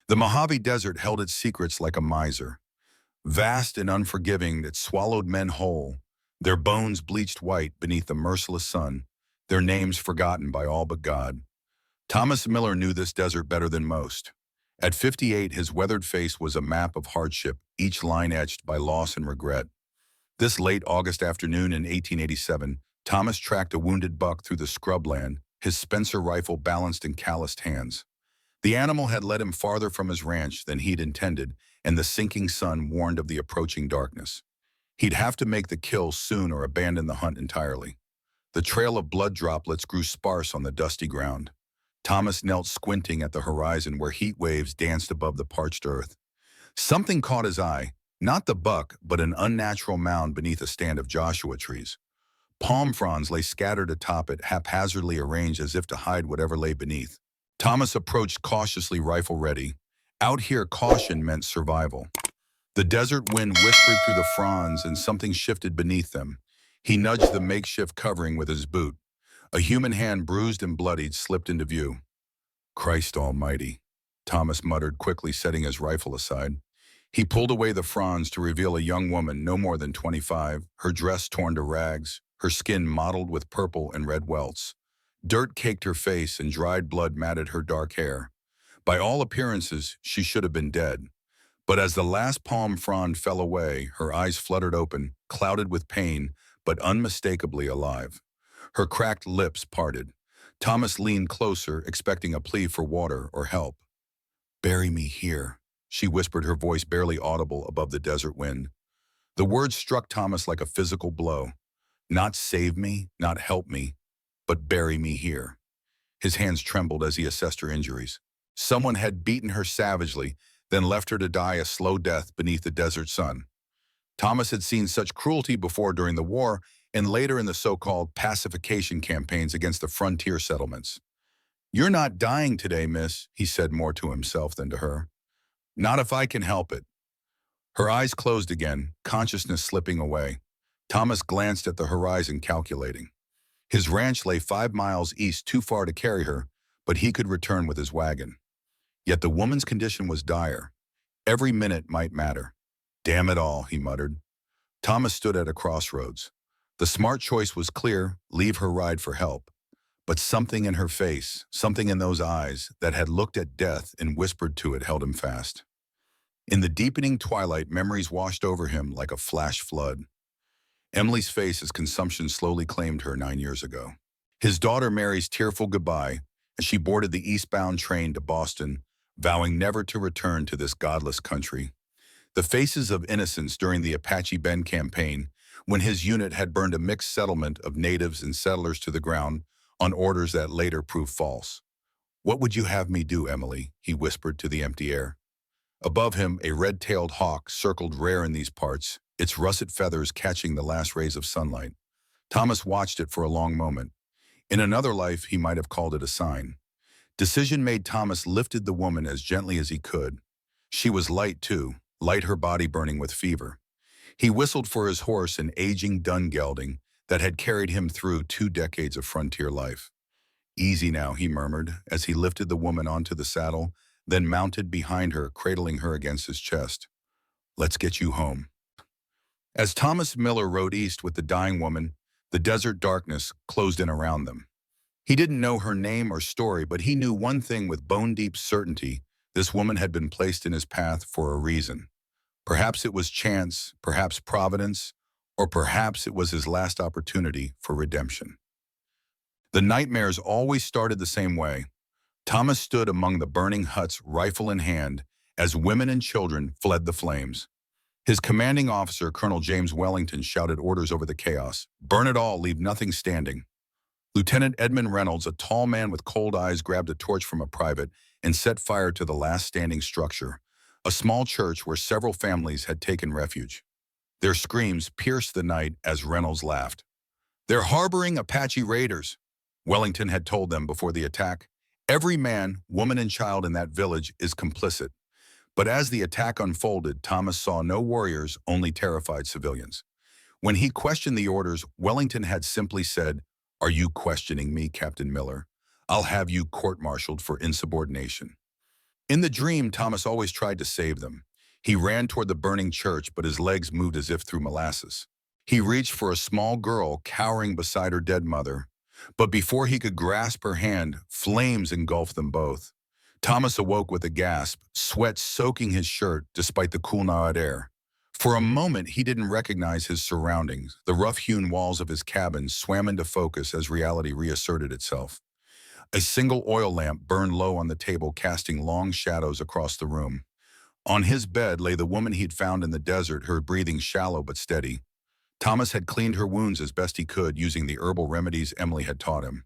The Mojave Desert held its secrets like a miser, vast and unforgiving that swallowed men whole, their bones bleached white beneath the merciless sun, their names forgotten by all but God. Thomas Miller knew this desert better than most. At 58, his weathered face was a map of hardship, each line etched by loss and regret. This late August afternoon in 1887, Thomas tracked a wounded buck through the scrubland, his Spencer rifle balanced in calloused hands. The animal had led him farther from his ranch than he'd intended, and the sinking sun warned of the approaching darkness. He'd have to make the kill soon or abandon the hunt entirely. The trail of blood droplets grew sparse on the dusty ground. Thomas knelt squinting at the horizon where heat waves danced above the parched earth. Something caught his eye, not the buck, but an unnatural mound beneath a stand of Joshua trees. Palm fronds lay scattered atop it, haphazardly arranged as if to hide whatever lay beneath. Thomas approached cautiously, rifle ready. Out here, caution meant survival. The desert wind whispered through the fronds and something shifted beneath them. He nudged the makeshift covering with his boot. A human hand, bruised and bloodied, slipped into view. Christ almighty, Thomas muttered, quickly setting his rifle aside. He pulled away the fronds to reveal a young woman no more than 25, her dress torn to rags, her skin mottled with purple and red welts. Dirt caked her face and dried blood matted her dark hair. By all appearances, she should have been dead. But as the last palm frond fell away, her eyes fluttered open, clouded with pain, but unmistakably alive. Her cracked lips parted. Thomas leaned closer, expecting a plea for water or help. "Bury me here," she whispered, her voice barely audible above the desert wind. The words struck Thomas like a physical blow. Not save me, not help me, but bury me here. His hands trembled as he assessed her injuries. Someone had beaten her savagely, then left her to die a slow death beneath the desert sun. Thomas had seen such cruelty before during the war and later in the so-called pacification campaigns against the frontier settlements. "You're not dying today, miss," he said, more to himself than to her. "Not if I can help it." Her eyes closed again, consciousness slipping away. Thomas glanced at the horizon, calculating. His ranch lay 5 miles east, too far to carry her, but he could return with his wagon. Yet the woman's condition was dire. Every minute might matter. "Damn it all," he muttered. Thomas stood at a crossroads. The smart choice was clear: leave her ride for help. But something in her face, something in those eyes that had looked at death and whispered to it, held him fast. In the deepening twilight, memories washed over him like a flash flood. Emily's face as consumption slowly claimed her 9 years ago. His daughter Mary's tearful goodbye as she boarded the eastbound train to Boston, vowing never to return to this godless country. The faces of innocence during the Apache Bend campaign, when his unit had burned a mixed settlement of natives and settlers to the ground on orders that later proved false. "What would you have me do, Emily?" he whispered to the empty air. Above him, a red-tailed hawk circled, rare in these parts, its russet feathers catching the last rays of sunlight. Thomas watched it for a long moment. In another life, he might have called it a sign. Decision made, Thomas lifted the woman as gently as he could. She was light, too, light, her body burning with fever. He whistled for his horse, an aging dun gelding that had carried him through 2 decades of frontier life. "Easy now," he murmured as he lifted the woman onto the saddle, then mounted behind her, cradling her against his chest. "Let's get you home." As Thomas Miller rode east with the dying woman, the desert darkness closed in around them. He didn't know her name or story, but he knew one thing with bone-deep certainty: this woman had been placed in his path for a reason. Perhaps it was chance, perhaps providence, or perhaps it was his last opportunity for redemption. The nightmares always started the same way. Thomas stood among the burning huts, rifle in hand, as women and children fled the flames. His commanding officer, Colonel James Wellington, shouted orders over the chaos. "Burn it all, leave nothing standing." Lieutenant Edmund Reynolds, a tall man with cold eyes, grabbed a torch from a private and set fire to the last standing structure, a small church where several families had taken refuge. Their screams pierced the night as Reynolds laughed. "They're harboring Apache raiders," Wellington had told them before the attack. "Every man, woman, and child in that village is complicit." But as the attack unfolded, Thomas saw no warriors, only terrified civilians. When he questioned the orders, Wellington had simply said, "Are you questioning me, Captain Miller? I'll have you court-martialed for insubordination." In the dream, Thomas always tried to save them. He ran toward the burning church, but his legs moved as if through molasses. He reached for a small girl cowering beside her dead mother, but before he could grasp her hand, flames engulfed them both. Thomas awoke with a gasp, sweat soaking his shirt despite the cool night air. For a moment, he didn't recognize his surroundings. The rough-hewn walls of his cabin swam into focus as reality reasserted itself. A single oil lamp burned low on the table, casting long shadows across the room. On his bed lay the woman he'd found in the desert, her breathing shallow but steady. Thomas had cleaned her wounds as best he could using the herbal remedies Emily had taught him.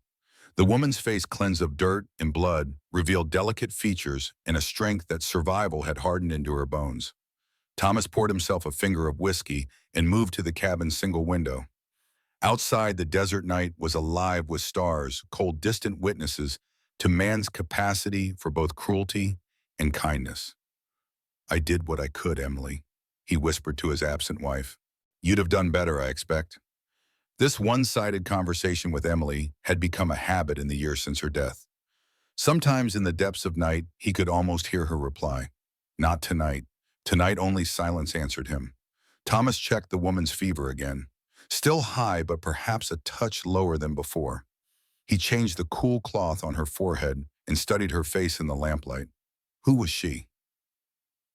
The woman's face, cleansed of dirt and blood, revealed delicate features and a strength that survival had hardened into her bones. Thomas poured himself a finger of whiskey and moved to the cabin's single window. Outside, the desert night was alive with stars, cold, distant witnesses to man's capacity for both cruelty and kindness. "I did what I could, Emily," he whispered to his absent wife. "You'd have done better, I expect." This one-sided conversation with Emily had become a habit in the years since her death. Sometimes in the depths of night, he could almost hear her reply, "Not tonight." Tonight only silence answered him. Thomas checked the woman's fever again. Still high, but perhaps a touch lower than before. He changed the cool cloth on her forehead and studied her face in the lamplight. Who was she?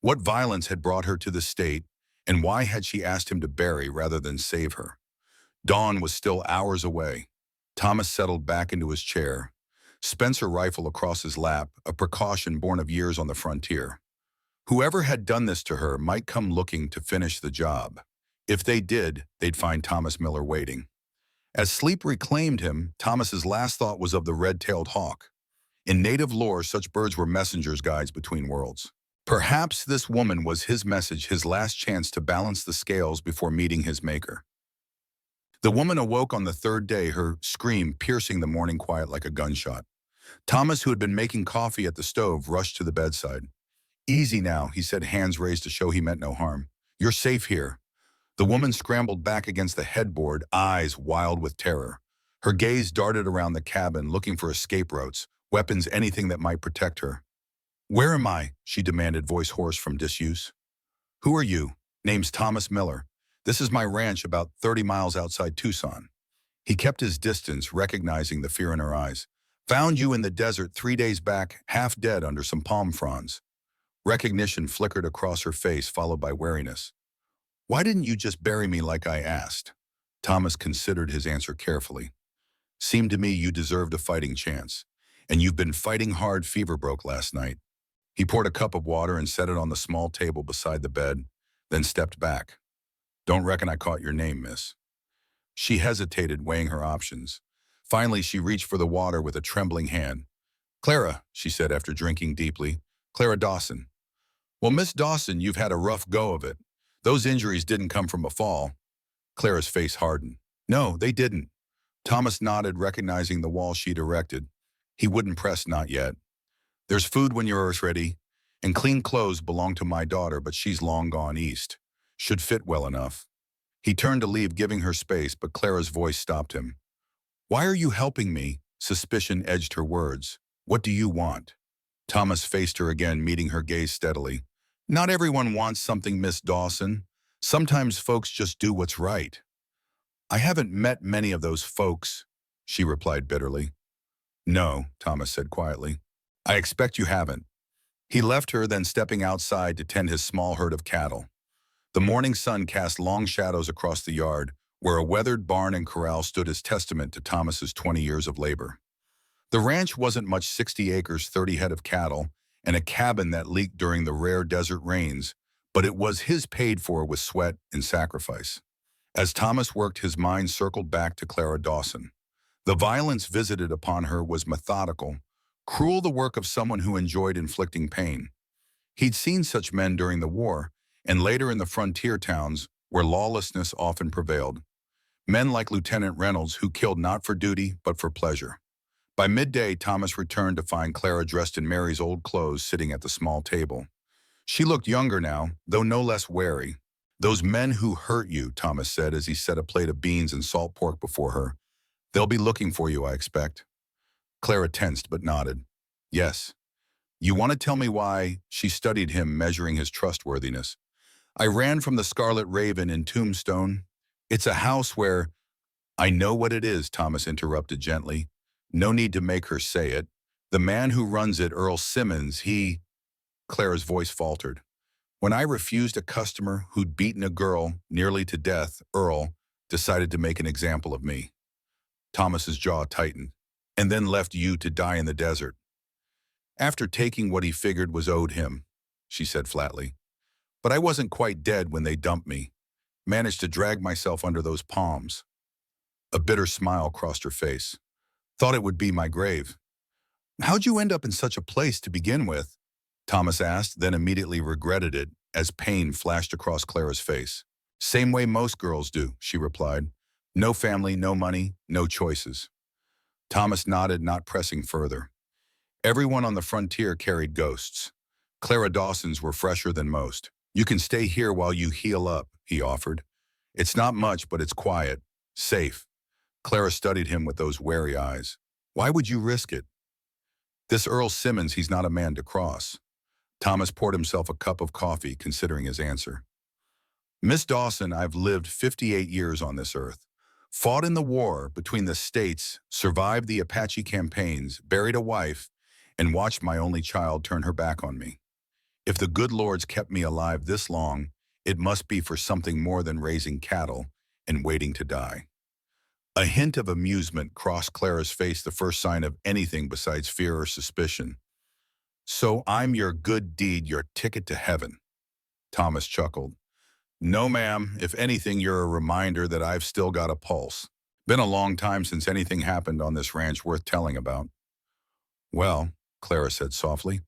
What violence had brought her to this state, and why had she asked him to bury rather than save her? Dawn was still hours away. Thomas settled back into his chair, Spencer rifle across his lap, a precaution born of years on the frontier. Whoever had done this to her might come looking to finish the job. If they did, they'd find Thomas Miller waiting. As sleep reclaimed him, Thomas's last thought was of the red-tailed hawk. In native lore, such birds were messengers, guides between worlds. Perhaps this woman was his message, his last chance to balance the scales before meeting his maker. The woman awoke on the third day, her scream piercing the morning quiet like a gunshot. Thomas, who had been making coffee at the stove, rushed to the bedside. "Easy now," he said, hands raised to show he meant no harm. "You're safe here." The woman scrambled back against the headboard, eyes wild with terror. Her gaze darted around the cabin, looking for escape routes, weapons, anything that might protect her. "Where am I?" she demanded, voice hoarse from disuse. "Who are you?" "Name's Thomas Miller. This is my ranch about 30 miles outside Tucson." He kept his distance, recognizing the fear in her eyes. "Found you in the desert 3 days back, half dead under some palm fronds." Recognition flickered across her face, followed by wariness. "Why didn't you just bury me like I asked?" Thomas considered his answer carefully. "Seemed to me you deserved a fighting chance. And you've been fighting hard. Fever broke last night." He poured a cup of water and set it on the small table beside the bed, then stepped back. "Don't reckon I caught your name, miss." She hesitated, weighing her options. Finally, she reached for the water with a trembling hand. "Clara," she said after drinking deeply. "Clara Dawson." "Well, Miss Dawson, you've had a rough go of it. Those injuries didn't come from a fall." Clara's face hardened. "No, they didn't." Thomas nodded, recognizing the wall she'd erected. He wouldn't press, not yet. "There's food when you're ready, and clean clothes belong to my daughter, but she's long gone east. Should fit well enough." He turned to leave, giving her space, but Clara's voice stopped him. "Why are you helping me?" Suspicion edged her words. "What do you want?" Thomas faced her again, meeting her gaze steadily. "Not everyone wants something, Miss Dawson. Sometimes folks just do what's right." "I haven't met many of those folks," she replied bitterly. "No," Thomas said quietly. "I expect you haven't." He left her, then stepping outside to tend his small herd of cattle. The morning sun cast long shadows across the yard, where a weathered barn and corral stood as testament to Thomas's 20 years of labor. The ranch wasn't much, 60 acres, 30 head of cattle, and a cabin that leaked during the rare desert rains, but it was his, paid for with sweat and sacrifice. As Thomas worked, his mind circled back to Clara Dawson. The violence visited upon her was methodical, cruel, the work of someone who enjoyed inflicting pain. He'd seen such men during the war, and later in the frontier towns where lawlessness often prevailed. Men like Lieutenant Reynolds, who killed not for duty but for pleasure. By midday, Thomas returned to find Clara dressed in Mary's old clothes, sitting at the small table. She looked younger now, though no less wary. "Those men who hurt you," Thomas said as he set a plate of beans and salt pork before her. "They'll be looking for you, I expect." Clara tensed but nodded. "Yes." You want to tell me why? She studied him, measuring his trustworthiness. I ran from the Scarlet Raven in Tombstone. It's a house where— I know what it is, Thomas interrupted gently. No need to make her say it. The man who runs it, Earl Simmons, he— Clara's voice faltered. When I refused a customer who'd beaten a girl nearly to death, Earl decided to make an example of me. Thomas's jaw tightened. And then left you to die in the desert. After taking what he figured was owed him, she said flatly. But I wasn't quite dead when they dumped me. Managed to drag myself under those palms. A bitter smile crossed her face. Thought it would be my grave. How'd you end up in such a place to begin with? Thomas asked, then immediately regretted it as pain flashed across Clara's face. Same way most girls do, she replied. No family, no money, no choices. Thomas nodded, not pressing further. Everyone on the frontier carried ghosts. Clara Dawson's were fresher than most. You can stay here while you heal up, he offered. It's not much, but it's quiet. Safe. Clara studied him with those wary eyes. Why would you risk it? This Earl Simmons, he's not a man to cross. Thomas poured himself a cup of coffee, considering his answer. Miss Dawson, I've lived 58 years on this earth. Fought in the war between the states, survived the Apache campaigns, buried a wife, and watched my only child turn her back on me. If the good Lord's kept me alive this long, it must be for something more than raising cattle and waiting to die. A hint of amusement crossed Clara's face, the first sign of anything besides fear or suspicion. So I'm your good deed, your ticket to heaven. Thomas chuckled. No, ma'am. If anything, you're a reminder that I've still got a pulse. Been a long time since anything happened on this ranch worth telling about. Well, Clara said softly,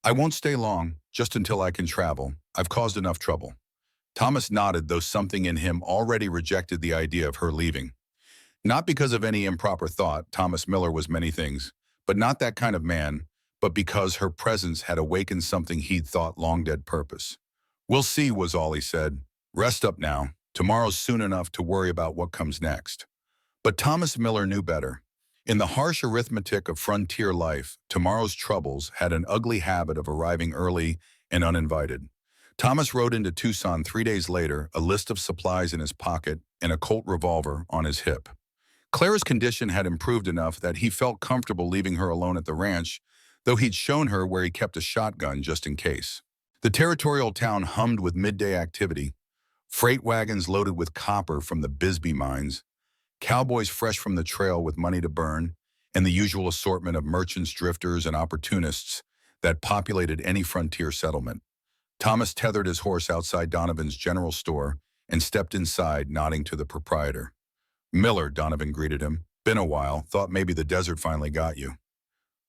I won't stay long, just until I can travel. I've caused enough trouble. Thomas nodded, though something in him already rejected the idea of her leaving. Not because of any improper thought. Thomas Miller was many things, but not that kind of man, but because her presence had awakened something he'd thought long dead purpose. We'll see, was all he said. Rest up now. Tomorrow's soon enough to worry about what comes next. But Thomas Miller knew better. In the harsh arithmetic of frontier life, tomorrow's troubles had an ugly habit of arriving early and uninvited. Thomas rode into Tucson 3 days later, a list of supplies in his pocket and a Colt revolver on his hip. Clara's condition had improved enough that he felt comfortable leaving her alone at the ranch, though he'd shown her where he kept a shotgun just in case. The territorial town hummed with midday activity, freight wagons loaded with copper from the Bisbee mines, cowboys fresh from the trail with money to burn, and the usual assortment of merchants, drifters, and opportunists that populated any frontier settlement. Thomas tethered his horse outside Donovan's general store and stepped inside, nodding to the proprietor. Miller, Donovan greeted him. Been a while. Thought maybe the desert finally got you.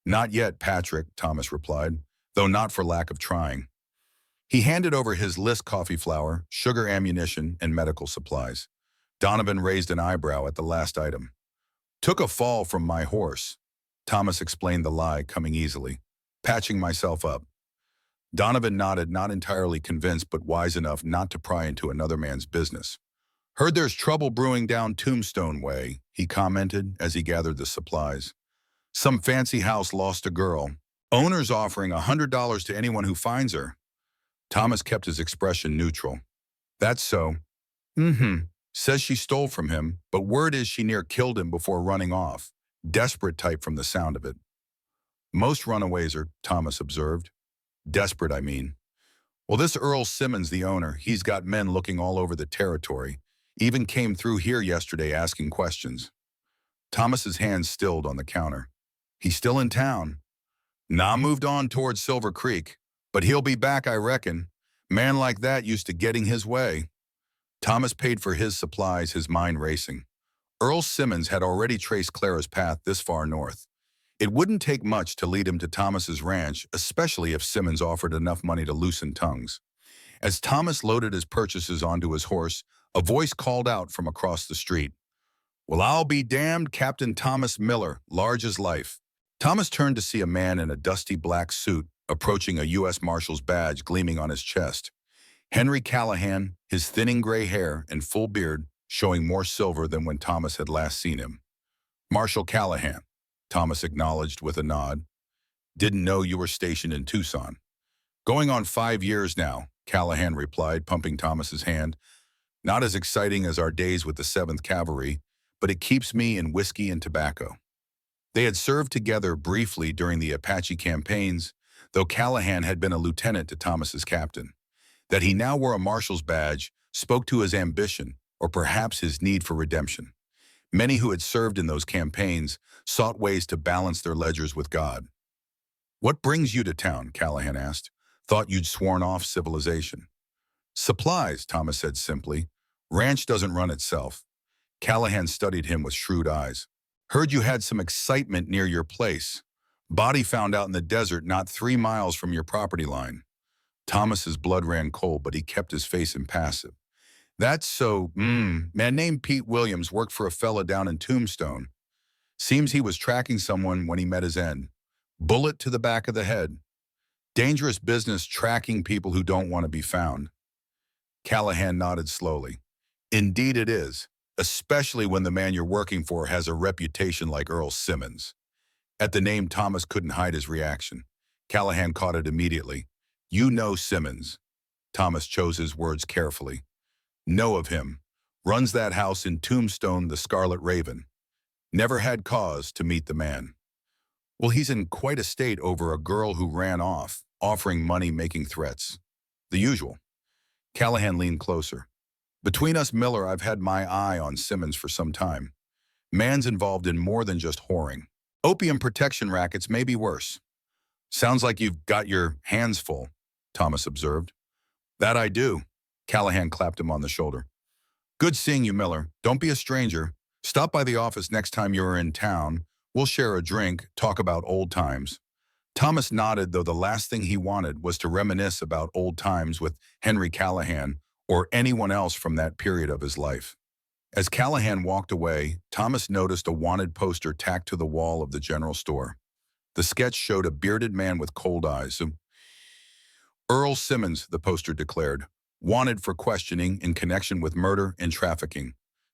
Not yet, Patrick, Thomas replied, though not for lack of trying. He handed over his list coffee flour, sugar ammunition, and medical supplies. Donovan raised an eyebrow at the last item. Took a fall from my horse. Thomas explained the lie, coming easily. Patching myself up. Donovan nodded, not entirely convinced, but wise enough not to pry into another man's business. Heard there's trouble brewing down Tombstone way, he commented as he gathered the supplies. Some fancy house lost a girl. Owner's offering $100 to anyone who finds her. Thomas kept his expression neutral. That's so. Says she stole from him, but word is she near killed him before running off. Desperate type from the sound of it. Most runaways are, Thomas observed. Desperate, I mean. Well, this Earl Simmons, the owner, he's got men looking all over the territory. Even came through here yesterday asking questions. Thomas's hands stilled on the counter. He's still in town. Nah, moved on towards Silver Creek. But he'll be back, I reckon. Man like that used to getting his way. Thomas paid for his supplies, his mind racing. Earl Simmons had already traced Clara's path this far north. It wouldn't take much to lead him to Thomas's ranch, especially if Simmons offered enough money to loosen tongues. As Thomas loaded his purchases onto his horse, a voice called out from across the street. Well, I'll be damned, Captain Thomas Miller, large as life. Thomas turned to see a man in a dusty black suit approaching, a U.S. Marshal's badge gleaming on his chest. Henry Callahan, his thinning gray hair and full beard showing more silver than when Thomas had last seen him. Marshal Callahan, Thomas acknowledged with a nod. Didn't know you were stationed in Tucson. Going on 5 years now, Callahan replied, pumping Thomas's hand. Not as exciting as our days with the 7th Cavalry, but it keeps me in whiskey and tobacco. They had served together briefly during the Apache campaigns, though Callahan had been a lieutenant to Thomas's captain. That he now wore a marshal's badge spoke to his ambition, or perhaps his need for redemption. Many who had served in those campaigns sought ways to balance their ledgers with God. "What brings you to town?" Callahan asked. "Thought you'd sworn off civilization." "Supplies," Thomas said simply. "Ranch doesn't run itself." Callahan studied him with shrewd eyes. "Heard you had some excitement near your place. Body found out in the desert not 3 miles from your property line." Thomas's blood ran cold, but he kept his face impassive. "That's so, man named Pete Williams worked for a fella down in Tombstone. Seems he was tracking someone when he met his end. Bullet to the back of the head. Dangerous business tracking people who don't want to be found." Callahan nodded slowly. "Indeed it is, especially when the man you're working for has a reputation like Earl Simmons." At the name, Thomas couldn't hide his reaction. Callahan caught it immediately. "You know Simmons." Thomas chose his words carefully. "Know of him. Runs that house in Tombstone, the Scarlet Raven. Never had cause to meet the man." "Well, he's in quite a state over a girl who ran off, offering money, making threats. The usual." Callahan leaned closer. "Between us, Miller, I've had my eye on Simmons for some time. Man's involved in more than just whoring. Opium protection rackets may be worse." "Sounds like you've got your hands full," Thomas observed. "That I do." Callahan clapped him on the shoulder. "Good seeing you, Miller. Don't be a stranger. Stop by the office next time you're in town. We'll share a drink, talk about old times." Thomas nodded, though the last thing he wanted was to reminisce about old times with Henry Callahan or anyone else from that period of his life. As Callahan walked away, Thomas noticed a wanted poster tacked to the wall of the general store. The sketch showed a bearded man with cold eyes. "Earl Simmons," the poster declared, "wanted for questioning in connection with murder and trafficking.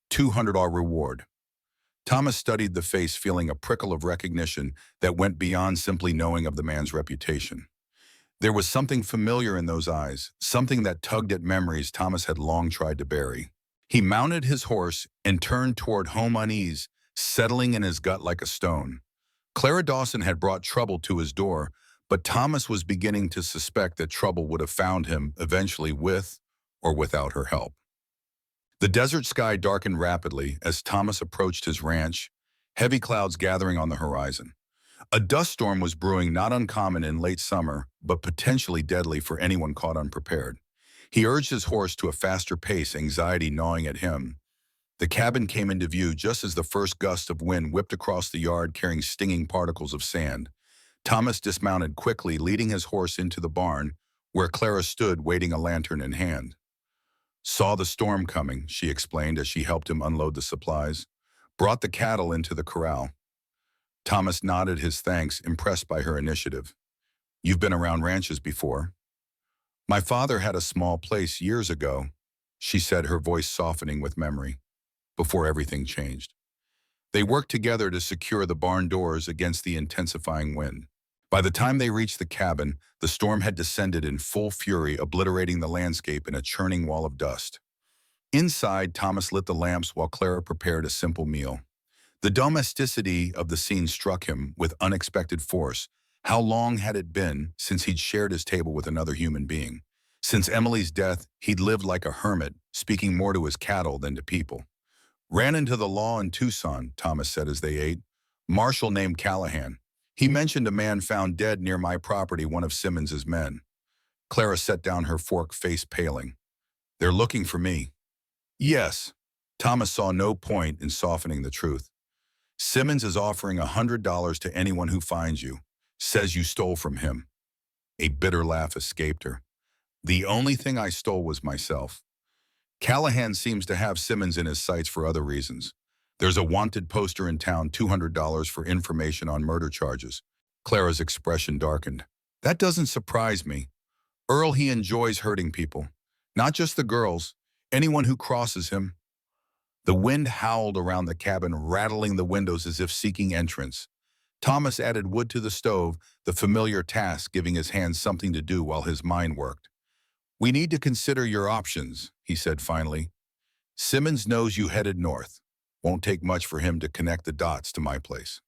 $200 reward." Thomas studied the face, feeling a prickle of recognition that went beyond simply knowing of the man's reputation. There was something familiar in those eyes, something that tugged at memories Thomas had long tried to bury. He mounted his horse and turned toward home unease, settling in his gut like a stone. Clara Dawson had brought trouble to his door, but Thomas was beginning to suspect that trouble would have found him eventually with or without her help. The desert sky darkened rapidly as Thomas approached his ranch, heavy clouds gathering on the horizon. A dust storm was brewing, not uncommon in late summer, but potentially deadly for anyone caught unprepared. He urged his horse to a faster pace, anxiety gnawing at him. The cabin came into view just as the first gust of wind whipped across the yard carrying stinging particles of sand. Thomas dismounted quickly, leading his horse into the barn, where Clara stood waiting, a lantern in hand. "Saw the storm coming," she explained as she helped him unload the supplies. "Brought the cattle into the corral." Thomas nodded his thanks, impressed by her initiative. "You've been around ranches before?" "My father had a small place years ago," she said, her voice softening with memory, "before everything changed. They worked together to secure the barn doors against the intensifying wind. By the time they reached the cabin, the storm had descended in full fury, obliterating the landscape in a churning wall of dust. Inside, Thomas lit the lamps while Clara prepared a simple meal. The domesticity of the scene struck him with unexpected force. How long had it been since he'd shared his table with another human being? Since Emily's death, he'd lived like a hermit, speaking more to his cattle than to people. "Ran into the law in Tucson," Thomas said as they ate. "Marshal named Callahan. He mentioned a man found dead near my property, one of Simmons's men." Clara set down her fork, face paling. "They're looking for me." "Yes." Thomas saw no point in softening the truth. "Simmons is offering $100 to anyone who finds you. Says you stole from him." A bitter laugh escaped her. "The only thing I stole was myself." "Callahan seems to have Simmons in his sights for other reasons. There's a wanted poster in town, $200 for information on murder charges." Clara's expression darkened. "That doesn't surprise me. Earl, he enjoys hurting people. Not just the girls, anyone who crosses him." The wind howled around the cabin, rattling the windows as if seeking entrance. Thomas added wood to the stove, the familiar task giving his hands something to do while his mind worked. "We need to consider your options," he said finally. "Simmons knows you headed north. Won't take much for him to connect the dots to my place."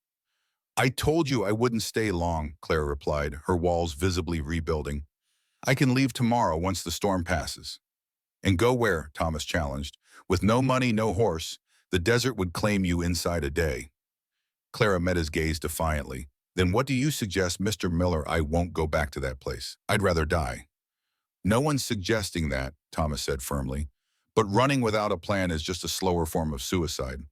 "I told you I wouldn't stay long," Clara replied, her walls visibly rebuilding. "I can leave tomorrow once the storm passes." "And go where?" Thomas challenged. "With no money, no horse. The desert would claim you inside a day." Clara met his gaze defiantly. "Then what do you suggest, Mr. Miller? I won't go back to that place. I'd rather die." "No one's suggesting that," Thomas said firmly. "But running without a plan is just a slower form of suicide."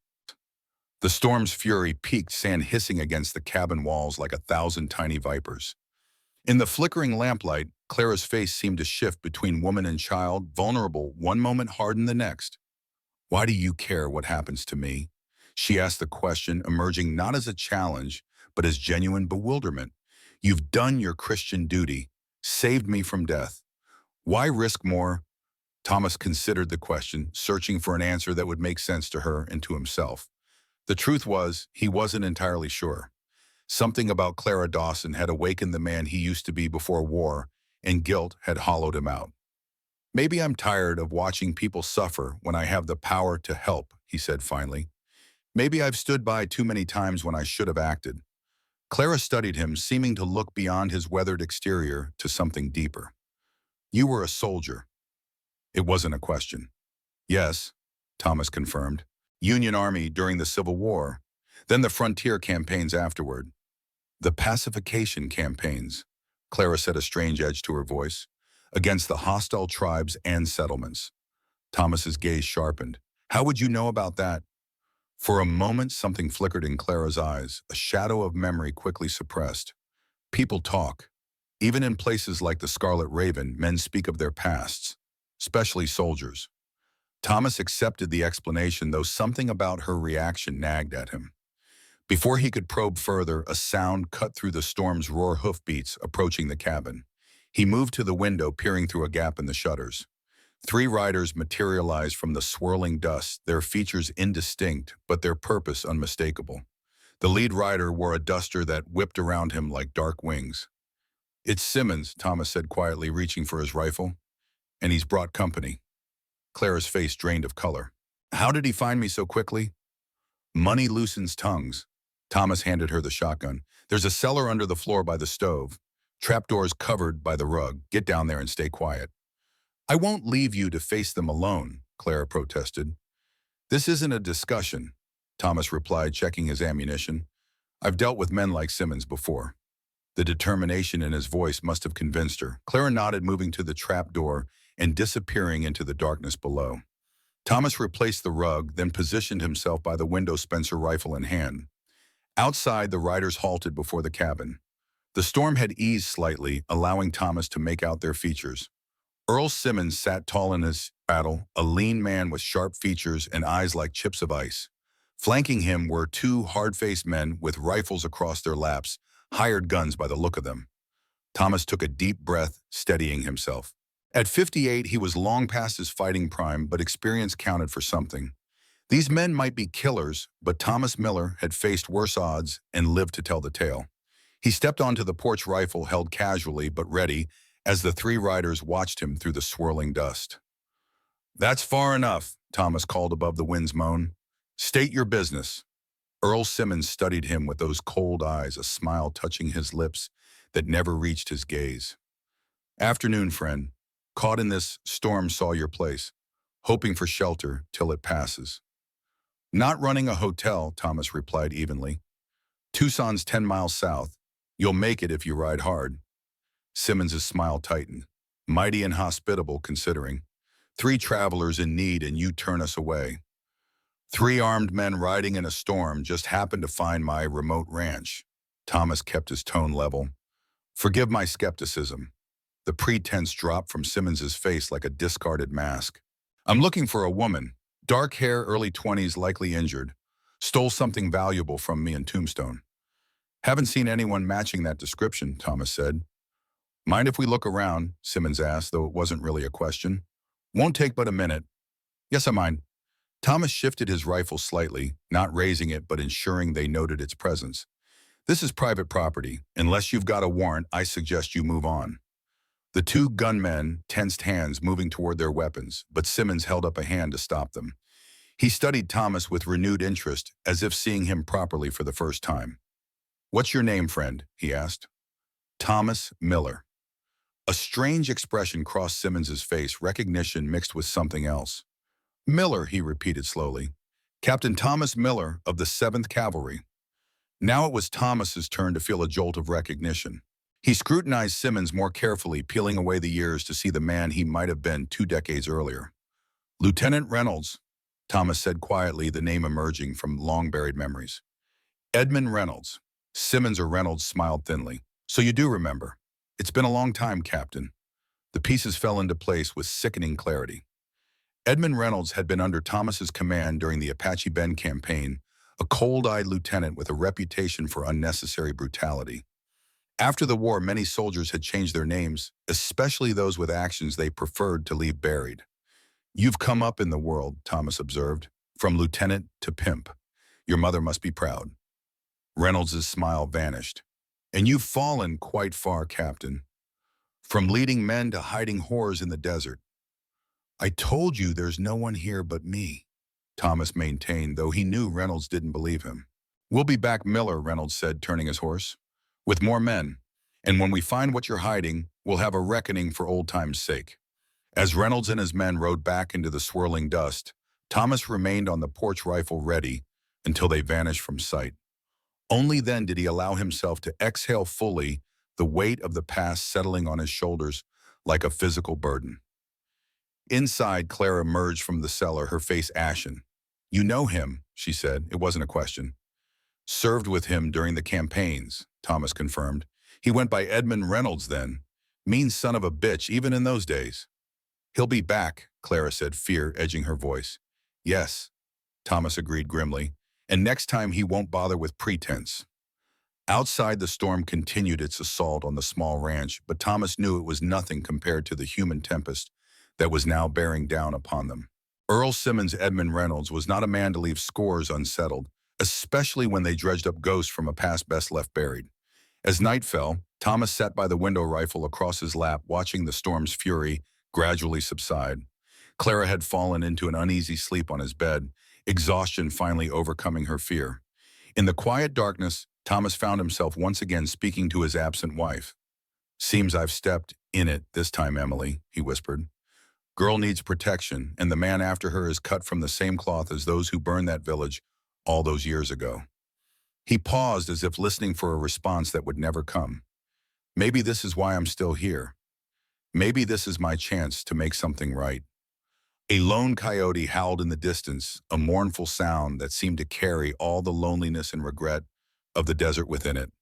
The storm's fury peaked, sand hissing against the cabin walls like 1,000 tiny vipers. In the flickering lamplight, Clara's face seemed to shift between woman and child, vulnerable one moment, hardened the next. "Why do you care what happens to me?" She asked the question, emerging not as a challenge, but as genuine bewilderment. "You've done your Christian duty, saved me from death. Why risk more?" Thomas considered the question, searching for an answer that would make sense to her and to himself. The truth was, he wasn't entirely sure. Something about Clara Dawson had awakened the man he used to be before war, and guilt had hollowed him out. "Maybe I'm tired of watching people suffer when I have the power to help," he said finally. "Maybe I've stood by too many times when I should have acted." Clara studied him, seeming to look beyond his weathered exterior to something deeper. "You were a soldier." It wasn't a question. "Yes," Thomas confirmed. "Union Army during the Civil War, then the frontier campaigns afterward." "The pacification campaigns," Clara said, a strange edge to her voice, "against the hostile tribes and settlements." Thomas's gaze sharpened. "How would you know about that?" For a moment, something flickered in Clara's eyes, a shadow of memory quickly suppressed. "People talk. Even in places like the Scarlet Raven, men speak of their pasts, especially soldiers." Thomas accepted the explanation, though something about her reaction nagged at him. Before he could probe further, a sound cut through the storm's roar, hoofbeats approaching the cabin. He moved to the window, peering through a gap in the shutters. 3 riders materialized from the swirling dust, their features indistinct, but their purpose unmistakable. The lead rider wore a duster that whipped around him like dark wings. "It's Simmons," Thomas said quietly, reaching for his rifle. "And he's brought company." Clara's face drained of color. "How did he find me so quickly?" "Money loosens tongues." Thomas handed her the shotgun. "There's a cellar under the floor by the stove. Trapdoors covered by the rug. Get down there and stay quiet." "I won't leave you to face them alone," Clara protested. "This isn't a discussion," Thomas replied, checking his ammunition. "I've dealt with men like Simmons before." The determination in his voice must have convinced her. Clara nodded, moving to the trapdoor and disappearing into the darkness below. Thomas replaced the rug, then positioned himself by the window, Spencer rifle in hand. Outside, the riders halted before the cabin. The storm had eased slightly, allowing Thomas to make out their features. Earl Simmons sat tall in his saddle, a lean man with sharp features and eyes like chips of ice. Flanking him were 2 hard-faced men with rifles across their laps, hired guns by the look of them. Thomas took a deep breath, steadying himself. At 58, he was long past his fighting prime, but experience counted for something. These men might be killers, but Thomas Miller had faced worse odds and lived to tell the tale. He stepped onto the porch, rifle held casually but ready, as the 3 riders watched him through the swirling dust. "That's far enough," Thomas called above the wind's moan. "State your business." Earl Simmons studied him with those cold eyes, a smile touching his lips that never reached his gaze. "Afternoon, friend. Caught in this storm, saw your place. Hoping for shelter till it passes." "Not running a hotel," Thomas replied evenly. "Tucson's 10 miles south. You'll make it if you ride hard." Simmons's smile tightened. "Mighty and hospitable, considering. 3 travelers in need and you turn us away." "3 armed men riding in a storm just happened to find my remote ranch." Thomas kept his tone level. "Forgive my skepticism." The pretense dropped from Simmons's face like a discarded mask. "I'm looking for a woman. Dark hair, early 20s, likely injured. Stole something valuable from me in Tombstone." "Haven't seen anyone matching that description," Thomas said. "Mind if we look around?" Simmons asked, though it wasn't really a question. "Won't take but a minute." "Yes, I mind." Thomas shifted his rifle slightly, not raising it but ensuring they noted its presence. This is private property. Unless you've got a warrant, I suggest you move on. The two gunmen tensed hands, moving toward their weapons, but Simmons held up a hand to stop them. He studied Thomas with renewed interest, as if seeing him properly for the first time. "What's your name, friend?" he asked. "Thomas Miller." A strange expression crossed Simmons's face, recognition mixed with something else. "Miller," he repeated slowly. "Captain Thomas Miller of the 7th Cavalry." Now it was Thomas's turn to feel a jolt of recognition. He scrutinized Simmons more carefully, peeling away the years to see the man he might have been 2 decades earlier. "Lieutenant Reynolds," Thomas said quietly, the name emerging from long-buried memories. "Edmund Reynolds." Simmons or Reynolds smiled thinly. "So you do remember. It's been a long time, Captain." The pieces fell into place with sickening clarity. Edmund Reynolds had been under Thomas's command during the Apache Bend campaign, a cold-eyed lieutenant with a reputation for unnecessary brutality. After the war, many soldiers had changed their names, especially those with actions they preferred to leave buried. "You've come up in the world," Thomas observed, "from lieutenant to pimp. Your mother must be proud." Reynolds' smile vanished. "And you've fallen quite far, Captain. From leading men to hiding whores in the desert." "I told you there's no one here but me," Thomas maintained, though he knew Reynolds didn't believe him. "We'll be back, Miller," Reynolds said, turning his horse, "with more men. And when we find what you're hiding, we'll have a reckoning for old time's sake." As Reynolds and his men rode back into the swirling dust, Thomas remained on the porch, rifle ready, until they vanished from sight. Only then did he allow himself to exhale fully, the weight of the past settling on his shoulders like a physical burden. Inside, Clara emerged from the cellar, her face ashen. "You know him," she said. It wasn't a question. "Served with him during the campaigns," Thomas confirmed. "He went by Edmund Reynolds then. Mean son of a bitch, even in those days." "He'll be back," Clara said, fear edging her voice. "Yes," Thomas agreed grimly, "and next time he won't bother with pretense." Outside, the storm continued its assault on the small ranch, but Thomas knew it was nothing compared to the human tempest that was now bearing down upon them. Earl Simmons Edmund Reynolds was not a man to leave scores unsettled, especially when they dredged up ghosts from a past best left buried. As night fell, Thomas sat by the window, rifle across his lap, watching the storm's fury gradually subside. Clara had fallen into an uneasy sleep on his bed, exhaustion finally overcoming her fear. In the quiet darkness, Thomas found himself once again speaking to his absent wife. "Seems I've stepped in it this time, Emily," he whispered. "Girl needs protection, and the man after her is cut from the same cloth as those who burned that village all those years ago." He paused, as if listening for a response that would never come. "Maybe this is why I'm still here. Maybe this is my chance to make something right." A lone coyote howled in the distance, a mournful sound that seemed to carry all the loneliness and regret of the desert within it.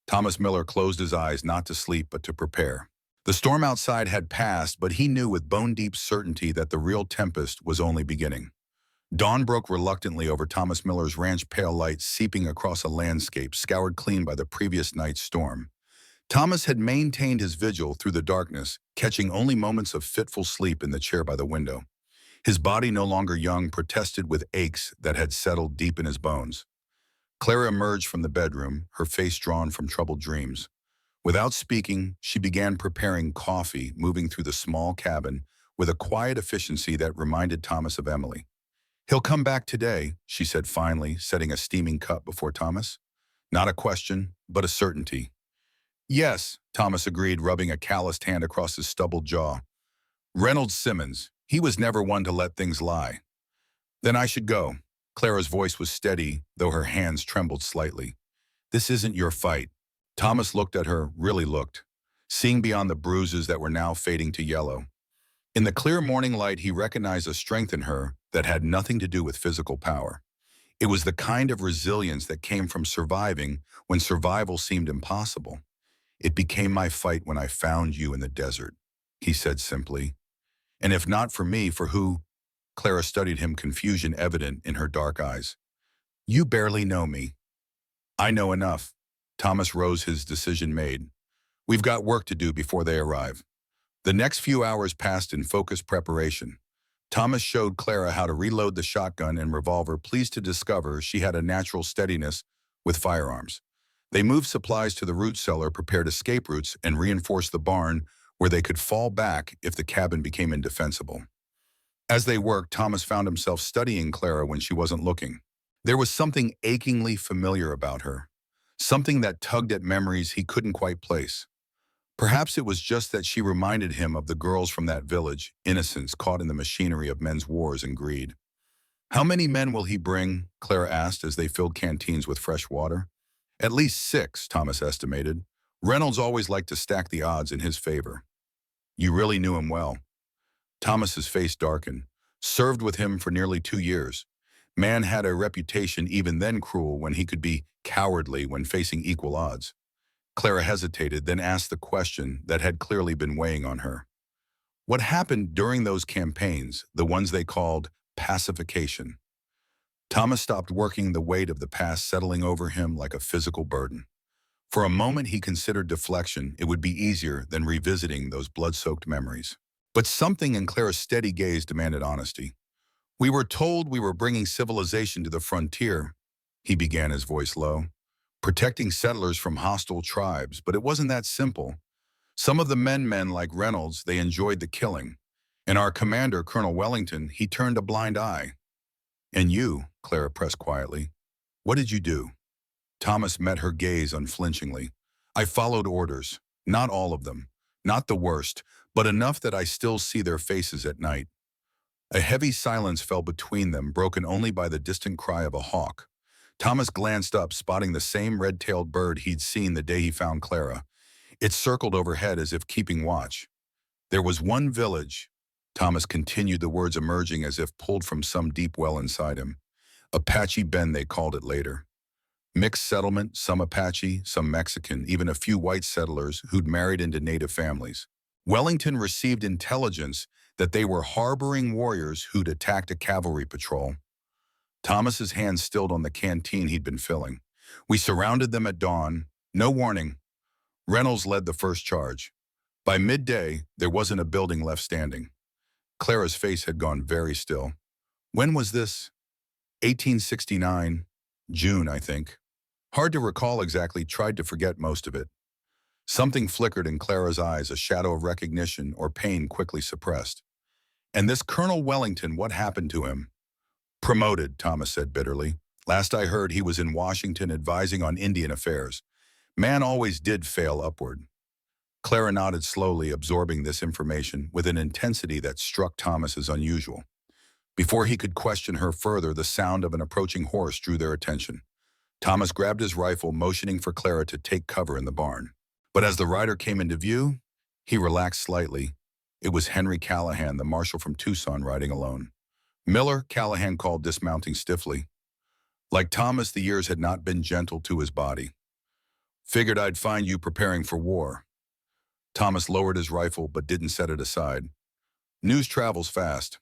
Thomas Miller closed his eyes, not to sleep but to prepare. The storm outside had passed, but he knew with bone-deep certainty that the real tempest was only beginning. Dawn broke reluctantly over Thomas Miller's ranch, pale light seeping across a landscape scoured clean by the previous night's storm. Thomas had maintained his vigil through the darkness, catching only moments of fitful sleep in the chair by the window. His body, no longer young, protested with aches that had settled deep in his bones. Clara emerged from the bedroom, her face drawn from troubled dreams. Without speaking, she began preparing coffee, moving through the small cabin with a quiet efficiency that reminded Thomas of Emily. "He'll come back today," she said finally, setting a steaming cup before Thomas. Not a question, but a certainty. "Yes," Thomas agreed, rubbing a calloused hand across his stubbled jaw. "Reynolds Simmons. He was never one to let things lie." "Then I should go." Clara's voice was steady, though her hands trembled slightly. "This isn't your fight." Thomas looked at her, really looked, seeing beyond the bruises that were now fading to yellow. In the clear morning light, he recognized a strength in her that had nothing to do with physical power. It was the kind of resilience that came from surviving when survival seemed impossible. "It became my fight when I found you in the desert," he said simply. "And if not for me, for who?" Clara studied him, confusion evident in her dark eyes. "You barely know me." "I know enough." Thomas rose, his decision made. "We've got work to do before they arrive." The next few hours passed in focused preparation. Thomas showed Clara how to reload the shotgun and revolver, pleased to discover she had a natural steadiness with firearms. They moved supplies to the root cellar, prepared escape routes, and reinforced the barn where they could fall back if the cabin became indefensible. As they worked, Thomas found himself studying Clara when she wasn't looking. There was something achingly familiar about her, something that tugged at memories he couldn't quite place. Perhaps it was just that she reminded him of the girls from that village, innocents caught in the machinery of men's wars and greed. "How many men will he bring?" Clara asked as they filled canteens with fresh water. "At least 6, Thomas estimated. Reynolds always liked to stack the odds in his favor." "You really knew him well." Thomas's face darkened. "Served with him for nearly 2 years. Man had a reputation even then cruel when he could be cowardly when facing equal odds." Clara hesitated, then asked the question that had clearly been weighing on her. "What happened during those campaigns, the ones they called pacification?" Thomas stopped working, the weight of the past settling over him like a physical burden. For a moment he considered deflection. It would be easier than revisiting those blood-soaked memories. But something in Clara's steady gaze demanded honesty. "We were told we were bringing civilization to the frontier," he began, his voice low. "Protecting settlers from hostile tribes, but it wasn't that simple. Some of the men like Reynolds, they enjoyed the killing. And our commander, Colonel Wellington, he turned a blind eye." "And you," Clara pressed quietly, "what did you do?" Thomas met her gaze unflinchingly. "I followed orders. Not all of them. Not the worst, but enough that I still see their faces at night." A heavy silence fell between them, broken only by the distant cry of a hawk. Thomas glanced up, spotting the same red-tailed bird he'd seen the day he found Clara. It circled overhead as if keeping watch. "There was one village," Thomas continued, the words emerging as if pulled from some deep well inside him. "Apache Bend, they called it later. Mixed settlement, some Apache, some Mexican, even a few white settlers who'd married into native families. Wellington received intelligence that they were harboring warriors who'd attacked a cavalry patrol." Thomas's hand stilled on the canteen he'd been filling. "We surrounded them at dawn. No warning. Reynolds led the first charge. By midday, there wasn't a building left standing." Clara's face had gone very still. "When was this?" 1869. June, I think. Hard to recall exactly, tried to forget most of it. Something flickered in Clara's eyes, a shadow of recognition or pain quickly suppressed. "And this Colonel Wellington, what happened to him?" "Promoted," Thomas said bitterly. "Last I heard, he was in Washington advising on Indian affairs. Man always did fail upward." Clara nodded slowly, absorbing this information with an intensity that struck Thomas as unusual. Before he could question her further, the sound of an approaching horse drew their attention. Thomas grabbed his rifle, motioning for Clara to take cover in the barn. But as the rider came into view, he relaxed slightly. It was Henry Callahan, the marshal from Tucson, riding alone. "Miller," Callahan called, dismounting stiffly. Like Thomas, the years had not been gentle to his body. "Figured I'd find you preparing for war." Thomas lowered his rifle but didn't set it aside. "News travels fast."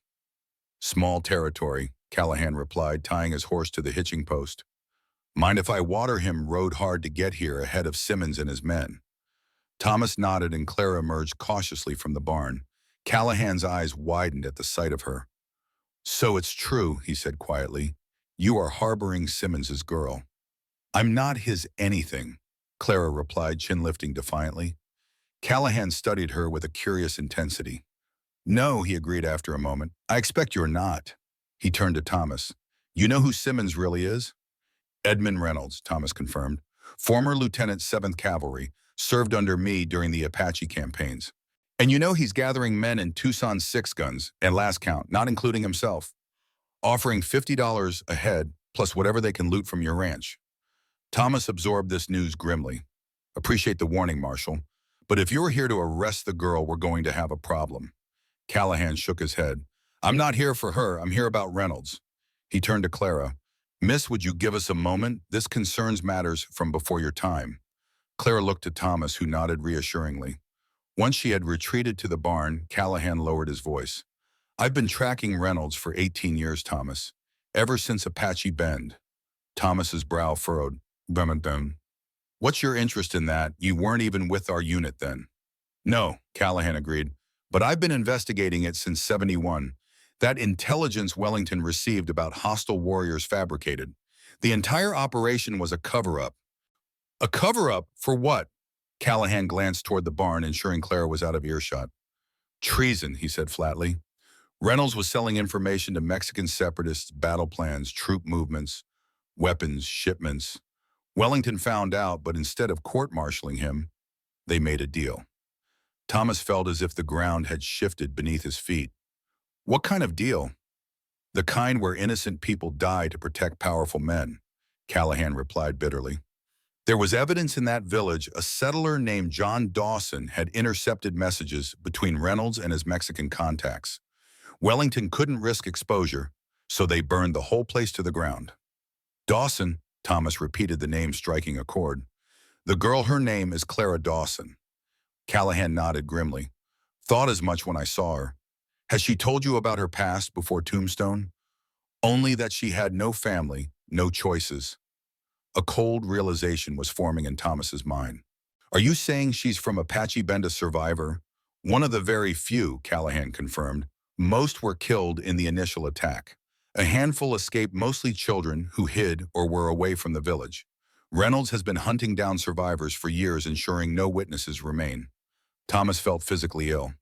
"Small territory," Callahan replied, tying his horse to the hitching post. "Mind if I water him?" Rode hard to get here ahead of Simmons and his men. Thomas nodded and Clara emerged cautiously from the barn. Callahan's eyes widened at the sight of her. "So it's true," he said quietly. "You are harboring Simmons's girl." "I'm not his anything," Clara replied, chin lifting defiantly. Callahan studied her with a curious intensity. "No," he agreed after a moment. "I expect you're not." He turned to Thomas. "You know who Simmons really is?" "Edmund Reynolds," Thomas confirmed. "Former Lieutenant 7th Cavalry, served under me during the Apache campaigns. And you know he's gathering men in Tucson 6-guns, and last count, not including himself, offering $50 a head, plus whatever they can loot from your ranch." Thomas absorbed this news grimly. "Appreciate the warning, Marshal. But if you're here to arrest the girl, we're going to have a problem." Callahan shook his head. "I'm not here for her. I'm here about Reynolds." He turned to Clara. "Miss, would you give us a moment? This concerns matters from before your time." Clara looked at Thomas, who nodded reassuringly. Once she had retreated to the barn, Callahan lowered his voice. "I've been tracking Reynolds for 18 years, Thomas. Ever since Apache Bend." Thomas's brow furrowed. "Bum. What's your interest in that? You weren't even with our unit then." "No," Callahan agreed. "But I've been investigating it since '71. That intelligence Wellington received about hostile warriors fabricated. The entire operation was a cover-up. A cover-up for what? Callahan glanced toward the barn, ensuring Clara was out of earshot. Treason, he said flatly. Reynolds was selling information to Mexican separatists, battle plans, troop movements, weapons, shipments. Wellington found out, but instead of court-martialing him, they made a deal. Thomas felt as if the ground had shifted beneath his feet. What kind of deal? The kind where innocent people die to protect powerful men, Callahan replied bitterly. There was evidence in that village a settler named John Dawson had intercepted messages between Reynolds and his Mexican contacts. Wellington couldn't risk exposure, so they burned the whole place to the ground. Dawson, Thomas repeated the name, striking a chord. The girl, her name is Clara Dawson. Callahan nodded grimly. Thought as much when I saw her. Has she told you about her past before Tombstone? Only that she had no family, no choices. A cold realization was forming in Thomas's mind. Are you saying she's from Apache Bend, a survivor? One of the very few, Callahan confirmed. Most were killed in the initial attack. A handful escaped, mostly children who hid or were away from the village. Reynolds has been hunting down survivors for years, ensuring no witnesses remain. Thomas felt physically ill.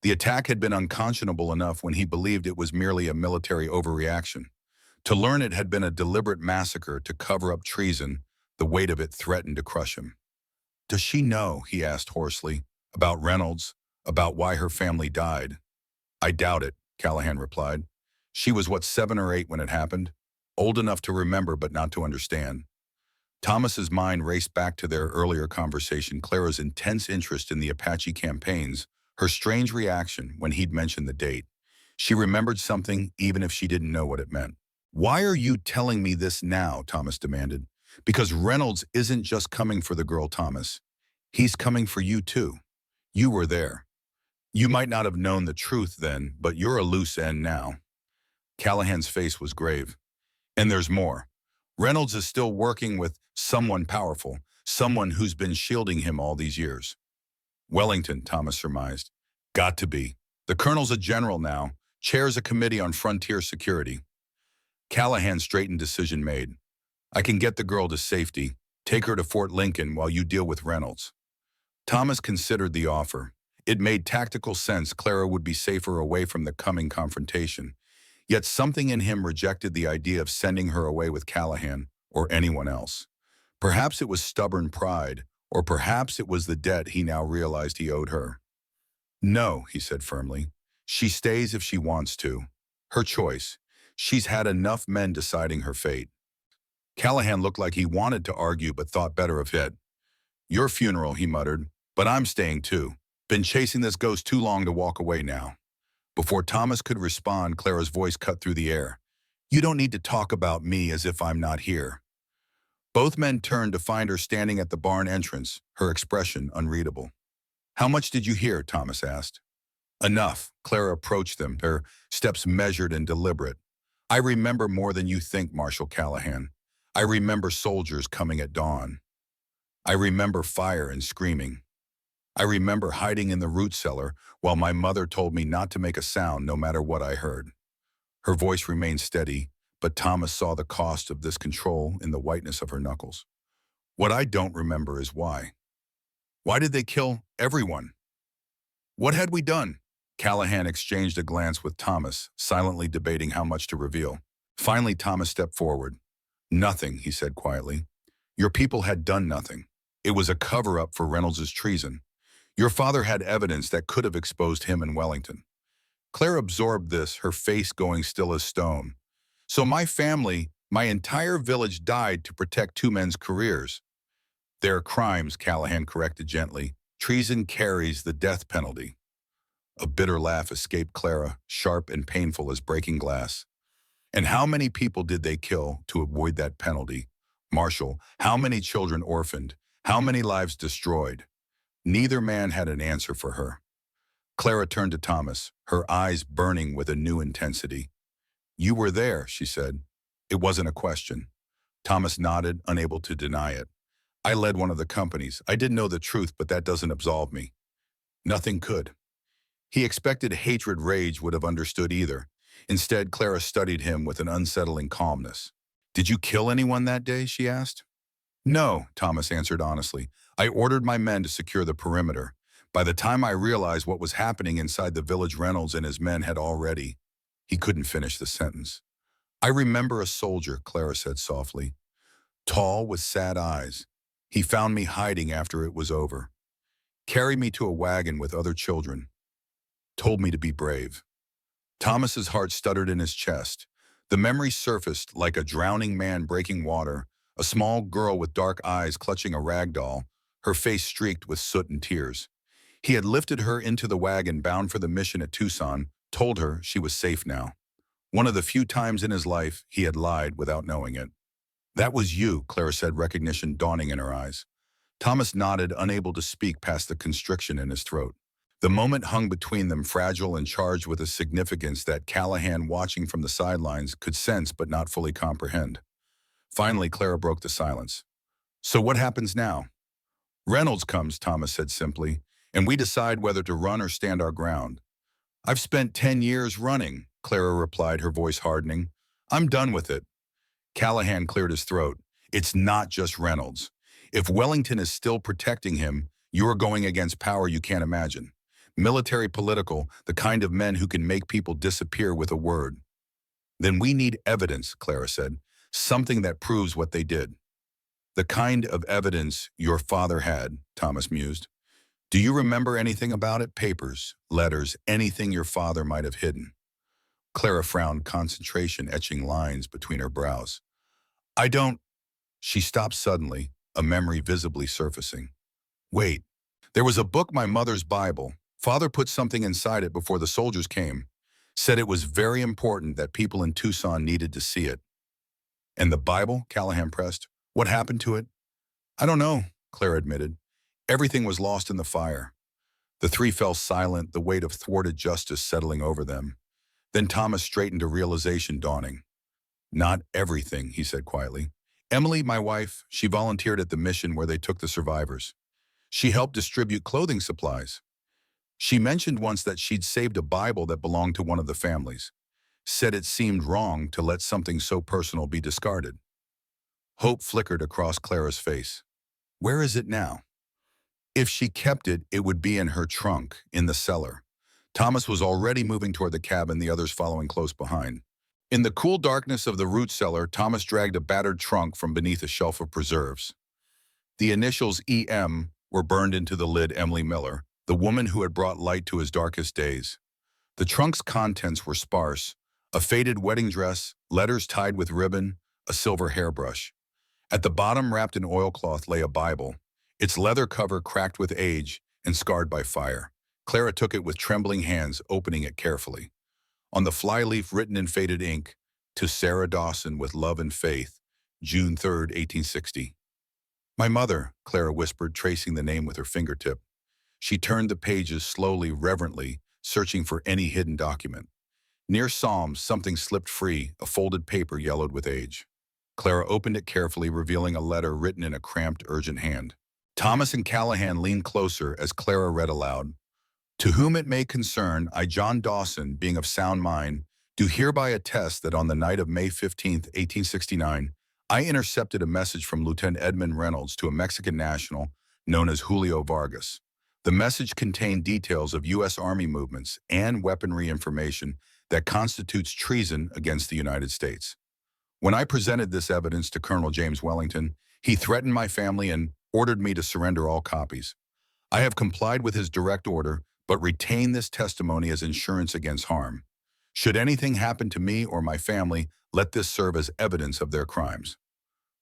The attack had been unconscionable enough when he believed it was merely a military overreaction. To learn it had been a deliberate massacre to cover up treason, the weight of it threatened to crush him. Does she know, he asked hoarsely, about Reynolds, about why her family died? I doubt it, Callahan replied. She was, 7 or 8 when it happened? Old enough to remember but not to understand. Thomas's mind raced back to their earlier conversation, Clara's intense interest in the Apache campaigns, her strange reaction when he'd mentioned the date. She remembered something even if she didn't know what it meant. Why are you telling me this now? Thomas demanded. Because Reynolds isn't just coming for the girl, Thomas. He's coming for you too. You were there. You might not have known the truth then, but you're a loose end now. Callahan's face was grave. And there's more. Reynolds is still working with someone powerful, someone who's been shielding him all these years. Wellington, Thomas surmised. Got to be. The colonel's a general now, chairs a committee on frontier security. Callahan straightened, decision made. I can get the girl to safety, take her to Fort Lincoln while you deal with Reynolds. Thomas considered the offer. It made tactical sense. Clara would be safer away from the coming confrontation. Yet something in him rejected the idea of sending her away with Callahan or anyone else. Perhaps it was stubborn pride, or perhaps it was the debt he now realized he owed her. No, he said firmly. She stays if she wants to. Her choice. She's had enough men deciding her fate. Callahan looked like he wanted to argue but thought better of it. Your funeral, he muttered, but I'm staying too. Been chasing this ghost too long to walk away now. Before Thomas could respond, Clara's voice cut through the air. You don't need to talk about me as if I'm not here. Both men turned to find her standing at the barn entrance, her expression unreadable. How much did you hear? Thomas asked. Enough. Clara approached them, her steps measured and deliberate. I remember more than you think, Marshal Callahan. I remember soldiers coming at dawn. I remember fire and screaming. I remember hiding in the root cellar while my mother told me not to make a sound no matter what I heard. Her voice remained steady, but Thomas saw the cost of this control in the whiteness of her knuckles. What I don't remember is why. Why did they kill everyone? What had we done? Callahan exchanged a glance with Thomas, silently debating how much to reveal. Finally, Thomas stepped forward. Nothing, he said quietly. Your people had done nothing. It was a cover-up for Reynolds' treason. Your father had evidence that could have exposed him in Wellington. Claire absorbed this, her face going still as stone. So my family, my entire village died to protect 2 men's careers. Their crimes, Callahan corrected gently. Treason carries the death penalty. A bitter laugh escaped Clara, sharp and painful as breaking glass. And how many people did they kill to avoid that penalty? Marshal, how many children orphaned? How many lives destroyed? Neither man had an answer for her. Clara turned to Thomas, her eyes burning with a new intensity. You were there, she said. It wasn't a question. Thomas nodded, unable to deny it. I led one of the companies. I didn't know the truth, but that doesn't absolve me. Nothing could. He expected hatred, rage would have understood either. Instead, Clara studied him with an unsettling calmness. Did you kill anyone that day? She asked. No, Thomas answered honestly. I ordered my men to secure the perimeter. By the time I realized what was happening inside the village, Reynolds and his men had already... He couldn't finish the sentence. I remember a soldier, Clara said softly, tall with sad eyes. He found me hiding after it was over, carried me to a wagon with other children, told me to be brave. Thomas's heart stuttered in his chest. The memory surfaced like a drowning man breaking water, a small girl with dark eyes clutching a rag doll, her face streaked with soot and tears. He had lifted her into the wagon bound for the mission at Tucson, told her she was safe now. One of the few times in his life he had lied without knowing it. That was you, Clara said, recognition dawning in her eyes. Thomas nodded, unable to speak past the constriction in his throat. The moment hung between them, fragile and charged with a significance that Callahan, watching from the sidelines, could sense but not fully comprehend. Finally, Clara broke the silence. So what happens now? Reynolds comes, Thomas said simply, and we decide whether to run or stand our ground. I've spent 10 years running, Clara replied, her voice hardening. I'm done with it. Callahan cleared his throat. It's not just Reynolds. If Wellington is still protecting him, you're going against power you can't imagine. Military, political, the kind of men who can make people disappear with a word. Then we need evidence, Clara said. Something that proves what they did. The kind of evidence your father had, Thomas mused. Do you remember anything about it? Papers, letters, anything your father might have hidden? Clara frowned, concentration etching lines between her brows. I don't... She stopped suddenly, a memory visibly surfacing. Wait, there was a book, my mother's Bible. Father put something inside it before the soldiers came. Said it was very important that people in Tucson needed to see it. And the Bible? Callahan pressed. What happened to it? I don't know, Clara admitted. Everything was lost in the fire. The three fell silent, the weight of thwarted justice settling over them. Then Thomas straightened, a realization dawning. Not everything, he said quietly. Emily, my wife, she volunteered at the mission where they took the survivors. She helped distribute clothing supplies. She mentioned once that she'd saved a Bible that belonged to one of the families. Said it seemed wrong to let something so personal be discarded. Hope flickered across Clara's face. Where is it now? If she kept it, it would be in her trunk, in the cellar. Thomas was already moving toward the cabin, the others following close behind. In the cool darkness of the root cellar, Thomas dragged a battered trunk from beneath a shelf of preserves. The initials EM were burned into the lid. Emily Miller, the woman who had brought light to his darkest days. The trunk's contents were sparse: a faded wedding dress, letters tied with ribbon, a silver hairbrush. At the bottom, wrapped in oilcloth, lay a Bible, its leather cover cracked with age and scarred by fire. Clara took it with trembling hands, opening it carefully. On the flyleaf, written in faded ink, to Sarah Dawson with love and faith, June 3rd, 1860. My mother, Clara whispered, tracing the name with her fingertip. She turned the pages slowly, reverently, searching for any hidden document. Near Psalms, something slipped free, a folded paper yellowed with age. Clara opened it carefully, revealing a letter written in a cramped, urgent hand. Thomas and Callahan leaned closer as Clara read aloud. To whom it may concern, I, John Dawson, being of sound mind, do hereby attest that on the night of May 15th, 1869, I intercepted a message from Lieutenant Edmund Reynolds to a Mexican national known as Julio Vargas. The message contained details of U.S. Army movements and weaponry information that constitutes treason against the United States. When I presented this evidence to Colonel James Wellington, he threatened my family and ordered me to surrender all copies. I have complied with his direct order, but retain this testimony as insurance against harm. Should anything happen to me or my family, let this serve as evidence of their crimes.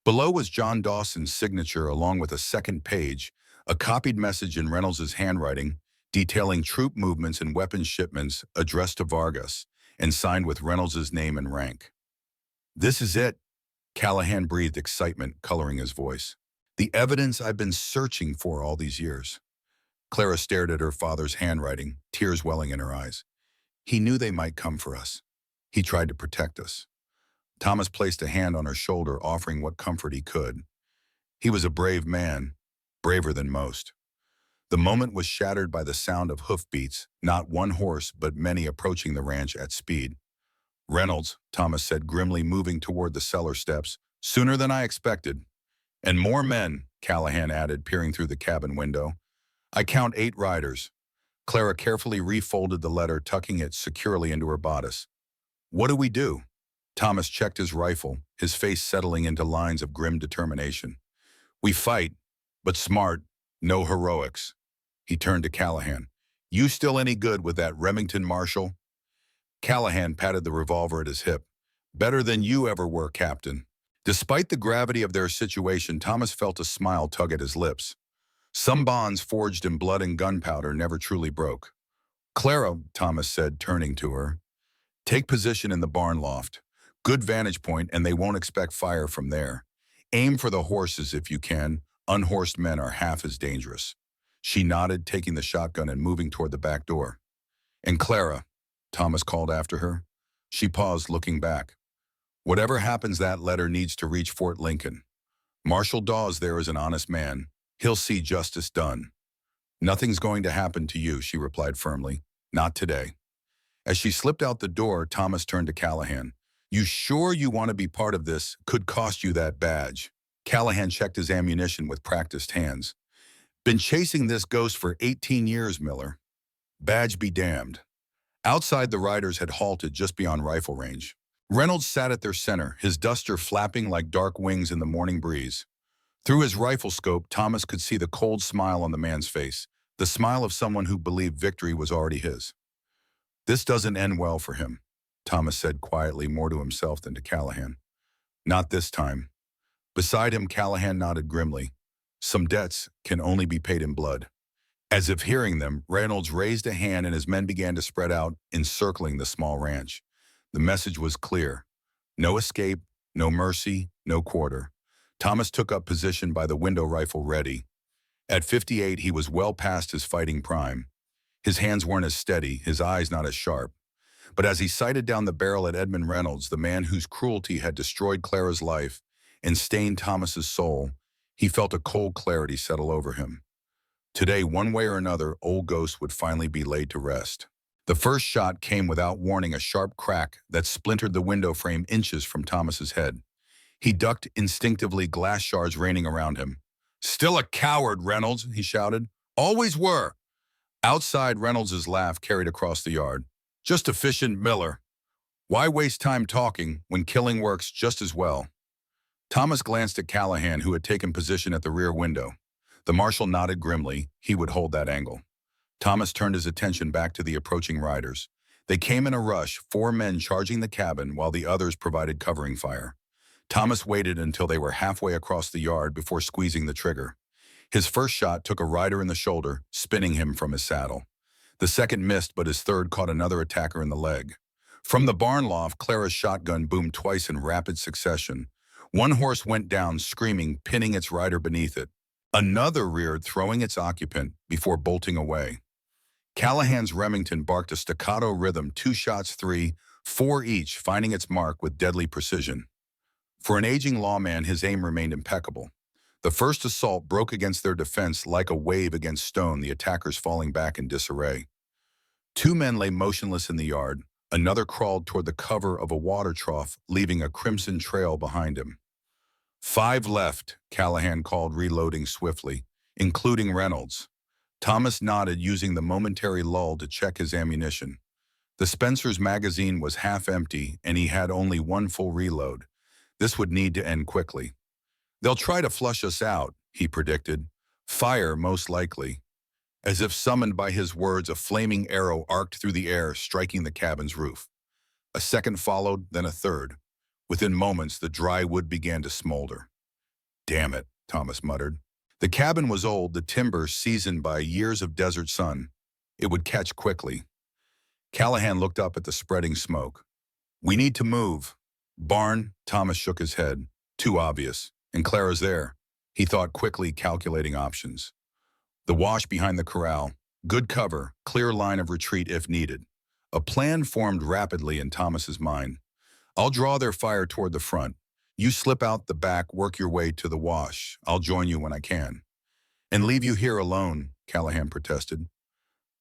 Below was John Dawson's signature, along with a second page, a copied message in Reynolds' handwriting, detailing troop movements and weapons shipments addressed to Vargas, and signed with Reynolds' name and rank. This is it, Callahan breathed, excitement coloring his voice. The evidence I've been searching for all these years. Clara stared at her father's handwriting, tears welling in her eyes. He knew they might come for us. He tried to protect us. Thomas placed a hand on her shoulder, offering what comfort he could. He was a brave man, braver than most. The moment was shattered by the sound of hoofbeats, not one horse, but many approaching the ranch at speed. Reynolds, Thomas said grimly, moving toward the cellar steps. Sooner than I expected. And more men, Callahan added, peering through the cabin window. I count 8 riders. Clara carefully refolded the letter, tucking it securely into her bodice. What do we do? Thomas checked his rifle, his face settling into lines of grim determination. We fight, but smart, no heroics. He turned to Callahan. You still any good with that Remington Marshall? Callahan patted the revolver at his hip. Better than you ever were, Captain. Despite the gravity of their situation, Thomas felt a smile tug at his lips. Some bonds forged in blood and gunpowder never truly broke. Clara, Thomas said, turning to her, take position in the barn loft. Good vantage point, and they won't expect fire from there. Aim for the horses if you can. Unhorsed men are half as dangerous. She nodded, taking the shotgun and moving toward the back door. And Clara, Thomas called after her. She paused, looking back. Whatever happens, that letter needs to reach Fort Lincoln. Marshal Dawes there is an honest man. He'll see justice done. Nothing's going to happen to you, she replied firmly. Not today. As she slipped out the door, Thomas turned to Callahan. You sure you want to be part of this? Could cost you that badge. Callahan checked his ammunition with practiced hands. Been chasing this ghost for 18 years, Miller. Badge be damned. Outside, the riders had halted just beyond rifle range. Reynolds sat at their center, his duster flapping like dark wings in the morning breeze. Through his rifle scope, Thomas could see the cold smile on the man's face, the smile of someone who believed victory was already his. This doesn't end well for him, Thomas said quietly, more to himself than to Callahan. Not this time. Beside him, Callahan nodded grimly. Some debts can only be paid in blood. As if hearing them, Reynolds raised a hand and his men began to spread out, encircling the small ranch. The message was clear. No escape, no mercy, no quarter. Thomas took up position by the window, rifle ready. At 58, he was well past his fighting prime. His hands weren't as steady, his eyes not as sharp. But as he sighted down the barrel at Edmund Reynolds, the man whose cruelty had destroyed Clara's life and stained Thomas's soul, he felt a cold clarity settle over him. Today, one way or another, old Ghost would finally be laid to rest. The first shot came without warning, a sharp crack that splintered the window frame inches from Thomas's head. He ducked instinctively, glass shards raining around him. Still a coward, Reynolds, he shouted. Always were. Outside, Reynolds' laugh carried across the yard. Just efficient Miller. Why waste time talking when killing works just as well? Thomas glanced at Callahan, who had taken position at the rear window. The marshal nodded grimly. He would hold that angle. Thomas turned his attention back to the approaching riders. They came in a rush, 4 men charging the cabin while the others provided covering fire. Thomas waited until they were halfway across the yard before squeezing the trigger. His first shot took a rider in the shoulder, spinning him from his saddle. The second missed, but his third caught another attacker in the leg. From the barn loft, Clara's shotgun boomed twice in rapid succession. One horse went down, screaming, pinning its rider beneath it. Another reared, throwing its occupant before bolting away. Callahan's Remington barked a staccato rhythm, 2 shots, 3, 4 each, finding its mark with deadly precision. For an aging lawman, his aim remained impeccable. The first assault broke against their defense like a wave against stone, the attackers falling back in disarray. 2 men lay motionless in the yard. Another crawled toward the cover of a water trough, leaving a crimson trail behind him. 5 left, Callahan called, reloading swiftly, including Reynolds. Thomas nodded, using the momentary lull to check his ammunition. The Spencer's magazine was half empty, and he had only 1 full reload. This would need to end quickly. They'll try to flush us out, he predicted. Fire, most likely. As if summoned by his words, a flaming arrow arced through the air, striking the cabin's roof. A second followed, then a third. Within moments, the dry wood began to smolder. Damn it, Thomas muttered. The cabin was old, the timber seasoned by years of desert sun. It would catch quickly. Callahan looked up at the spreading smoke. We need to move. Barn, Thomas shook his head. Too obvious. And Clara's there. He thought quickly, calculating options. The wash behind the corral. Good cover, clear line of retreat if needed. A plan formed rapidly in Thomas's mind. I'll draw their fire toward the front. You slip out the back, work your way to the wash. I'll join you when I can. And leave you here alone, Callahan protested.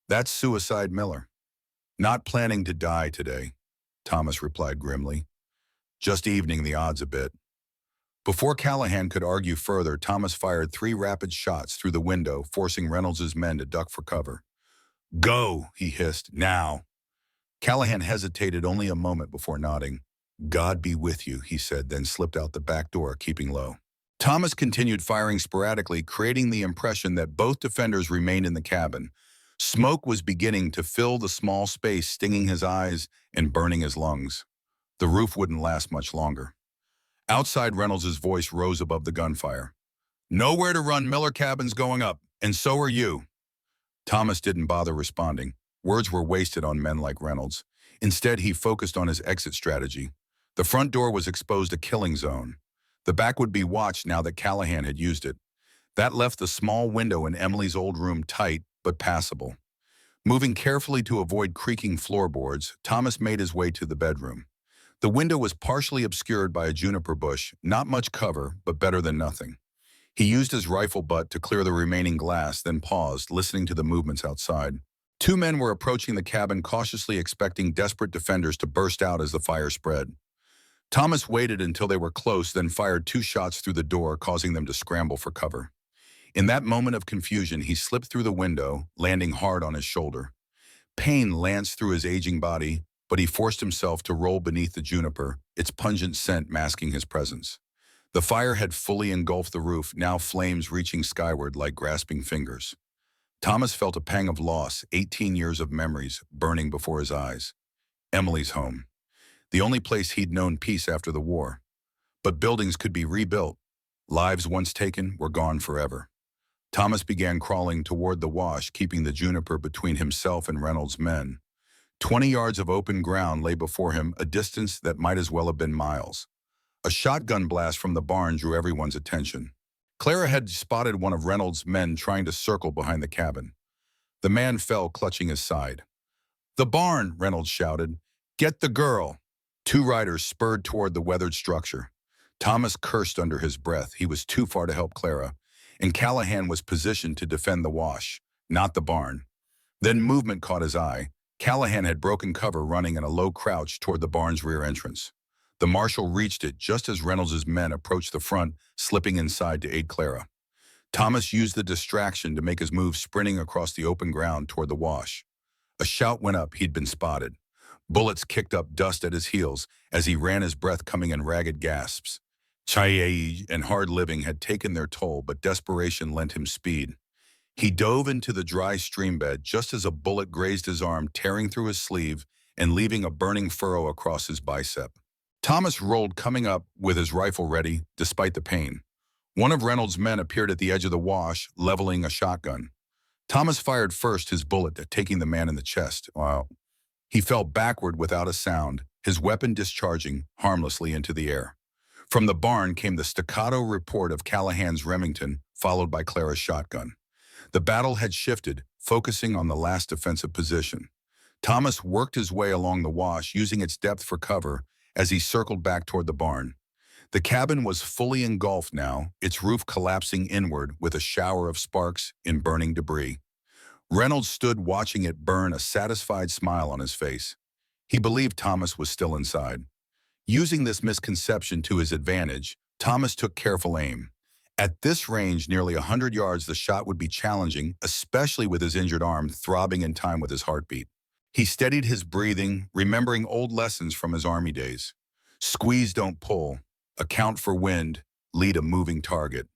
That's suicide, Miller. Not planning to die today, Thomas replied grimly. Just evening the odds a bit. Before Callahan could argue further, Thomas fired 3 rapid shots through the window, forcing Reynolds' men to duck for cover. "Go," he hissed, "now." Callahan hesitated only a moment before nodding. "God be with you," he said, then slipped out the back door, keeping low. Thomas continued firing sporadically, creating the impression that both defenders remained in the cabin. Smoke was beginning to fill the small space, stinging his eyes and burning his lungs. The roof wouldn't last much longer. Outside, Reynolds' voice rose above the gunfire. "Nowhere to run, Miller cabin's going up, and so are you." Thomas didn't bother responding. Words were wasted on men like Reynolds. Instead, he focused on his exit strategy. The front door was exposed a killing zone. The back would be watched now that Callahan had used it. That left the small window in Emily's old room tight but passable. Moving carefully to avoid creaking floorboards, Thomas made his way to the bedroom. The window was partially obscured by a juniper bush, not much cover, but better than nothing. He used his rifle butt to clear the remaining glass, then paused, listening to the movements outside. 2 men were approaching the cabin, cautiously expecting desperate defenders to burst out as the fire spread. Thomas waited until they were close, then fired 2 shots through the door, causing them to scramble for cover. In that moment of confusion, he slipped through the window, landing hard on his shoulder. Pain lanced through his aging body, but he forced himself to roll beneath the juniper, its pungent scent masking his presence. The fire had fully engulfed the roof, now flames reaching skyward like grasping fingers. Thomas felt a pang of loss, 18 years of memories burning before his eyes. Emily's home. The only place he'd known peace after the war. But buildings could be rebuilt. Lives once taken were gone forever. Thomas began crawling toward the wash, keeping the juniper between himself and Reynolds' men. 20 yards of open ground lay before him, a distance that might as well have been miles. A shotgun blast from the barn drew everyone's attention. Clara had spotted one of Reynolds' men trying to circle behind the cabin. The man fell, clutching his side. "The barn!" Reynolds shouted. "Get the girl!" 2 riders spurred toward the weathered structure. Thomas cursed under his breath. He was too far to help Clara, and Callahan was positioned to defend the wash, not the barn. Then movement caught his eye. Callahan had broken cover, running in a low crouch toward the barn's rear entrance. The marshal reached it just as Reynolds' men approached the front, slipping inside to aid Clara. Thomas used the distraction to make his move, sprinting across the open ground toward the wash. A shout went up. He'd been spotted. Bullets kicked up dust at his heels as he ran, his breath coming in ragged gasps. Chaye and hard living had taken their toll, but desperation lent him speed. He dove into the dry streambed just as a bullet grazed his arm, tearing through his sleeve and leaving a burning furrow across his bicep. Thomas rolled, coming up with his rifle ready, despite the pain. One of Reynolds' men appeared at the edge of the wash, leveling a shotgun. Thomas fired first, his bullet taking the man in the chest. Wow. He fell backward without a sound, his weapon discharging harmlessly into the air. From the barn came the staccato report of Callahan's Remington, followed by Clara's shotgun. The battle had shifted, focusing on the last defensive position. Thomas worked his way along the wash, using its depth for cover as he circled back toward the barn. The cabin was fully engulfed now, its roof collapsing inward with a shower of sparks and burning debris. Reynolds stood watching it burn, a satisfied smile on his face. He believed Thomas was still inside. Using this misconception to his advantage, Thomas took careful aim. At this range, nearly 100 yards, the shot would be challenging, especially with his injured arm throbbing in time with his heartbeat. He steadied his breathing, remembering old lessons from his Army days. Squeeze, don't pull. Account for wind. Lead a moving target.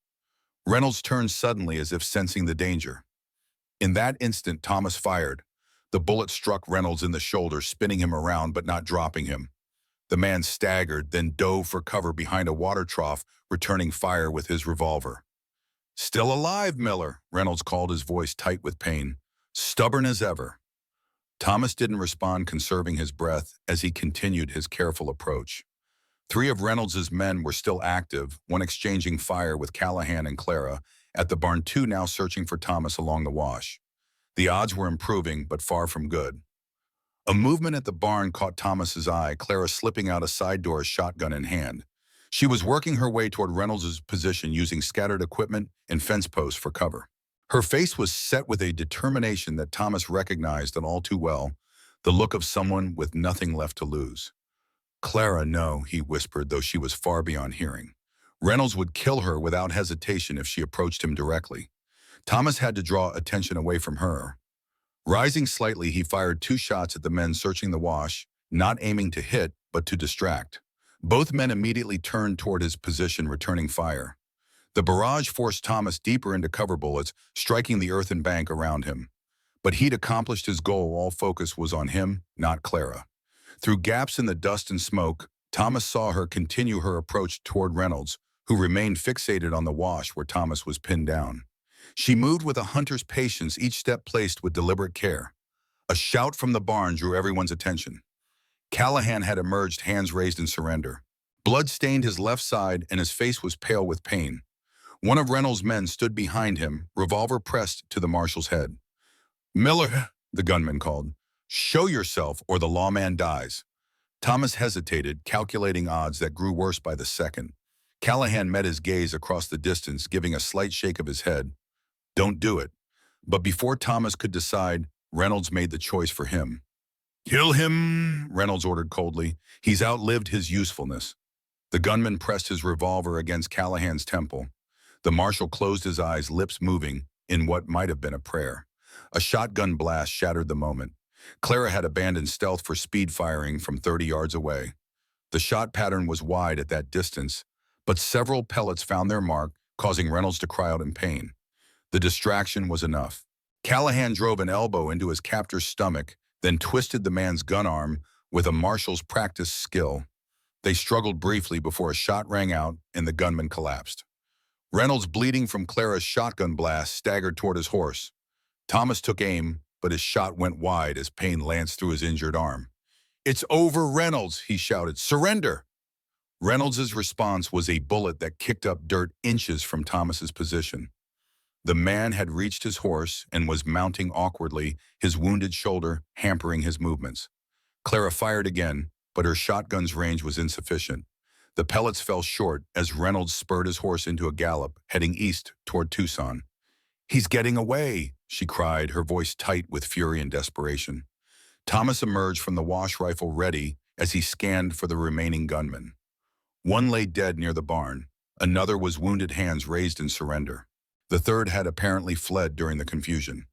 Reynolds turned suddenly, as if sensing the danger. In that instant, Thomas fired. The bullet struck Reynolds in the shoulder, spinning him around but not dropping him. The man staggered, then dove for cover behind a water trough, returning fire with his revolver. "Still alive, Miller," Reynolds called, his voice tight with pain. "Stubborn as ever." Thomas didn't respond, conserving his breath as he continued his careful approach. 3 of Reynolds' men were still active, one exchanging fire with Callahan and Clara at the barn, 2 now searching for Thomas along the wash. The odds were improving, but far from good. A movement at the barn caught Thomas's eye, Clara slipping out a side door, shotgun in hand. She was working her way toward Reynolds' position, using scattered equipment and fence posts for cover. Her face was set with a determination that Thomas recognized all too well, the look of someone with nothing left to lose. "Clara, no," he whispered, though she was far beyond hearing. Reynolds would kill her without hesitation if she approached him directly. Thomas had to draw attention away from her. Rising slightly, he fired 2 shots at the men searching the wash, not aiming to hit, but to distract. Both men immediately turned toward his position, returning fire. The barrage forced Thomas deeper into cover bullets, striking the earthen bank around him. But he'd accomplished his goal. All focus was on him, not Clara. Through gaps in the dust and smoke, Thomas saw her continue her approach toward Reynolds, who remained fixated on the wash where Thomas was pinned down. She moved with a hunter's patience, each step placed with deliberate care. A shout from the barn drew everyone's attention. Callahan had emerged, hands raised in surrender. Blood stained his left side and his face was pale with pain. One of Reynolds' men stood behind him, revolver pressed to the marshal's head. "Miller," the gunman called, "show yourself or the lawman dies." Thomas hesitated, calculating odds that grew worse by the second. Callahan met his gaze across the distance, giving a slight shake of his head. "Don't do it." But before Thomas could decide, Reynolds made the choice for him. "Kill him," Reynolds ordered coldly. "He's outlived his usefulness." The gunman pressed his revolver against Callahan's temple. The marshal closed his eyes, lips moving in what might have been a prayer. A shotgun blast shattered the moment. Clara had abandoned stealth for speed, firing from 30 yards away. The shot pattern was wide at that distance, but several pellets found their mark, causing Reynolds to cry out in pain. The distraction was enough. Callahan drove an elbow into his captor's stomach, then twisted the man's gun arm with a marshal's practiced skill. They struggled briefly before a shot rang out and the gunman collapsed. Reynolds, bleeding from Clara's shotgun blast, staggered toward his horse. Thomas took aim, but his shot went wide as pain lanced through his injured arm. "It's over, Reynolds," he shouted. "Surrender!" Reynolds' response was a bullet that kicked up dirt inches from Thomas's position. The man had reached his horse and was mounting awkwardly, his wounded shoulder hampering his movements. Clara fired again, but her shotgun's range was insufficient. The pellets fell short as Reynolds spurred his horse into a gallop, heading east toward Tucson. "He's getting away," she cried, her voice tight with fury and desperation. Thomas emerged from the wash rifle, ready as he scanned for the remaining gunmen. One lay dead near the barn. Another was wounded, hands raised in surrender. The third had apparently fled during the confusion.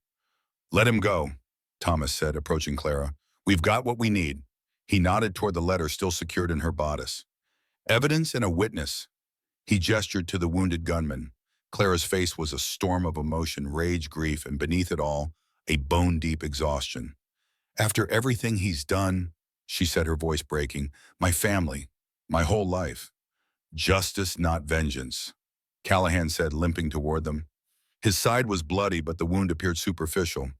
"Let him go," Thomas said, approaching Clara. "We've got what we need." He nodded toward the letter still secured in her bodice. "Evidence and a witness." He gestured to the wounded gunman. Clara's face was a storm of emotion, rage, grief, and beneath it all, a bone-deep exhaustion. "After everything he's done," she said, her voice breaking, "my family, my whole life." "Justice, not vengeance," Callahan said, limping toward them. His side was bloody, but the wound appeared superficial.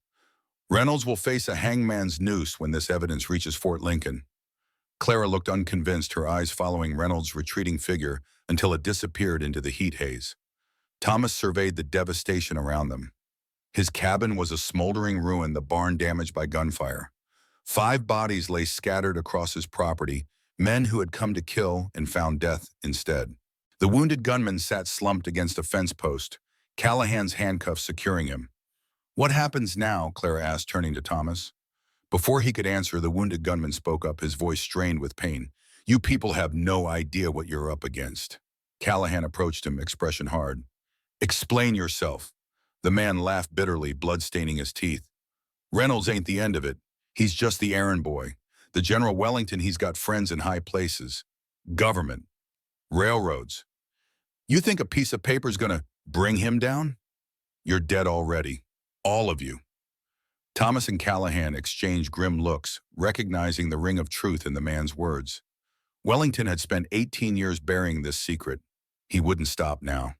"Reynolds will face a hangman's noose when this evidence reaches Fort Lincoln." Clara looked unconvinced, her eyes following Reynolds' retreating figure until it disappeared into the heat haze. Thomas surveyed the devastation around them. His cabin was a smoldering ruin, the barn damaged by gunfire. 5 bodies lay scattered across his property, men who had come to kill and found death instead. The wounded gunman sat slumped against a fence post, Callahan's handcuffs securing him. "What happens now?" Clara asked, turning to Thomas. Before he could answer, the wounded gunman spoke up, his voice strained with pain. "You people have no idea what you're up against." Callahan approached him, expression hard. "Explain yourself." The man laughed bitterly, blood staining his teeth. "Reynolds ain't the end of it. He's just the errand boy. The General Wellington, he's got friends in high places. Government. Railroads. You think a piece of paper's gonna bring him down? You're dead already. All of you." Thomas and Callahan exchanged grim looks, recognizing the ring of truth in the man's words. Wellington had spent 18 years burying this secret. He wouldn't stop now.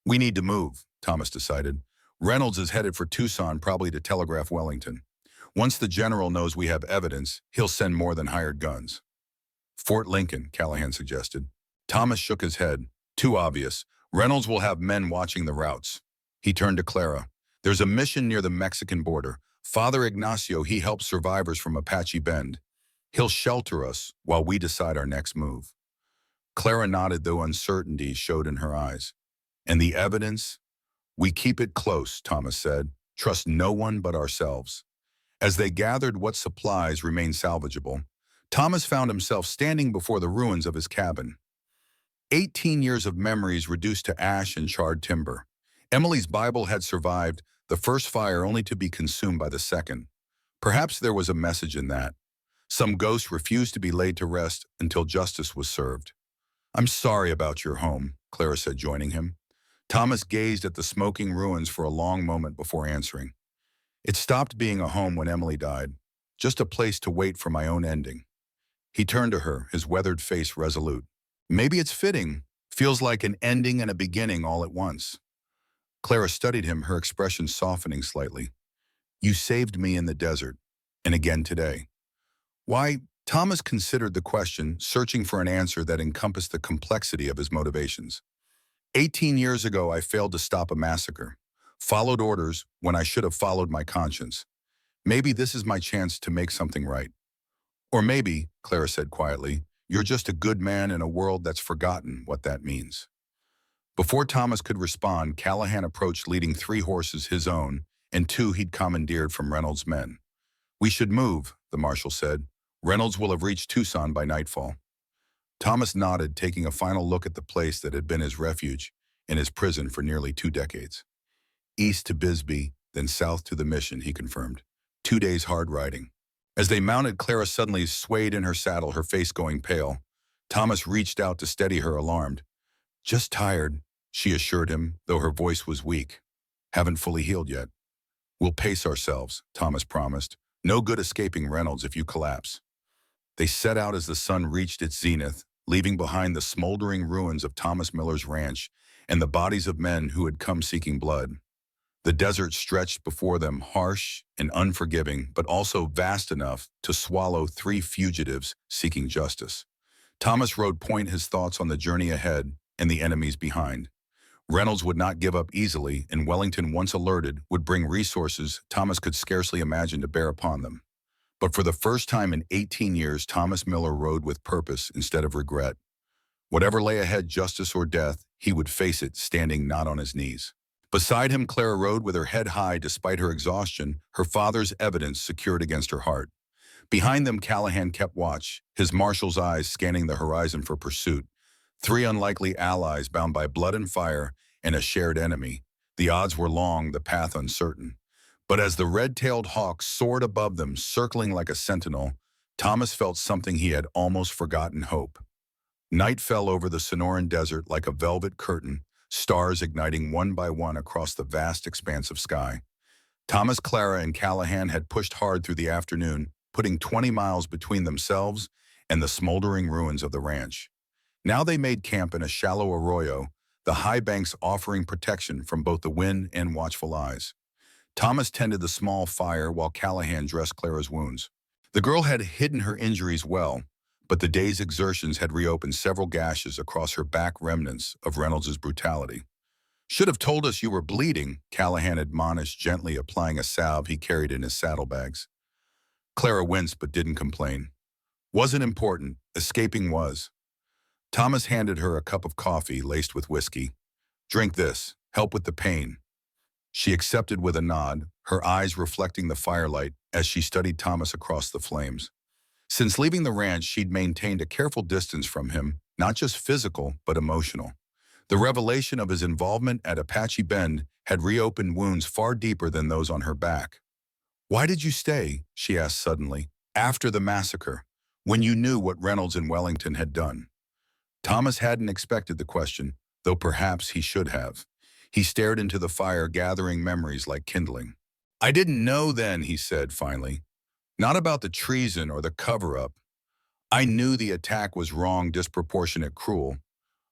"We need to move," Thomas decided. "Reynolds is headed for Tucson, probably to telegraph Wellington. Once the general knows we have evidence, he'll send more than hired guns." "Fort Lincoln," Callahan suggested. Thomas shook his head. "Too obvious. Reynolds will have men watching the routes." He turned to Clara. "There's a mission near the Mexican border. Father Ignacio, he helps survivors from Apache Bend. He'll shelter us while we decide our next move." Clara nodded, though uncertainty showed in her eyes. "And the evidence?" "We keep it close," Thomas said. "Trust no one but ourselves." As they gathered what supplies remained salvageable, Thomas found himself standing before the ruins of his cabin. 18 years of memories reduced to ash and charred timber. Emily's Bible had survived the first fire only to be consumed by the second. Perhaps there was a message in that. Some ghost refused to be laid to rest until justice was served. "I'm sorry about your home," Clara said, joining him. Thomas gazed at the smoking ruins for a long moment before answering. "It stopped being a home when Emily died, just a place to wait for my own ending." He turned to her, his weathered face resolute. "Maybe it's fitting. Feels like an ending and a beginning all at once." Clara studied him, her expression softening slightly. "You saved me in the desert, and again today." Why, Thomas considered the question, searching for an answer that encompassed the complexity of his motivations. 18 years ago, I failed to stop a massacre. Followed orders when I should have followed my conscience. Maybe this is my chance to make something right. Or maybe, Clara said quietly, you're just a good man in a world that's forgotten what that means. Before Thomas could respond, Callahan approached leading 3 horses, his own, and 2 he'd commandeered from Reynolds' men. "We should move," the marshal said. "Reynolds will have reached Tucson by nightfall." Thomas nodded, taking a final look at the place that had been his refuge and his prison for nearly 2 decades. "East to Bisbee, then south to the Mission," he confirmed. 2 days hard riding. As they mounted, Clara suddenly swayed in her saddle, her face going pale. Thomas reached out to steady her, alarmed. "Just tired," she assured him, though her voice was weak. "Haven't fully healed yet." "We'll pace ourselves," Thomas promised. "No good escaping Reynolds if you collapse." They set out as the sun reached its zenith, leaving behind the smoldering ruins of Thomas Miller's ranch and the bodies of men who had come seeking blood. The desert stretched before them, harsh and unforgiving, but also vast enough to swallow 3 fugitives seeking justice. Thomas rode point his thoughts on the journey ahead and the enemies behind. Reynolds would not give up easily, and Wellington, once alerted, would bring resources Thomas could scarcely imagine to bear upon them. But for the first time in 18 years, Thomas Miller rode with purpose instead of regret. Whatever lay ahead, justice or death, he would face it standing not on his knees. Beside him, Clara rode with her head high despite her exhaustion, her father's evidence secured against her heart. Behind them, Callahan kept watch, his marshal's eyes scanning the horizon for pursuit. 3 unlikely allies bound by blood and fire and a shared enemy. The odds were long, the path uncertain. But as the red-tailed hawk soared above them, circling like a sentinel, Thomas felt something he had almost forgotten: hope. Night fell over the Sonoran Desert like a velvet curtain, stars igniting one by one across the vast expanse of sky. Thomas, Clara, and Callahan had pushed hard through the afternoon, putting 20 miles between themselves and the smoldering ruins of the ranch. Now they made camp in a shallow arroyo, the high banks offering protection from both the wind and watchful eyes. Thomas tended the small fire while Callahan dressed Clara's wounds. The girl had hidden her injuries well, but the day's exertions had reopened several gashes across her back, remnants of Reynolds' brutality. "Should have told us you were bleeding," Callahan admonished, gently applying a salve he carried in his saddlebags. Clara winced but didn't complain. "Wasn't important, escaping was." Thomas handed her a cup of coffee laced with whiskey. "Drink this, help with the pain." She accepted with a nod, her eyes reflecting the firelight as she studied Thomas across the flames. Since leaving the ranch, she'd maintained a careful distance from him, not just physical, but emotional. The revelation of his involvement at Apache Bend had reopened wounds far deeper than those on her back. "Why did you stay?" she asked suddenly, "after the massacre, when you knew what Reynolds and Wellington had done?" Thomas hadn't expected the question, though perhaps he should have. He stared into the fire, gathering memories like kindling. "I didn't know then," he said finally. "Not about the treason or the cover-up. I knew the attack was wrong, disproportionate, cruel.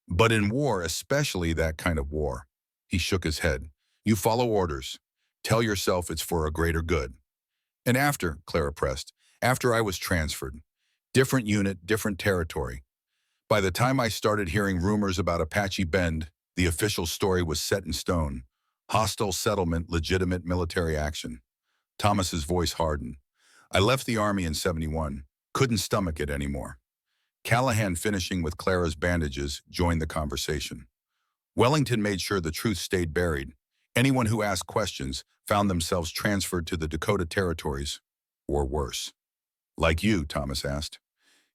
But in war, especially that kind of war." He shook his head. "You follow orders. Tell yourself it's for a greater good." "And after," Clara pressed, "after I was transferred. Different unit, different territory. By the time I started hearing rumors about Apache Bend, the official story was set in stone. Hostile settlement, legitimate military action." Thomas's voice hardened. "I left the army in '71. Couldn't stomach it anymore." Callahan, finishing with Clara's bandages, joined the conversation. Wellington made sure the truth stayed buried. Anyone who asked questions found themselves transferred to the Dakota territories, or worse. "Like you?" Thomas asked.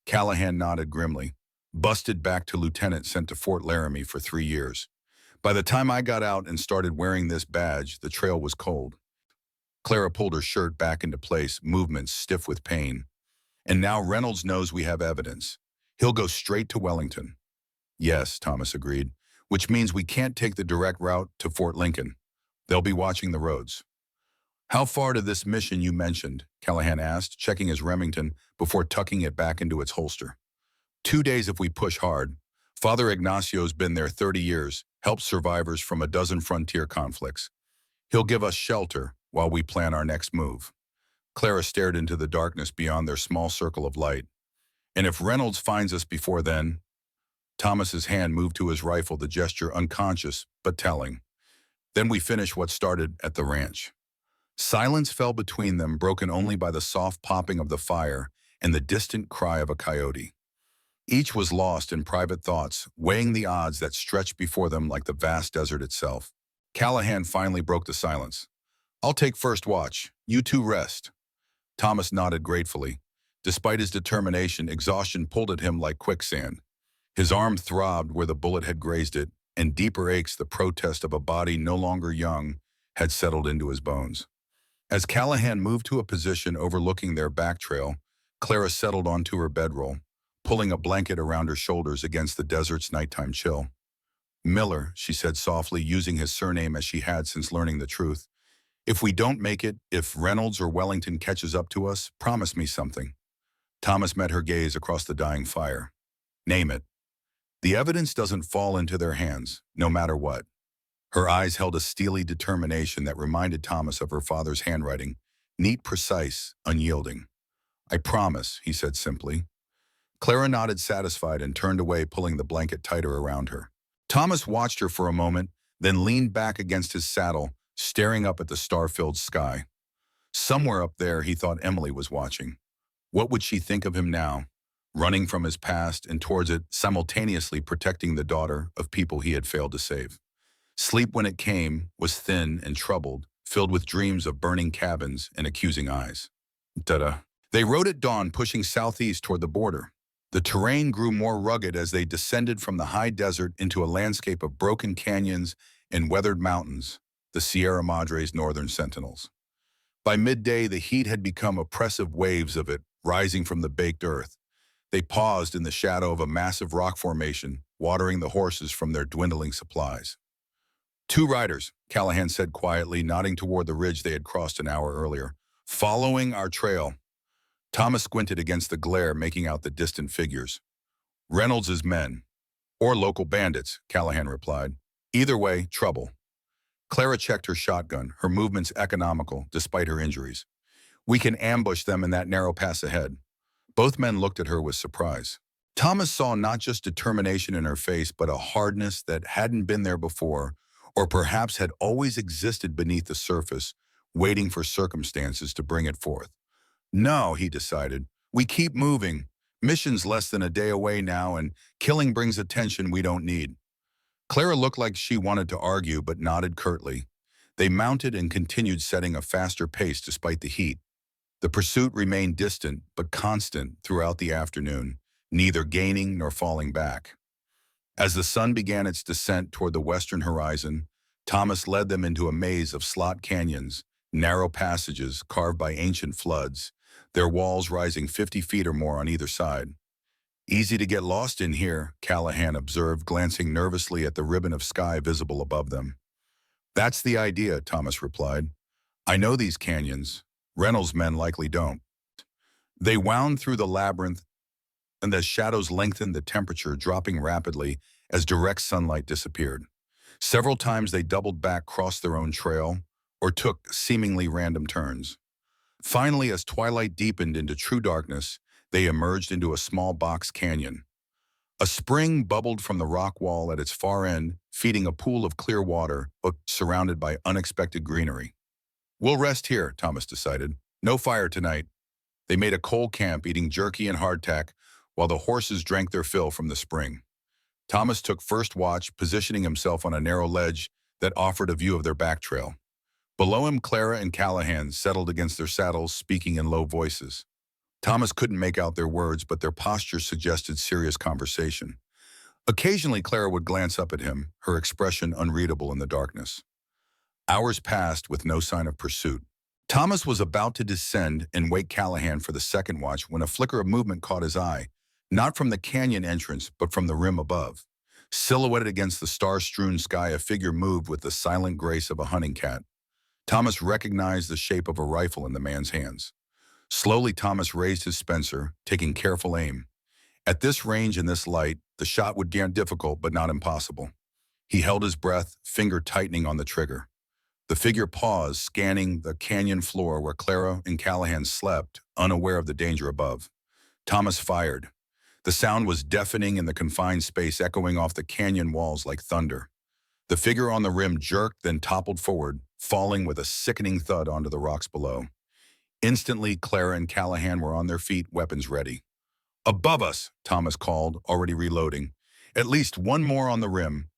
Callahan nodded grimly. Busted back to lieutenant sent to Fort Laramie for 3 years. By the time I got out and started wearing this badge, the trail was cold. Clara pulled her shirt back into place, movements stiff with pain. And now Reynolds knows we have evidence. He'll go straight to Wellington. Yes, Thomas agreed, which means we can't take the direct route to Fort Lincoln. They'll be watching the roads. How far to this mission you mentioned? Callahan asked, checking his Remington before tucking it back into its holster. 2 days if we push hard. Father Ignacio's been there 30 years, helped survivors from a dozen frontier conflicts. He'll give us shelter while we plan our next move. Clara stared into the darkness beyond their small circle of light. And if Reynolds finds us before then? Thomas's hand moved to his rifle, the gesture unconscious but telling. Then we finish what started at the ranch. Silence fell between them, broken only by the soft popping of the fire and the distant cry of a coyote. Each was lost in private thoughts, weighing the odds that stretched before them like the vast desert itself. Callahan finally broke the silence. I'll take first watch. You two rest. Thomas nodded gratefully. Despite his determination, exhaustion pulled at him like quicksand. His arm throbbed where the bullet had grazed it, and deeper aches, the protest of a body no longer young, had settled into his bones. As Callahan moved to a position overlooking their back trail, Clara settled onto her bedroll, pulling a blanket around her shoulders against the desert's nighttime chill. Miller, she said softly, using his surname as she had since learning the truth. If we don't make it, if Reynolds or Wellington catches up to us, promise me something. Thomas met her gaze across the dying fire. Name it. The evidence doesn't fall into their hands, no matter what. Her eyes held a steely determination that reminded Thomas of her father's handwriting, neat, precise, unyielding. I promise, he said simply. Clara nodded satisfied and turned away, pulling the blanket tighter around her. Thomas watched her for a moment, then leaned back against his saddle, staring up at the star-filled sky. Somewhere up there, he thought Emily was watching. What would she think of him now, running from his past and towards it, simultaneously protecting the daughter of people he had failed to save? Sleep, when it came, was thin and troubled, filled with dreams of burning cabins and accusing eyes. Ta-da. They rode at dawn, pushing southeast toward the border. The terrain grew more rugged as they descended from the high desert into a landscape of broken canyons and weathered mountains, the Sierra Madre's northern sentinels. By midday, the heat had become oppressive waves of it, rising from the baked earth. They paused in the shadow of a massive rock formation, watering the horses from their dwindling supplies. 2 riders, Callahan said quietly, nodding toward the ridge they had crossed an hour earlier. Following our trail. Thomas squinted against the glare, making out the distant figures. Reynolds' men. Or local bandits, Callahan replied. Either way, trouble. Clara checked her shotgun, her movements economical, despite her injuries. We can ambush them in that narrow pass ahead. Both men looked at her with surprise. Thomas saw not just determination in her face, but a hardness that hadn't been there before, or perhaps had always existed beneath the surface, waiting for circumstances to bring it forth. No, he decided. We keep moving. Mission's less than a day away now, and killing brings attention we don't need. Clara looked like she wanted to argue, but nodded curtly. They mounted and continued, setting a faster pace despite the heat. The pursuit remained distant, but constant throughout the afternoon, neither gaining nor falling back. As the sun began its descent toward the western horizon, Thomas led them into a maze of slot canyons, narrow passages carved by ancient floods, their walls rising 50 feet or more on either side. Easy to get lost in here, Callahan observed, glancing nervously at the ribbon of sky visible above them. That's the idea, Thomas replied. I know these canyons. Reynolds' men likely don't. They wound through the labyrinth, and as shadows lengthened, the temperature dropping rapidly as direct sunlight disappeared. Several times they doubled back, crossed their own trail, or took seemingly random turns. Finally, as twilight deepened into true darkness, they emerged into a small box canyon. A spring bubbled from the rock wall at its far end, feeding a pool of clear water, but surrounded by unexpected greenery. We'll rest here, Thomas decided. No fire tonight. They made a coal camp, eating jerky and hardtack, while the horses drank their fill from the spring. Thomas took first watch, positioning himself on a narrow ledge that offered a view of their back trail. Below him, Clara and Callahan settled against their saddles, speaking in low voices. Thomas couldn't make out their words, but their postures suggested serious conversation. Occasionally, Clara would glance up at him, her expression unreadable in the darkness. Hours passed with no sign of pursuit. Thomas was about to descend and wake Callahan for the second watch when a flicker of movement caught his eye, not from the canyon entrance, but from the rim above. Silhouetted against the star-strewn sky, a figure moved with the silent grace of a hunting cat. Thomas recognized the shape of a rifle in the man's hands. Slowly, Thomas raised his Spencer, taking careful aim. At this range and this light, the shot would be difficult but not impossible. He held his breath, finger tightening on the trigger. The figure paused, scanning the canyon floor where Clara and Callahan slept, unaware of the danger above. Thomas fired. The sound was deafening in the confined space, echoing off the canyon walls like thunder. The figure on the rim jerked, then toppled forward, falling with a sickening thud onto the rocks below. Instantly, Clara and Callahan were on their feet, weapons ready. "Above us," Thomas called, already reloading. "At least one more on the rim."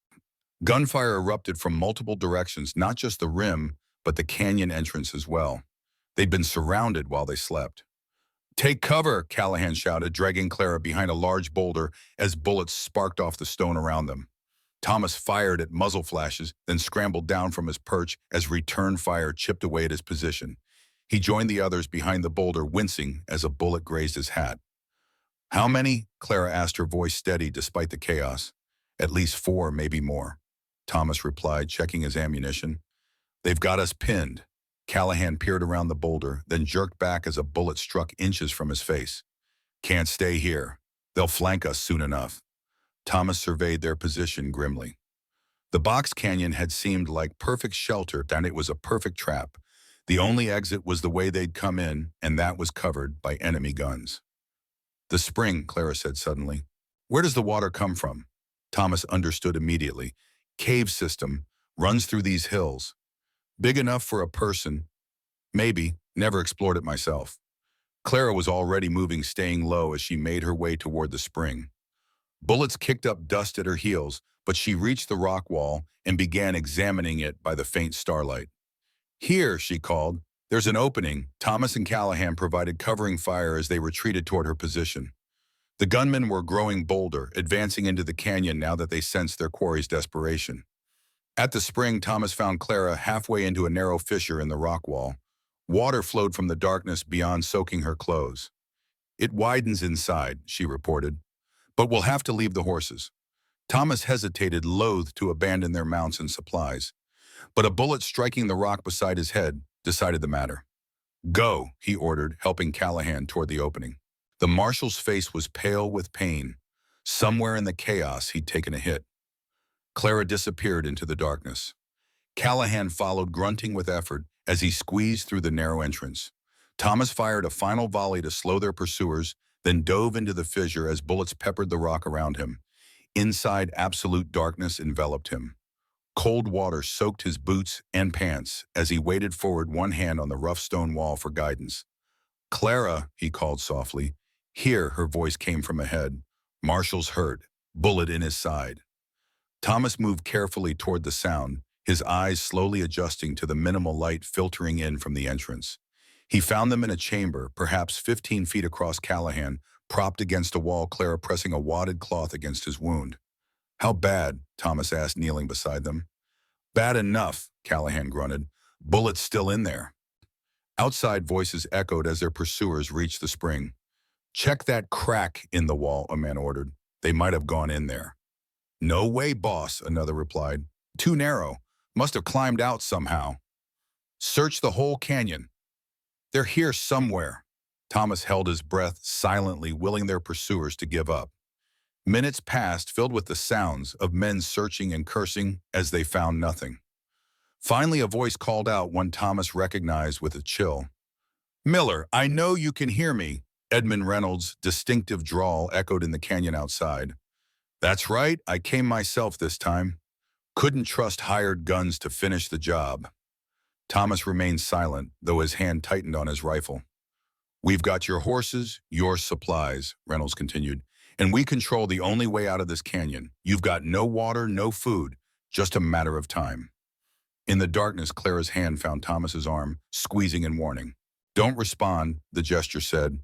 Gunfire erupted from multiple directions, not just the rim, but the canyon entrance as well. They'd been surrounded while they slept. "Take cover," Callahan shouted, dragging Clara behind a large boulder as bullets sparked off the stone around them. Thomas fired at muzzle flashes, then scrambled down from his perch as return fire chipped away at his position. He joined the others behind the boulder, wincing as a bullet grazed his hat. "How many?" Clara asked, her voice steady despite the chaos. "At least 4, maybe more," Thomas replied, checking his ammunition. "They've got us pinned." Callahan peered around the boulder, then jerked back as a bullet struck inches from his face. "Can't stay here. They'll flank us soon enough." Thomas surveyed their position grimly. The box canyon had seemed like perfect shelter, and it was a perfect trap. The only exit was the way they'd come in, and that was covered by enemy guns. "The spring," Clara said suddenly. "Where does the water come from?" Thomas understood immediately. "Cave system, runs through these hills. Big enough for a person. Maybe, never explored it myself." Clara was already moving, staying low as she made her way toward the spring. Bullets kicked up dust at her heels, but she reached the rock wall and began examining it by the faint starlight. "Here," she called. "There's an opening." Thomas and Callahan provided covering fire as they retreated toward her position. The gunmen were growing bolder, advancing into the canyon now that they sensed their quarry's desperation. At the spring, Thomas found Clara halfway into a narrow fissure in the rock wall. Water flowed from the darkness beyond, soaking her clothes. "It widens inside," she reported. "But we'll have to leave the horses." Thomas hesitated, loath to abandon their mounts and supplies. But a bullet striking the rock beside his head decided the matter. "Go," he ordered, helping Callahan toward the opening. The marshal's face was pale with pain. Somewhere in the chaos, he'd taken a hit. Clara disappeared into the darkness. Callahan followed, grunting with effort as he squeezed through the narrow entrance. Thomas fired a final volley to slow their pursuers, then dove into the fissure as bullets peppered the rock around him. Inside, absolute darkness enveloped him. Cold water soaked his boots and pants as he waded forward, one hand on the rough stone wall for guidance. "Clara," he called softly. "Here," her voice came from ahead. "Marshall's hurt. Bullet in his side." Thomas moved carefully toward the sound, his eyes slowly adjusting to the minimal light filtering in from the entrance. He found them in a chamber, perhaps 15 feet across. Callahan, propped against a wall, Clara pressing a wadded cloth against his wound. "How bad?" Thomas asked, kneeling beside them. "Bad enough," Callahan grunted. "Bullets still in there." Outside, voices echoed as their pursuers reached the spring. "Check that crack in the wall," a man ordered. "They might have gone in there." "No way, boss," another replied. "Too narrow. Must have climbed out somehow." "Search the whole canyon. They're here somewhere." Thomas held his breath, silently willing their pursuers to give up. Minutes passed, filled with the sounds of men searching and cursing as they found nothing. Finally, a voice called out, one Thomas recognized with a chill. "Miller, I know you can hear me." Edmund Reynolds' distinctive drawl echoed in the canyon outside. "That's right, I came myself this time. Couldn't trust hired guns to finish the job." Thomas remained silent, though his hand tightened on his rifle. "We've got your horses, your supplies," Reynolds continued, "and we control the only way out of this canyon. You've got no water, no food, just a matter of time." In the darkness, Clara's hand found Thomas's arm, squeezing in warning. "Don't respond," the gesture said.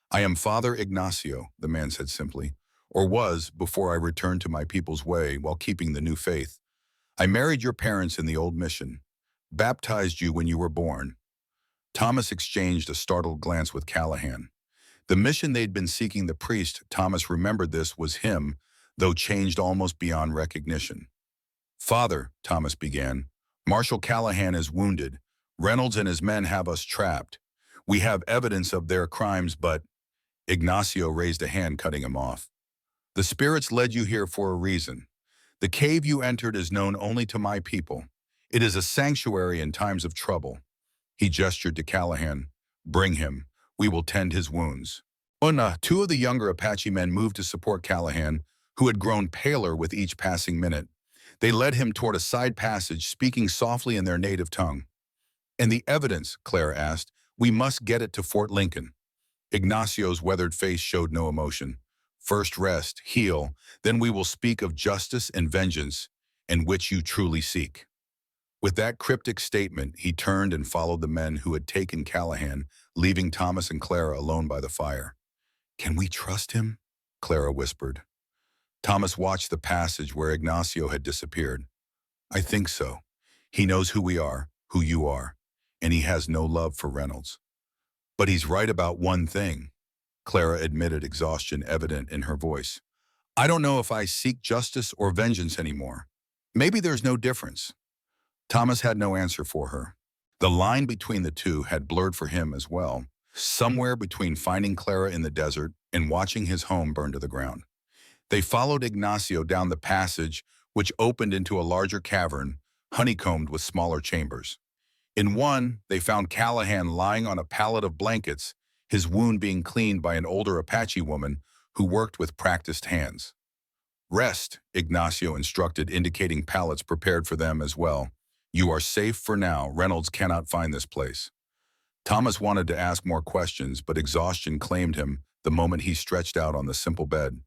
I am Father Ignacio, the man said simply, or was before I returned to my people's way while keeping the new faith. I married your parents in the old mission, baptized you when you were born. Thomas exchanged a startled glance with Callahan. The mission they'd been seeking the priest, Thomas remembered this, was him, though changed almost beyond recognition. Father, Thomas began, Marshal Callahan is wounded. Reynolds and his men have us trapped. We have evidence of their crimes, but Ignacio raised a hand, cutting him off. The spirits led you here for a reason. The cave you entered is known only to my people. It is a sanctuary in times of trouble. He gestured to Callahan. Bring him. We will tend his wounds. Two of the younger Apache men moved to support Callahan, who had grown paler with each passing minute. They led him toward a side passage, speaking softly in their native tongue. And the evidence, Clara asked, we must get it to Fort Lincoln. Ignacio's weathered face showed no emotion. First rest, heal, then we will speak of justice and vengeance, and which you truly seek. With that cryptic statement, he turned and followed the men who had taken Callahan, leaving Thomas and Clara alone by the fire. Can we trust him? Clara whispered. Thomas watched the passage where Ignacio had disappeared. I think so. He knows who we are, who you are, and he has no love for Reynolds. But he's right about one thing, Clara admitted, exhaustion evident in her voice. I don't know if I seek justice or vengeance anymore. Maybe there's no difference. Thomas had no answer for her. The line between the two had blurred for him as well, somewhere between finding Clara in the desert and watching his home burn to the ground. They followed Ignacio down the passage, which opened into a larger cavern, honeycombed with smaller chambers. In one, they found Callahan lying on a pallet of blankets, his wound being cleaned by an older Apache woman who worked with practiced hands. Rest, Ignacio instructed, indicating pallets prepared for them as well. You are safe for now. Reynolds cannot find this place. Thomas wanted to ask more questions, but exhaustion claimed him the moment he stretched out on the simple bed.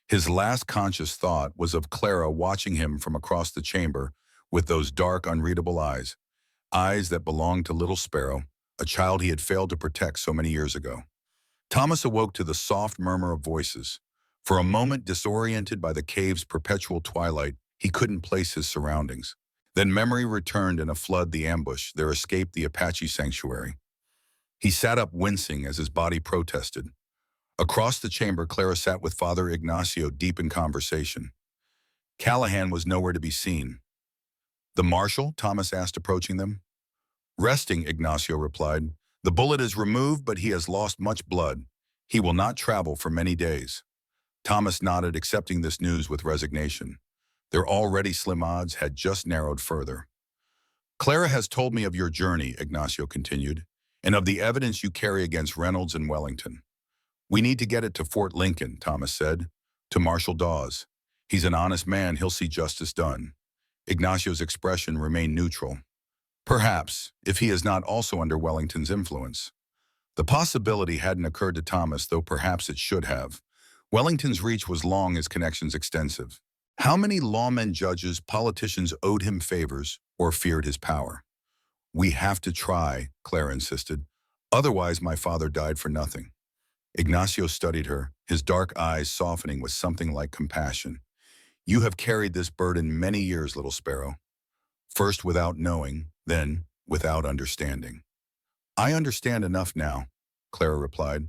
His last conscious thought was of Clara watching him from across the chamber with those dark, unreadable eyes, eyes that belonged to little Sparrow, a child he had failed to protect so many years ago. Thomas awoke to the soft murmur of voices. For a moment, disoriented by the cave's perpetual twilight, he couldn't place his surroundings. Then memory returned in a flood. The ambush, their escape, the Apache sanctuary. He sat up, wincing as his body protested. Across the chamber, Clara sat with Father Ignacio, deep in conversation. Callahan was nowhere to be seen. The marshal? Thomas asked, approaching them. Resting, Ignacio replied. The bullet is removed, but he has lost much blood. He will not travel for many days. Thomas nodded, accepting this news with resignation. Their already slim odds had just narrowed further. Clara has told me of your journey, Ignacio continued, and of the evidence you carry against Reynolds and Wellington. We need to get it to Fort Lincoln, Thomas said, to Marshal Dawes. He's an honest man, he'll see justice done. Ignacio's expression remained neutral. Perhaps, if he is not also under Wellington's influence. The possibility hadn't occurred to Thomas, though perhaps it should have. Wellington's reach was long, his connections extensive. How many lawmen, judges, politicians owed him favors or feared his power? We have to try, Clara insisted. Otherwise, my father died for nothing. Ignacio studied her, his dark eyes softening with something like compassion. You have carried this burden many years, little Sparrow. First without knowing, then without understanding. I understand enough now, Clara replied.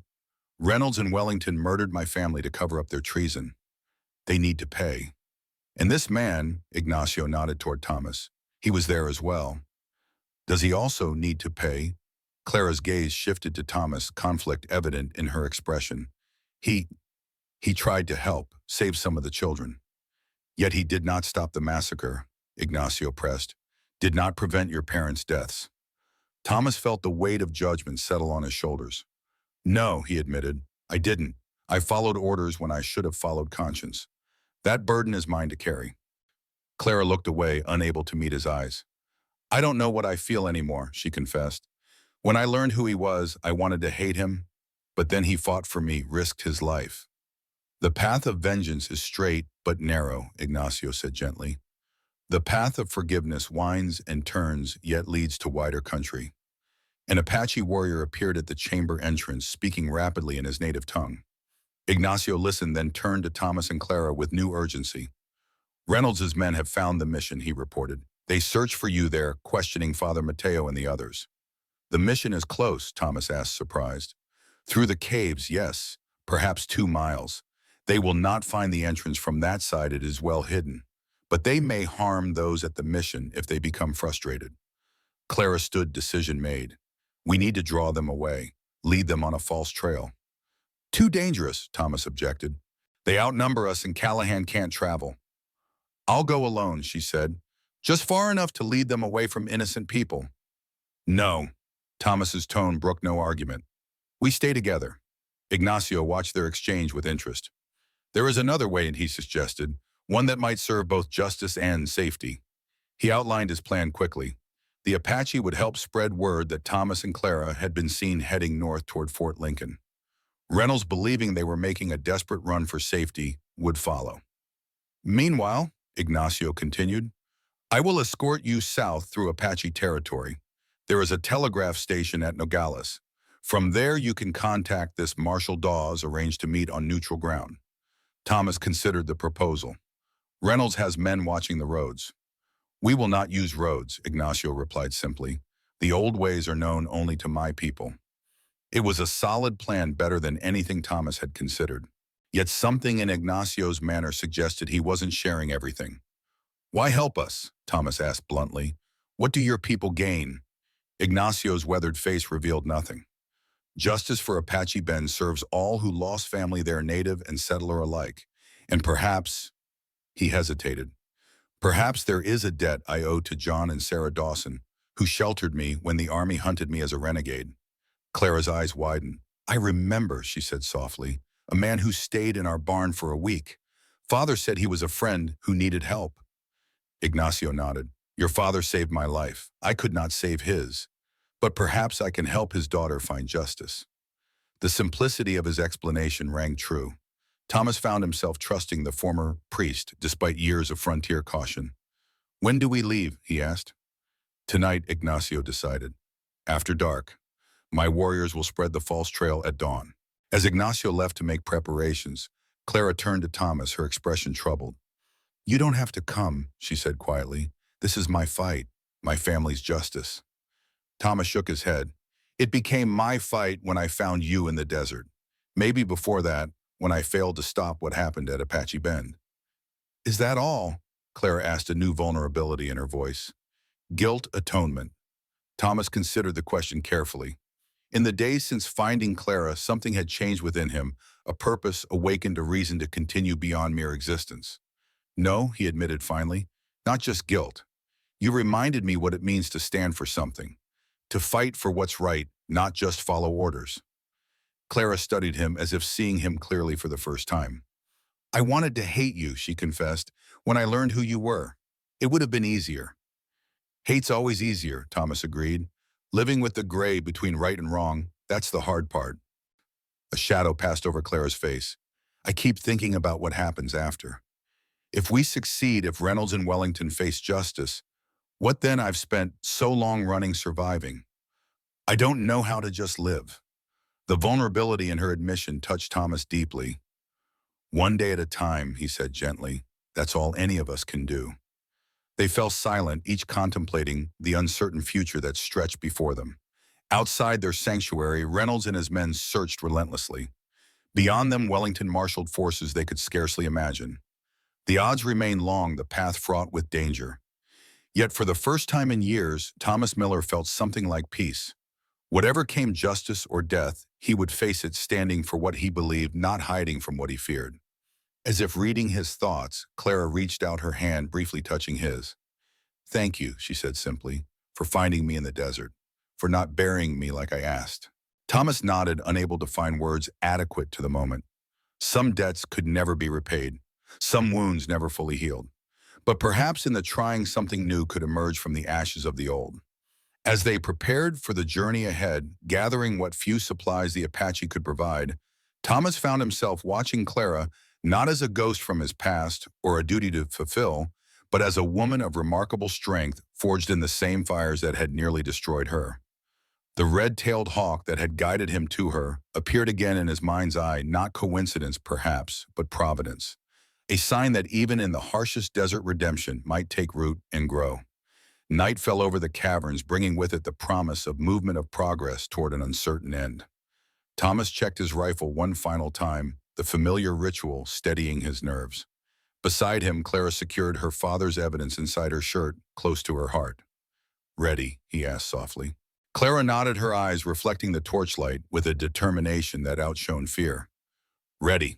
Reynolds and Wellington murdered my family to cover up their treason. They need to pay. And this man, Ignacio nodded toward Thomas, he was there as well. Does he also need to pay? Clara's gaze shifted to Thomas, conflict evident in her expression. He tried to help, save some of the children. Yet he did not stop the massacre, Ignacio pressed, did not prevent your parents' deaths. Thomas felt the weight of judgment settle on his shoulders. No, he admitted, I didn't. I followed orders when I should have followed conscience. That burden is mine to carry. Clara looked away, unable to meet his eyes. I don't know what I feel anymore, she confessed. When I learned who he was, I wanted to hate him, but then he fought for me, risked his life. The path of vengeance is straight but narrow, Ignacio said gently. The path of forgiveness winds and turns, yet leads to wider country. An Apache warrior appeared at the chamber entrance, speaking rapidly in his native tongue. Ignacio listened, then turned to Thomas and Clara with new urgency. Reynolds's men have found the mission, he reported. They search for you there, questioning Father Mateo and the others. The mission is close, Thomas asked, surprised. Through the caves, yes, perhaps 2 miles. They will not find the entrance from that side, it is well hidden. But they may harm those at the mission if they become frustrated. Clara stood, decision made. We need to draw them away, lead them on a false trail. Too dangerous, Thomas objected. They outnumber us and Callahan can't travel. I'll go alone, she said, just far enough to lead them away from innocent people. No, Thomas's tone brooked no argument. We stay together. Ignacio watched their exchange with interest. There is another way, he suggested, one that might serve both justice and safety. He outlined his plan quickly. The Apache would help spread word that Thomas and Clara had been seen heading north toward Fort Lincoln. Reynolds, believing they were making a desperate run for safety, would follow. Meanwhile, Ignacio continued, I will escort you south through Apache territory. There is a telegraph station at Nogales. From there you can contact this Marshal Dawes, arrange to meet on neutral ground. Thomas considered the proposal. Reynolds has men watching the roads. We will not use roads, Ignacio replied simply. The old ways are known only to my people. It was a solid plan, better than anything Thomas had considered. Yet something in Ignacio's manner suggested he wasn't sharing everything. Why help us? Thomas asked bluntly. What do your people gain? Ignacio's weathered face revealed nothing. Justice for Apache Bend serves all who lost family there, native and settler alike. And perhaps, he hesitated, perhaps there is a debt I owe to John and Sarah Dawson, who sheltered me when the army hunted me as a renegade. Clara's eyes widened. I remember, she said softly, a man who stayed in our barn for a week. Father said he was a friend who needed help. Ignacio nodded. Your father saved my life. I could not save his. But perhaps I can help his daughter find justice. The simplicity of his explanation rang true. Thomas found himself trusting the former priest despite years of frontier caution. When do we leave? He asked. Tonight, Ignacio decided. After dark. My warriors will spread the false trail at dawn. As Ignacio left to make preparations, Clara turned to Thomas, her expression troubled. You don't have to come, she said quietly. This is my fight, my family's justice. Thomas shook his head. It became my fight when I found you in the desert. Maybe before that, when I failed to stop what happened at Apache Bend. Is that all? Clara asked, a new vulnerability in her voice. Guilt, atonement. Thomas considered the question carefully. In the days since finding Clara, something had changed within him, a purpose awakened, a reason to continue beyond mere existence. No, he admitted finally, not just guilt. You reminded me what it means to stand for something, to fight for what's right, not just follow orders. Clara studied him as if seeing him clearly for the first time. I wanted to hate you, she confessed, when I learned who you were. It would have been easier. Hate's always easier, Thomas agreed. Living with the gray between right and wrong, that's the hard part. A shadow passed over Clara's face. I keep thinking about what happens after. If we succeed, if Reynolds and Wellington face justice, what then? I've spent so long running, surviving. I don't know how to just live. The vulnerability in her admission touched Thomas deeply. One day at a time, he said gently. That's all any of us can do. They fell silent, each contemplating the uncertain future that stretched before them. Outside their sanctuary, Reynolds and his men searched relentlessly. Beyond them, Wellington marshaled forces they could scarcely imagine. The odds remained long, the path fraught with danger. Yet for the first time in years, Thomas Miller felt something like peace. Whatever came, justice or death, he would face it standing for what he believed, not hiding from what he feared. As if reading his thoughts, Clara reached out her hand, briefly touching his. Thank you, she said simply, for finding me in the desert, for not burying me like I asked. Thomas nodded, unable to find words adequate to the moment. Some debts could never be repaid, some wounds never fully healed. But perhaps in the trying, something new could emerge from the ashes of the old. As they prepared for the journey ahead, gathering what few supplies the Apache could provide, Thomas found himself watching Clara not as a ghost from his past or a duty to fulfill, but as a woman of remarkable strength forged in the same fires that had nearly destroyed her. The red-tailed hawk that had guided him to her appeared again in his mind's eye, not coincidence perhaps, but providence. A sign that even in the harshest desert redemption might take root and grow. Night fell over the caverns, bringing with it the promise of movement of progress toward an uncertain end. Thomas checked his rifle one final time, the familiar ritual steadying his nerves. Beside him, Clara secured her father's evidence inside her shirt, close to her heart. "Ready?" he asked softly. Clara nodded, her eyes reflecting the torchlight with a determination that outshone fear. "Ready."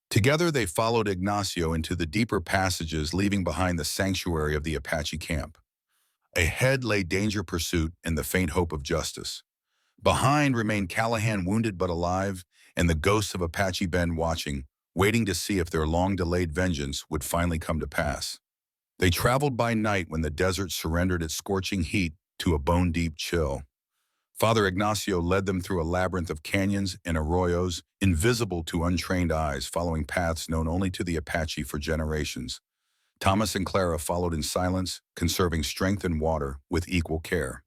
Together they followed Ignacio into the deeper passages, leaving behind the sanctuary of the Apache camp. Ahead lay danger, pursuit, and the faint hope of justice. Behind remained Callahan, wounded but alive, and the ghosts of Apache Ben watching, waiting to see if their long-delayed vengeance would finally come to pass. They traveled by night when the desert surrendered its scorching heat to a bone-deep chill. Father Ignacio led them through a labyrinth of canyons and arroyos, invisible to untrained eyes, following paths known only to the Apache for generations. Thomas and Clara followed in silence, conserving strength and water with equal care.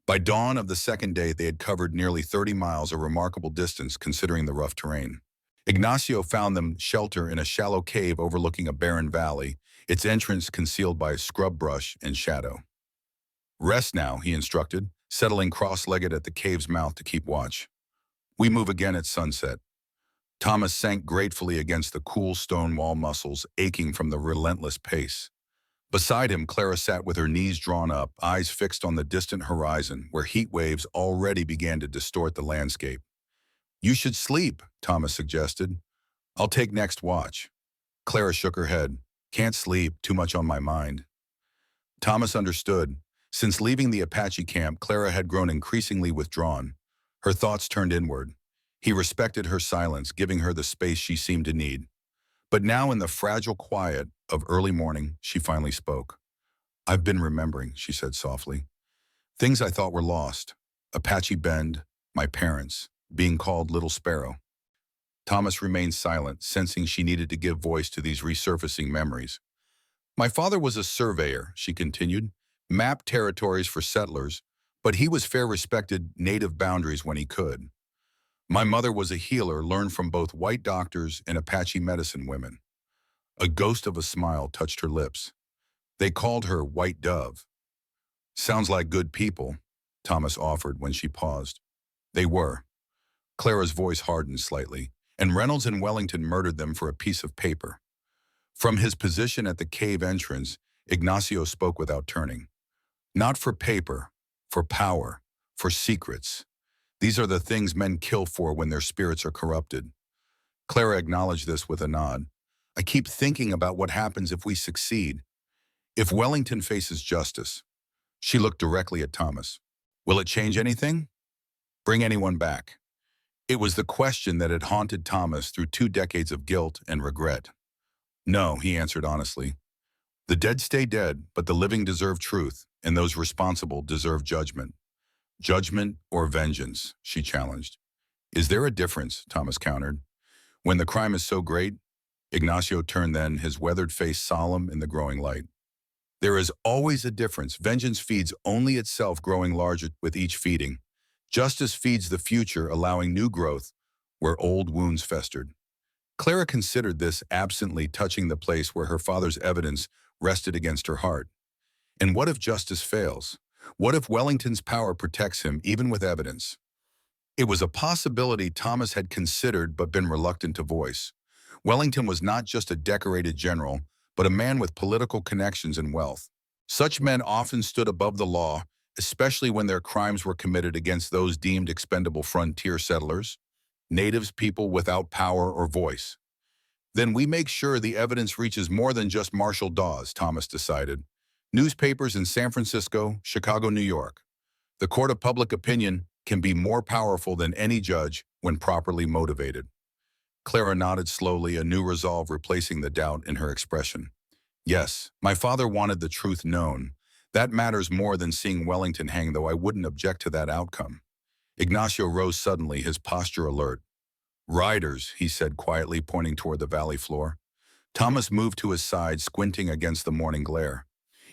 By dawn of the second day, they had covered nearly 30 miles, a remarkable distance considering the rough terrain. Ignacio found them shelter in a shallow cave overlooking a barren valley, its entrance concealed by scrub brush and shadow. "Rest now," he instructed, settling cross-legged at the cave's mouth to keep watch. "We move again at sunset." Thomas sank gratefully against the cool stone wall, muscles aching from the relentless pace. Beside him, Clara sat with her knees drawn up, eyes fixed on the distant horizon, where heat waves already began to distort the landscape. "You should sleep," Thomas suggested. "I'll take next watch." Clara shook her head. "Can't sleep, too much on my mind." Thomas understood. Since leaving the Apache camp, Clara had grown increasingly withdrawn. Her thoughts turned inward. He respected her silence, giving her the space she seemed to need. But now, in the fragile quiet of early morning, she finally spoke. "I've been remembering," she said softly. "Things I thought were lost. Apache Bend, my parents, being called Little Sparrow." Thomas remained silent, sensing she needed to give voice to these resurfacing memories. "My father was a surveyor," she continued, "mapped territories for settlers, but he was fair, respected native boundaries when he could. My mother was a healer, learned from both white doctors and Apache medicine women." A ghost of a smile touched her lips. "They called her White Dove." "Sounds like good people," Thomas offered when she paused. "They were." Clara's voice hardened slightly, "and Reynolds and Wellington murdered them for a piece of paper." From his position at the cave entrance, Ignacio spoke without turning. "Not for paper, for power, for secrets. These are the things men kill for when their spirits are corrupted." Clara acknowledged this with a nod. "I keep thinking about what happens if we succeed. If Wellington faces justice." She looked directly at Thomas. "Will it change anything? Bring anyone back?" It was the question that had haunted Thomas through 2 decades of guilt and regret. "No," he answered honestly. "The dead stay dead, but the living deserve truth, and those responsible deserve judgment." "Judgment or vengeance?" she challenged. "Is there a difference?" Thomas countered. "When the crime is so great?" Ignacio turned then, his weathered face solemn in the growing light. "There is always a difference. Vengeance feeds only itself, growing larger with each feeding. Justice feeds the future, allowing new growth where old wounds festered." Clara considered this, absently touching the place where her father's evidence rested against her heart. And what if justice fails? What if Wellington's power protects him even with evidence? It was a possibility Thomas had considered but been reluctant to voice. Wellington was not just a decorated general, but a man with political connections and wealth. Such men often stood above the law, especially when their crimes were committed against those deemed expendable frontier settlers, natives, people without power or voice. "Then we make sure the evidence reaches more than just Marshall Dawes," Thomas decided. "Newspapers in San Francisco, Chicago, New York. The court of public opinion can be more powerful than any judge when properly motivated." Clara nodded slowly, a new resolve replacing the doubt in her expression. "Yes, my father wanted the truth known. That matters more than seeing Wellington hang, though I wouldn't object to that outcome." Ignacio rose suddenly, his posture alert. "Riders," he said quietly, pointing toward the valley floor. Thomas moved to his side, squinting against the morning glare.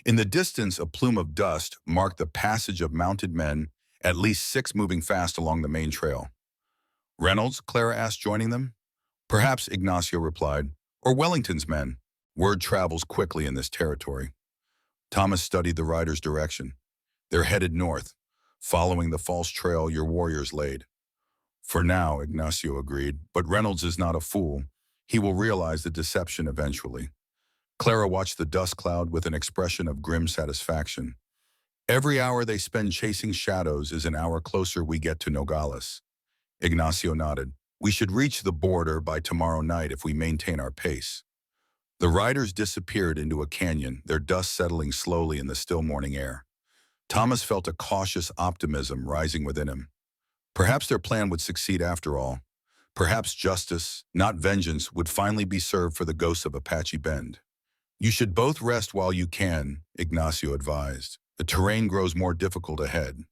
In the distance, a plume of dust marked the passage of mounted men, at least 6 moving fast along the main trail. Reynolds, Clara asked, joining them. Perhaps, Ignacio replied, or Wellington's men. Word travels quickly in this territory. Thomas studied the riders' direction. They're headed north, following the false trail your warriors laid. For now, Ignacio agreed, but Reynolds is not a fool. He will realize the deception eventually. Clara watched the dust cloud with an expression of grim satisfaction. Every hour they spend chasing shadows is an hour closer we get to Nogales. Ignacio nodded. We should reach the border by tomorrow night if we maintain our pace. The riders disappeared into a canyon, their dust settling slowly in the still morning air. Thomas felt a cautious optimism rising within him. Perhaps their plan would succeed after all. Perhaps justice, not vengeance, would finally be served for the ghosts of Apache Bend. You should both rest while you can, Ignacio advised. The terrain grows more difficult ahead.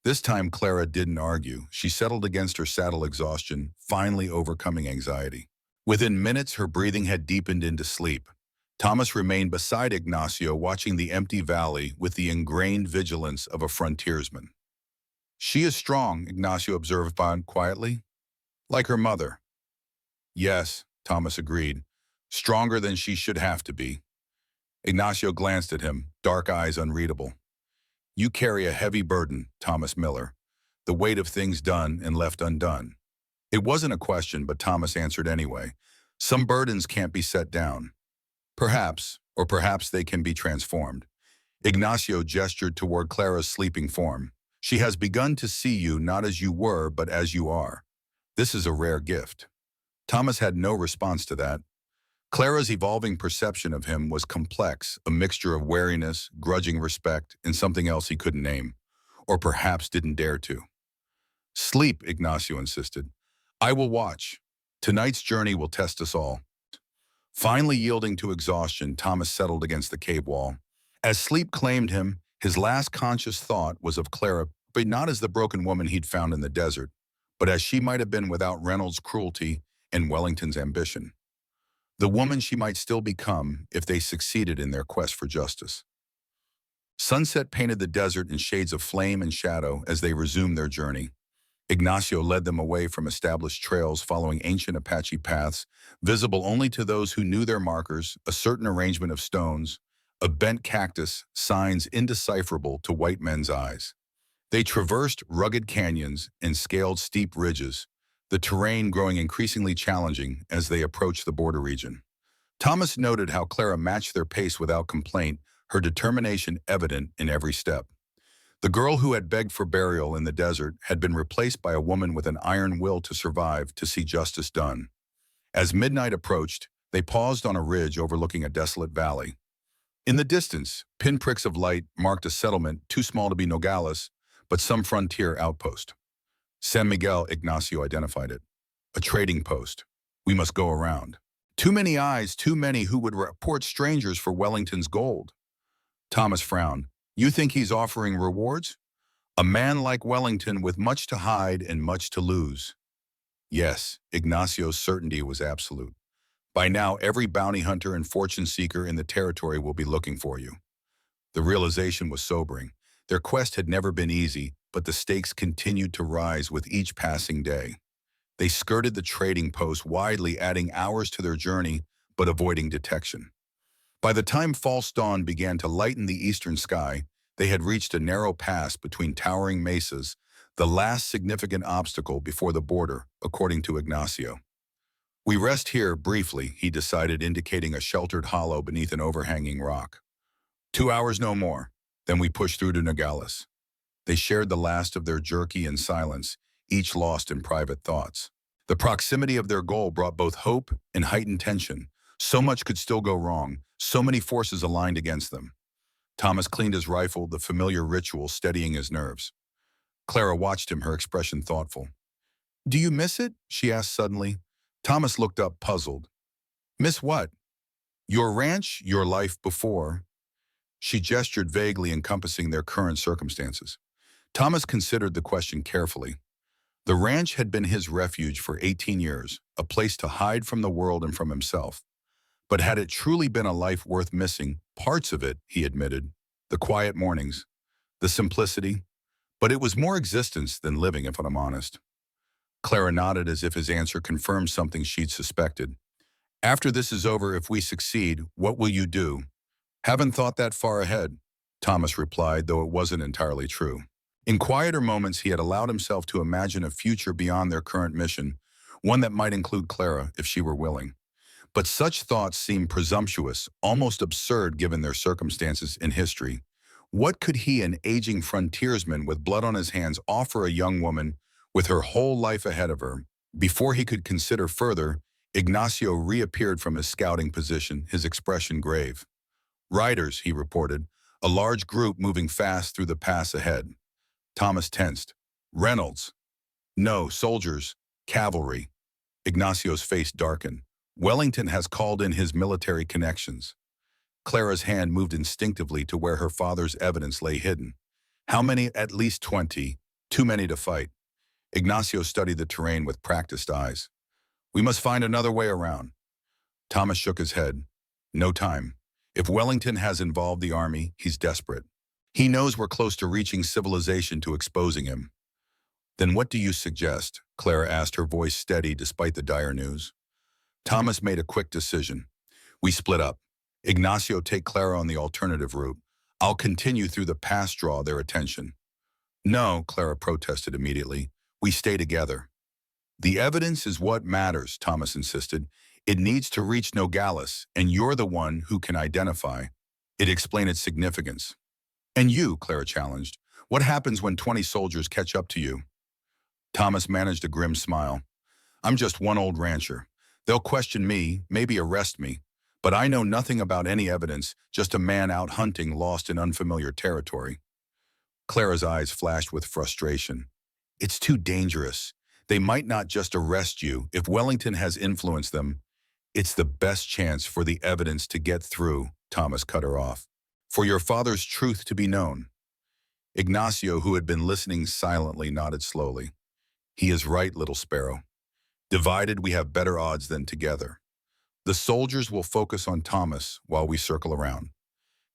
This time Clara didn't argue. She settled against her saddle exhaustion, finally overcoming anxiety. Within minutes, her breathing had deepened into sleep. Thomas remained beside Ignacio, watching the empty valley with the ingrained vigilance of a frontiersman. She is strong, Ignacio observed quietly. Like her mother. Yes, Thomas agreed. Stronger than she should have to be. Ignacio glanced at him, dark eyes unreadable. You carry a heavy burden, Thomas Miller. The weight of things done and left undone. It wasn't a question, but Thomas answered anyway. Some burdens can't be set down. Perhaps, or perhaps they can be transformed. Ignacio gestured toward Clara's sleeping form. She has begun to see you not as you were, but as you are. This is a rare gift. Thomas had no response to that. Clara's evolving perception of him was complex, a mixture of wariness, grudging respect, and something else he couldn't name, or perhaps didn't dare to. Sleep, Ignacio insisted. I will watch. Tonight's journey will test us all. Finally yielding to exhaustion, Thomas settled against the cave wall. As sleep claimed him, his last conscious thought was of Clara, but not as the broken woman he'd found in the desert, but as she might have been without Reynolds' cruelty and Wellington's ambition. The woman she might still become if they succeeded in their quest for justice. Sunset painted the desert in shades of flame and shadow as they resumed their journey. Ignacio led them away from established trails following ancient Apache paths, visible only to those who knew their markers, a certain arrangement of stones, a bent cactus, signs indecipherable to white men's eyes. They traversed rugged canyons and scaled steep ridges, the terrain growing increasingly challenging as they approached the border region. Thomas noted how Clara matched their pace without complaint, her determination evident in every step. The girl who had begged for burial in the desert had been replaced by a woman with an iron will to survive, to see justice done. As midnight approached, they paused on a ridge overlooking a desolate valley. In the distance, pinpricks of light marked a settlement too small to be Nogales, but some frontier outpost. San Miguel, Ignacio identified it. A trading post. We must go around. Too many eyes, too many who would report strangers for Wellington's gold. Thomas frowned. You think he's offering rewards? A man like Wellington with much to hide and much to lose. Yes, Ignacio's certainty was absolute. By now, every bounty hunter and fortune seeker in the territory will be looking for you. The realization was sobering. Their quest had never been easy, but the stakes continued to rise with each passing day. They skirted the trading post widely, adding hours to their journey, but avoiding detection. By the time false dawn began to lighten the eastern sky, they had reached a narrow pass between towering mesas, the last significant obstacle before the border, according to Ignacio. We rest here briefly, he decided, indicating a sheltered hollow beneath an overhanging rock. 2 hours, no more. Then we push through to Nogales. They shared the last of their jerky in silence, each lost in private thoughts. The proximity of their goal brought both hope and heightened tension. So much could still go wrong, so many forces aligned against them. Thomas cleaned his rifle, the familiar ritual steadying his nerves. Clara watched him, her expression thoughtful. Do you miss it? She asked suddenly. Thomas looked up, puzzled. Miss what? Your ranch, your life before. She gestured vaguely, encompassing their current circumstances. Thomas considered the question carefully. The ranch had been his refuge for 18 years, a place to hide from the world and from himself. But had it truly been a life worth missing, parts of it, he admitted, the quiet mornings, the simplicity, But it was more existence than living, if I'm honest. Clara nodded as if his answer confirmed something she'd suspected. After this is over, if we succeed, what will you do? Haven't thought that far ahead, Thomas replied, though it wasn't entirely true. In quieter moments, he had allowed himself to imagine a future beyond their current mission, one that might include Clara if she were willing. But such thoughts seemed presumptuous, almost absurd given their circumstances in history. What could he, an aging frontiersman with blood on his hands, offer a young woman with her whole life ahead of her? Before he could consider further, Ignacio reappeared from his scouting position, his expression grave. Riders, he reported, a large group moving fast through the pass ahead. Thomas tensed. Reynolds. No, soldiers. Cavalry. Ignacio's face darkened. Wellington has called in his military connections. Clara's hand moved instinctively to where her father's evidence lay hidden. How many? At least 20. Too many to fight. Ignacio studied the terrain with practiced eyes. We must find another way around. Thomas shook his head. No time. If Wellington has involved the army, he's desperate. He knows we're close to reaching civilization, to exposing him. Then what do you suggest? Clara asked, her voice steady despite the dire news. Thomas made a quick decision. We split up. Ignacio take Clara on the alternative route. I'll continue through the pass, draw their attention. No, Clara protested immediately. We stay together. The evidence is what matters, Thomas insisted. It needs to reach Nogales, and you're the one who can identify. It explained its significance. And you, Clara challenged. What happens when 20 soldiers catch up to you? Thomas managed a grim smile. I'm just one old rancher. They'll question me, maybe arrest me. But I know nothing about any evidence, just a man out hunting lost in unfamiliar territory. Clara's eyes flashed with frustration. It's too dangerous. They might not just arrest you. If Wellington has influenced them, it's the best chance for the evidence to get through, Thomas cut her off. For your father's truth to be known. Ignacio, who had been listening silently, nodded slowly. He is right, little sparrow. Divided, we have better odds than together. The soldiers will focus on Thomas while we circle around.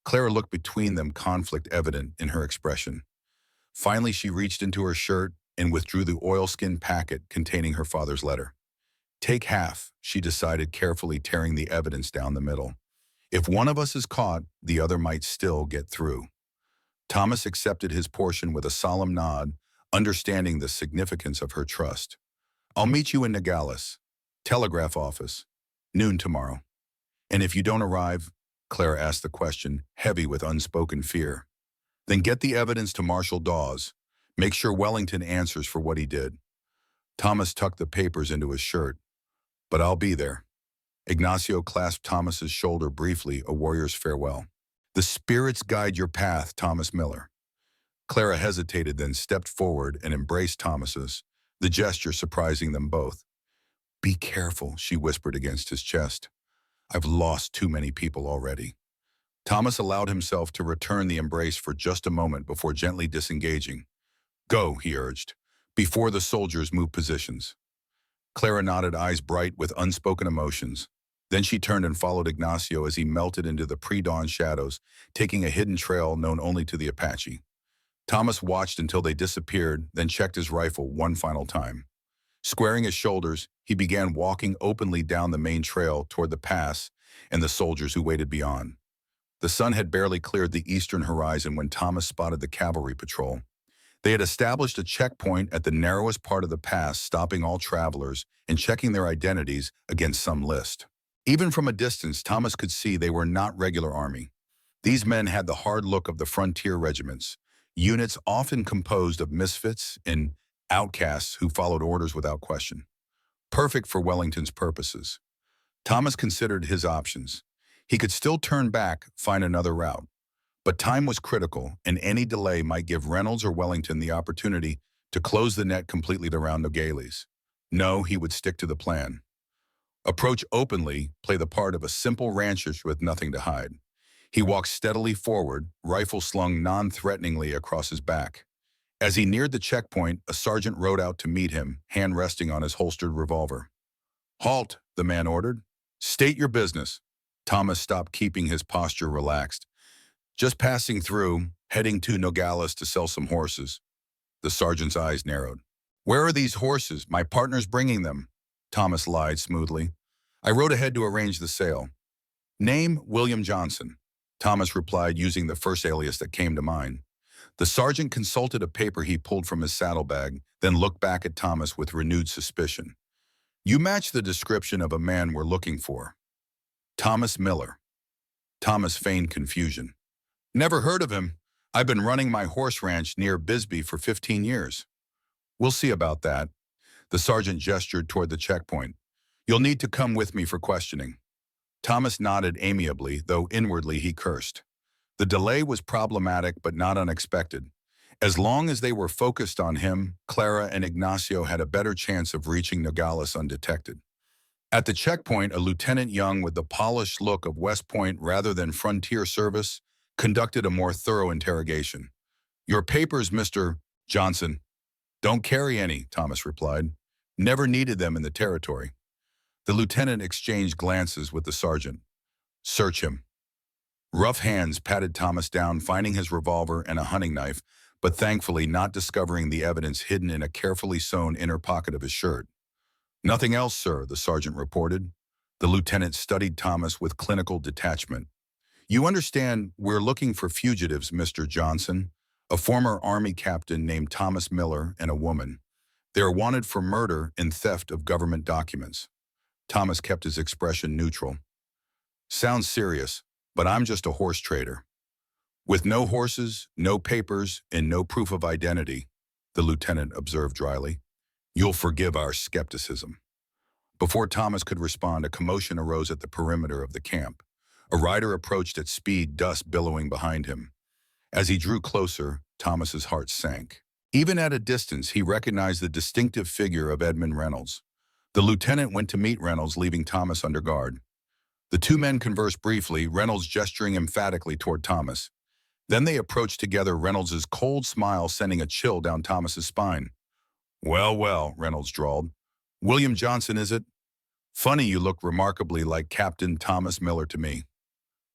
Clara looked between them, conflict evident in her expression. Finally, she reached into her shirt and withdrew the oilskin packet containing her father's letter. Take half, she decided, carefully tearing the evidence down the middle. If one of us is caught, the other might still get through. Thomas accepted his portion with a solemn nod, understanding the significance of her trust. I'll meet you in Nogales. Telegraph office. Noon tomorrow. And if you don't arrive, Clara asked the question, heavy with unspoken fear. Then get the evidence to Marshal Dawes. Make sure Wellington answers for what he did. Thomas tucked the papers into his shirt. But I'll be there. Ignacio clasped Thomas's shoulder briefly, a warrior's farewell. The spirits guide your path, Thomas Miller. Clara hesitated, then stepped forward and embraced Thomas's, the gesture surprising them both. Be careful, she whispered against his chest. I've lost too many people already. Thomas allowed himself to return the embrace for just a moment before gently disengaging. Go, he urged, before the soldiers move positions. Clara nodded, eyes bright with unspoken emotions. Then she turned and followed Ignacio as he melted into the pre-dawn shadows, taking a hidden trail known only to the Apache. Thomas watched until they disappeared, then checked his rifle one final time. Squaring his shoulders, he began walking openly down the main trail toward the pass and the soldiers who waited beyond. The sun had barely cleared the eastern horizon when Thomas spotted the cavalry patrol. They had established a checkpoint at the narrowest part of the pass, stopping all travelers and checking their identities against some list. Even from a distance, Thomas could see they were not regular army. These men had the hard look of the frontier regiments, units often composed of misfits and outcasts who followed orders without question. Perfect for Wellington's purposes. Thomas considered his options. He could still turn back, find another route. But time was critical, and any delay might give Reynolds or Wellington the opportunity to close the net completely around Nogales. No, he would stick to the plan. Approach openly, play the part of a simple rancher with nothing to hide. He walked steadily forward, rifle slung non-threateningly across his back. As he neared the checkpoint, a sergeant rode out to meet him, hand resting on his holstered revolver. Halt, the man ordered. State your business. Thomas stopped, keeping his posture relaxed. Just passing through, heading to Nogales to sell some horses. The sergeant's eyes narrowed. Where are these horses? My partner's bringing them. Thomas lied smoothly. I rode ahead to arrange the sale. Name, William Johnson. Thomas replied using the first alias that came to mind. The sergeant consulted a paper he pulled from his saddlebag, then looked back at Thomas with renewed suspicion. You match the description of a man we're looking for. Thomas Miller. Thomas feigned confusion. Never heard of him. I've been running my horse ranch near Bisbee for 15 years. We'll see about that. The sergeant gestured toward the checkpoint. You'll need to come with me for questioning. Thomas nodded amiably, though inwardly he cursed. The delay was problematic but not unexpected. As long as they were focused on him, Clara and Ignacio had a better chance of reaching Nogales undetected. At the checkpoint, a Lieutenant Young with the polished look of West Point rather than frontier service conducted a more thorough interrogation. Your papers, Mr. Johnson. Don't carry any, Thomas replied. Never needed them in the territory. The lieutenant exchanged glances with the sergeant. Search him. Rough hands patted Thomas down, finding his revolver and a hunting knife, but thankfully not discovering the evidence hidden in a carefully sewn inner pocket of his shirt. Nothing else, sir, the sergeant reported. The lieutenant studied Thomas with clinical detachment. You understand, we're looking for fugitives, Mr. Johnson, a former Army captain named Thomas Miller and a woman. They are wanted for murder and theft of government documents. Thomas kept his expression neutral. Sounds serious, but I'm just a horse trader. With no horses, no papers, and no proof of identity, the lieutenant observed dryly. You'll forgive our skepticism. Before Thomas could respond, a commotion arose at the perimeter of the camp. A rider approached at speed, dust billowing behind him. As he drew closer, Thomas's heart sank. Even at a distance, he recognized the distinctive figure of Edmund Reynolds. The lieutenant went to meet Reynolds, leaving Thomas under guard. The two men conversed briefly, Reynolds gesturing emphatically toward Thomas. Then they approached together, Reynolds' cold smile sending a chill down Thomas's spine. Well, well, Reynolds drawled. William Johnson, is it? Funny you look remarkably like Captain Thomas Miller to me.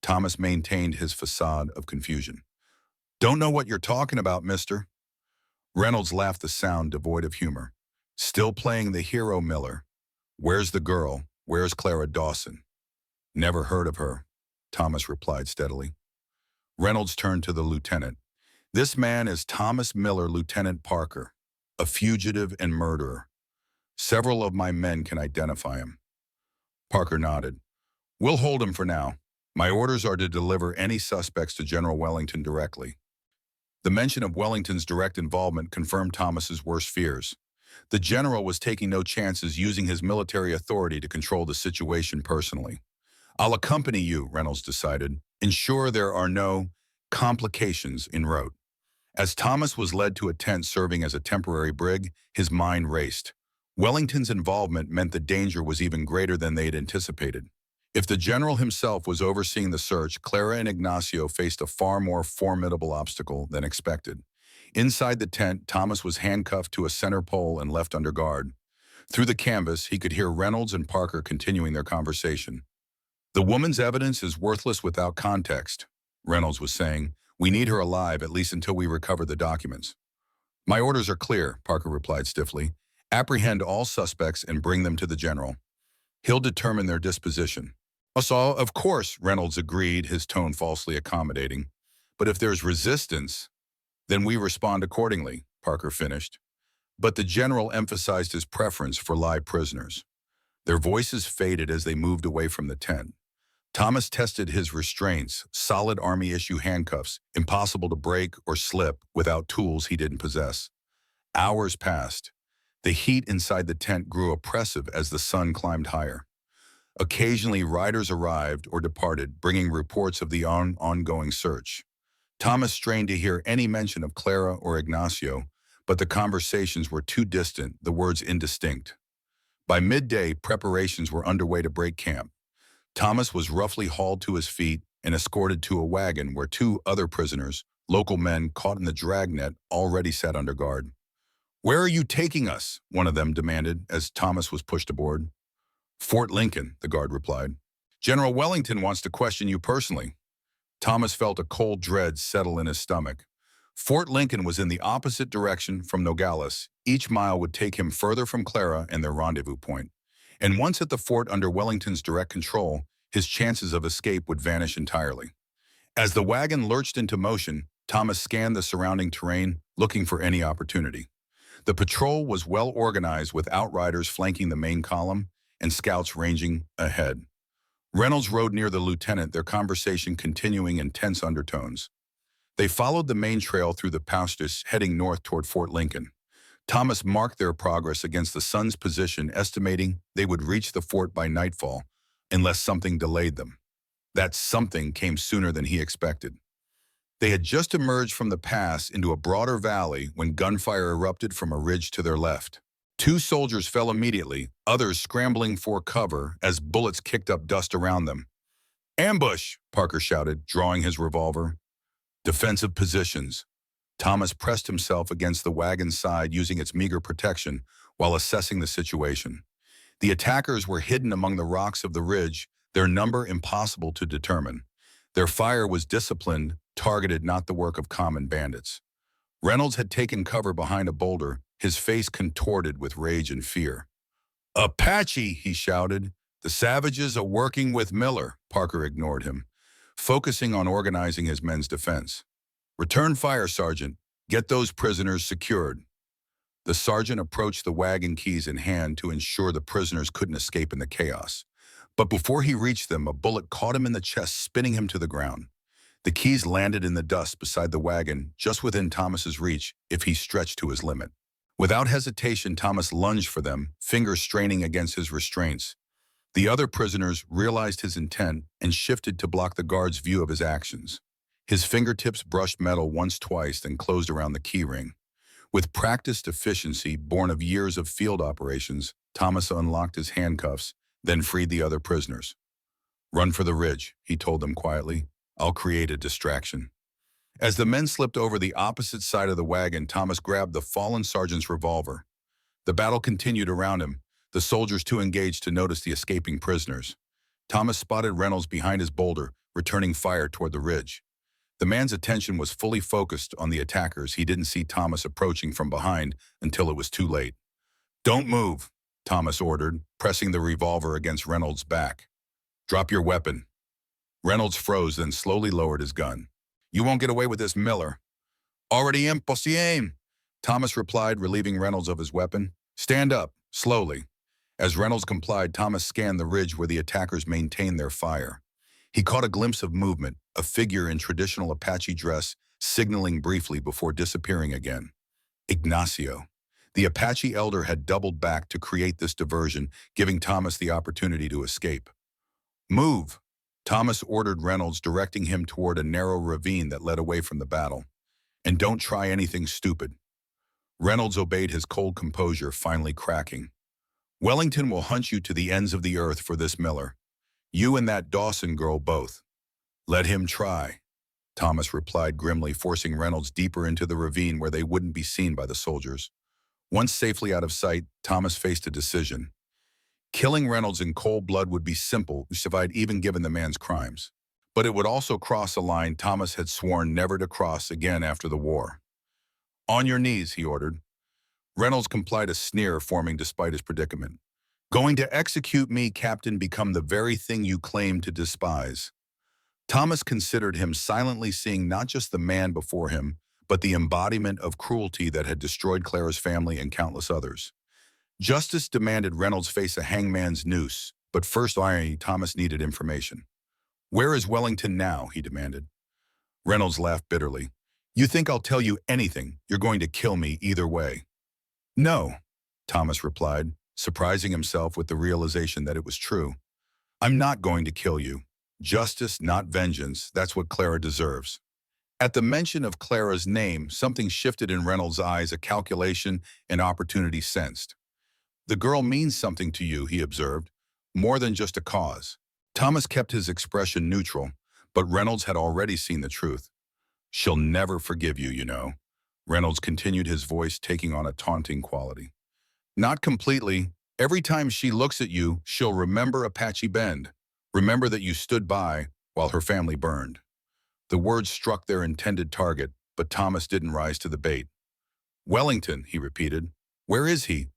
Thomas maintained his facade of confusion. Don't know what you're talking about, mister. Reynolds laughed, the sound devoid of humor. Still playing the hero, Miller. Where's the girl? Where's Clara Dawson? Never heard of her, Thomas replied steadily. Reynolds turned to the lieutenant. This man is Thomas Miller, Lieutenant Parker, a fugitive and murderer. Several of my men can identify him. Parker nodded. We'll hold him for now. My orders are to deliver any suspects to General Wellington directly. The mention of Wellington's direct involvement confirmed Thomas's worst fears. The general was taking no chances, using his military authority to control the situation personally. I'll accompany you, Reynolds decided. Ensure there are no complications en route. As Thomas was led to a tent serving as a temporary brig, his mind raced. Wellington's involvement meant the danger was even greater than they had anticipated. If the general himself was overseeing the search, Clara and Ignacio faced a far more formidable obstacle than expected. Inside the tent, Thomas was handcuffed to a center pole and left under guard. Through the canvas, he could hear Reynolds and Parker continuing their conversation. The woman's evidence is worthless without context, Reynolds was saying. We need her alive, at least until we recover the documents. My orders are clear, Parker replied stiffly. Apprehend all suspects and bring them to the general. He'll determine their disposition. Of course, Reynolds agreed, his tone falsely accommodating. But if there's resistance, then we respond accordingly, Parker finished. But the general emphasized his preference for live prisoners. Their voices faded as they moved away from the tent. Thomas tested his restraints, solid Army-issue handcuffs, impossible to break or slip without tools he didn't possess. Hours passed. The heat inside the tent grew oppressive as the sun climbed higher. Occasionally, riders arrived or departed, bringing reports of the ongoing search. Thomas strained to hear any mention of Clara or Ignacio, but the conversations were too distant, the words indistinct. By midday, preparations were underway to break camp. Thomas was roughly hauled to his feet and escorted to a wagon where two other prisoners, local men caught in the dragnet, already sat under guard. Where are you taking us? One of them demanded as Thomas was pushed aboard. Fort Lincoln, the guard replied. General Wellington wants to question you personally. Thomas felt a cold dread settle in his stomach. Fort Lincoln was in the opposite direction from Nogales. Each mile would take him further from Clara and their rendezvous point. And once at the fort under Wellington's direct control, his chances of escape would vanish entirely. As the wagon lurched into motion, Thomas scanned the surrounding terrain, looking for any opportunity. The patrol was well organized with outriders flanking the main column and scouts ranging ahead. Reynolds rode near the lieutenant, their conversation continuing in tense undertones. They followed the main trail through the pastures, heading north toward Fort Lincoln. Thomas marked their progress against the sun's position, estimating they would reach the fort by nightfall, unless something delayed them. That something came sooner than he expected. They had just emerged from the pass into a broader valley when gunfire erupted from a ridge to their left. Two soldiers fell immediately, others scrambling for cover as bullets kicked up dust around them. "Ambush!" Parker shouted, drawing his revolver. Defensive positions. Thomas pressed himself against the wagon's side using its meager protection while assessing the situation. The attackers were hidden among the rocks of the ridge, their number impossible to determine. Their fire was disciplined, targeted, not the work of common bandits. Reynolds had taken cover behind a boulder, his face contorted with rage and fear. "Apache!" he shouted. "The savages are working with Miller." Parker ignored him, focusing on organizing his men's defense. "Return fire, Sergeant. Get those prisoners secured." The sergeant approached the wagon, keys in hand, to ensure the prisoners couldn't escape in the chaos. But before he reached them, a bullet caught him in the chest, spinning him to the ground. The keys landed in the dust beside the wagon, just within Thomas's reach if he stretched to his limit. Without hesitation, Thomas lunged for them, fingers straining against his restraints. The other prisoners realized his intent and shifted to block the guard's view of his actions. His fingertips brushed metal once, twice, then closed around the keyring. With practiced efficiency born of years of field operations, Thomas unlocked his handcuffs, then freed the other prisoners. "Run for the ridge," he told them quietly. "I'll create a distraction." As the men slipped over the opposite side of the wagon, Thomas grabbed the fallen sergeant's revolver. The battle continued around him, the soldiers too engaged to notice the escaping prisoners. Thomas spotted Reynolds behind his boulder, returning fire toward the ridge. The man's attention was fully focused on the attackers. He didn't see Thomas approaching from behind until it was too late. "Don't move," Thomas ordered, pressing the revolver against Reynolds' back. "Drop your weapon." Reynolds froze, then slowly lowered his gun. "You won't get away with this, Miller." "Already impossible," Thomas replied, relieving Reynolds of his weapon. "Stand up, slowly." As Reynolds complied, Thomas scanned the ridge where the attackers maintained their fire. He caught a glimpse of movement, a figure in traditional Apache dress, signaling briefly before disappearing again. Ignacio. The Apache elder had doubled back to create this diversion, giving Thomas the opportunity to escape. "Move," Thomas ordered Reynolds, directing him toward a narrow ravine that led away from the battle. "And don't try anything stupid." Reynolds obeyed, his cold composure finally cracking. "Wellington will hunt you to the ends of the earth for this, Miller. You and that Dawson girl both." "Let him try," Thomas replied grimly, forcing Reynolds deeper into the ravine where they wouldn't be seen by the soldiers. Once safely out of sight, Thomas faced a decision. Killing Reynolds in cold blood would be simple, justified even given the man's crimes. But it would also cross a line Thomas had sworn never to cross again after the war. "On your knees," he ordered. Reynolds complied, a sneer forming despite his predicament. "Going to execute me, Captain, become the very thing you claim to despise." Thomas considered him, silently seeing not just the man before him, but the embodiment of cruelty that had destroyed Clara's family and countless others. Justice demanded Reynolds face a hangman's noose, but first Thomas needed information. "Where is Wellington now?" he demanded. Reynolds laughed bitterly. "You think I'll tell you anything? You're going to kill me either way." "No," Thomas replied, surprising himself with the realization that it was true. "I'm not going to kill you. Justice, not vengeance. That's what Clara deserves." At the mention of Clara's name, something shifted in Reynolds' eyes, a calculation and opportunity sensed. "The girl means something to you," he observed, "more than just a cause." Thomas kept his expression neutral, but Reynolds had already seen the truth. "She'll never forgive you, you know." Reynolds continued, his voice taking on a taunting quality. "Not completely. Every time she looks at you, she'll remember Apache Bend. Remember that you stood by while her family burned." The words struck their intended target, but Thomas didn't rise to the bait. "Wellington," he repeated. "Where is he?"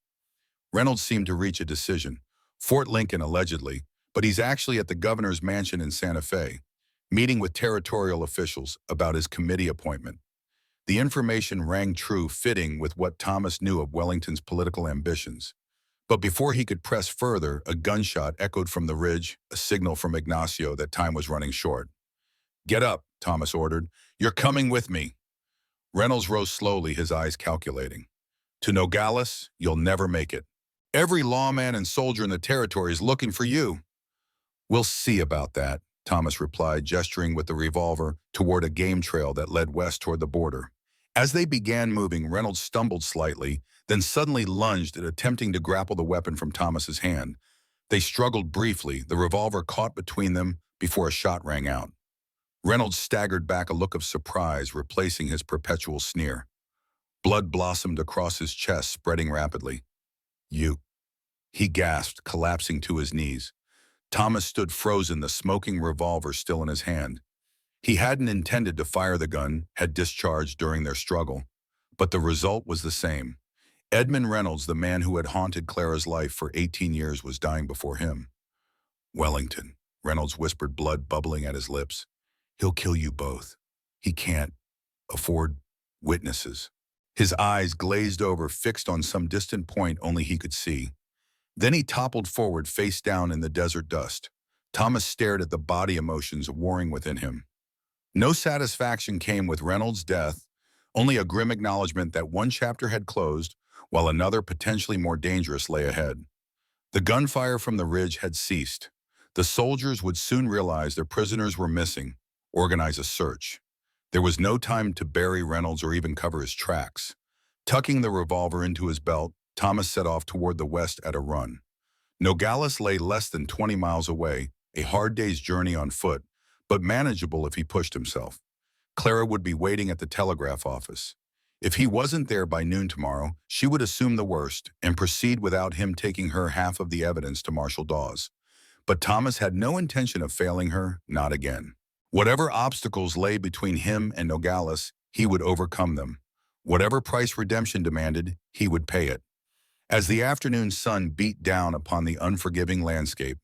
Reynolds seemed to reach a decision. "Fort Lincoln, allegedly, but he's actually at the governor's mansion in Santa Fe, meeting with territorial officials about his committee appointment." The information rang true, fitting with what Thomas knew of Wellington's political ambitions. But before he could press further, a gunshot echoed from the ridge, a signal from Ignacio that time was running short. "Get up," Thomas ordered. "You're coming with me." Reynolds rose slowly, his eyes calculating. "To Nogales, you'll never make it. Every lawman and soldier in the territory is looking for you." "We'll see about that," Thomas replied, gesturing with the revolver toward a game trail that led west toward the border. As they began moving, Reynolds stumbled slightly, then suddenly lunged at attempting to grapple the weapon from Thomas's hand. They struggled briefly, the revolver caught between them before a shot rang out. Reynolds staggered back, a look of surprise replacing his perpetual sneer. Blood blossomed across his chest, spreading rapidly. "You," he gasped, collapsing to his knees. Thomas stood frozen, the smoking revolver still in his hand. He hadn't intended to fire the gun, had discharged during their struggle. But the result was the same. Edmund Reynolds, the man who had haunted Clara's life for 18 years, was dying before him. "Wellington," Reynolds whispered, blood bubbling at his lips. "He'll kill you both. He can't afford witnesses." His eyes glazed over, fixed on some distant point only he could see. Then he toppled forward, face down in the desert dust. Thomas stared at the body, emotions warring within him. No satisfaction came with Reynolds' death, only a grim acknowledgement that one chapter had closed, while another, potentially more dangerous, lay ahead. The gunfire from the ridge had ceased. The soldiers would soon realize their prisoners were missing, organize a search. There was no time to bury Reynolds or even cover his tracks. Tucking the revolver into his belt, Thomas set off toward the west at a run. Nogales lay less than 20 miles away, a hard day's journey on foot, but manageable if he pushed himself. Clara would be waiting at the telegraph office. If he wasn't there by noon tomorrow, she would assume the worst and proceed without him taking her half of the evidence to Marshal Dawes. But Thomas had no intention of failing her, not again. Whatever obstacles lay between him and Nogales, he would overcome them. Whatever price redemption demanded, he would pay it. As the afternoon sun beat down upon the unforgiving landscape,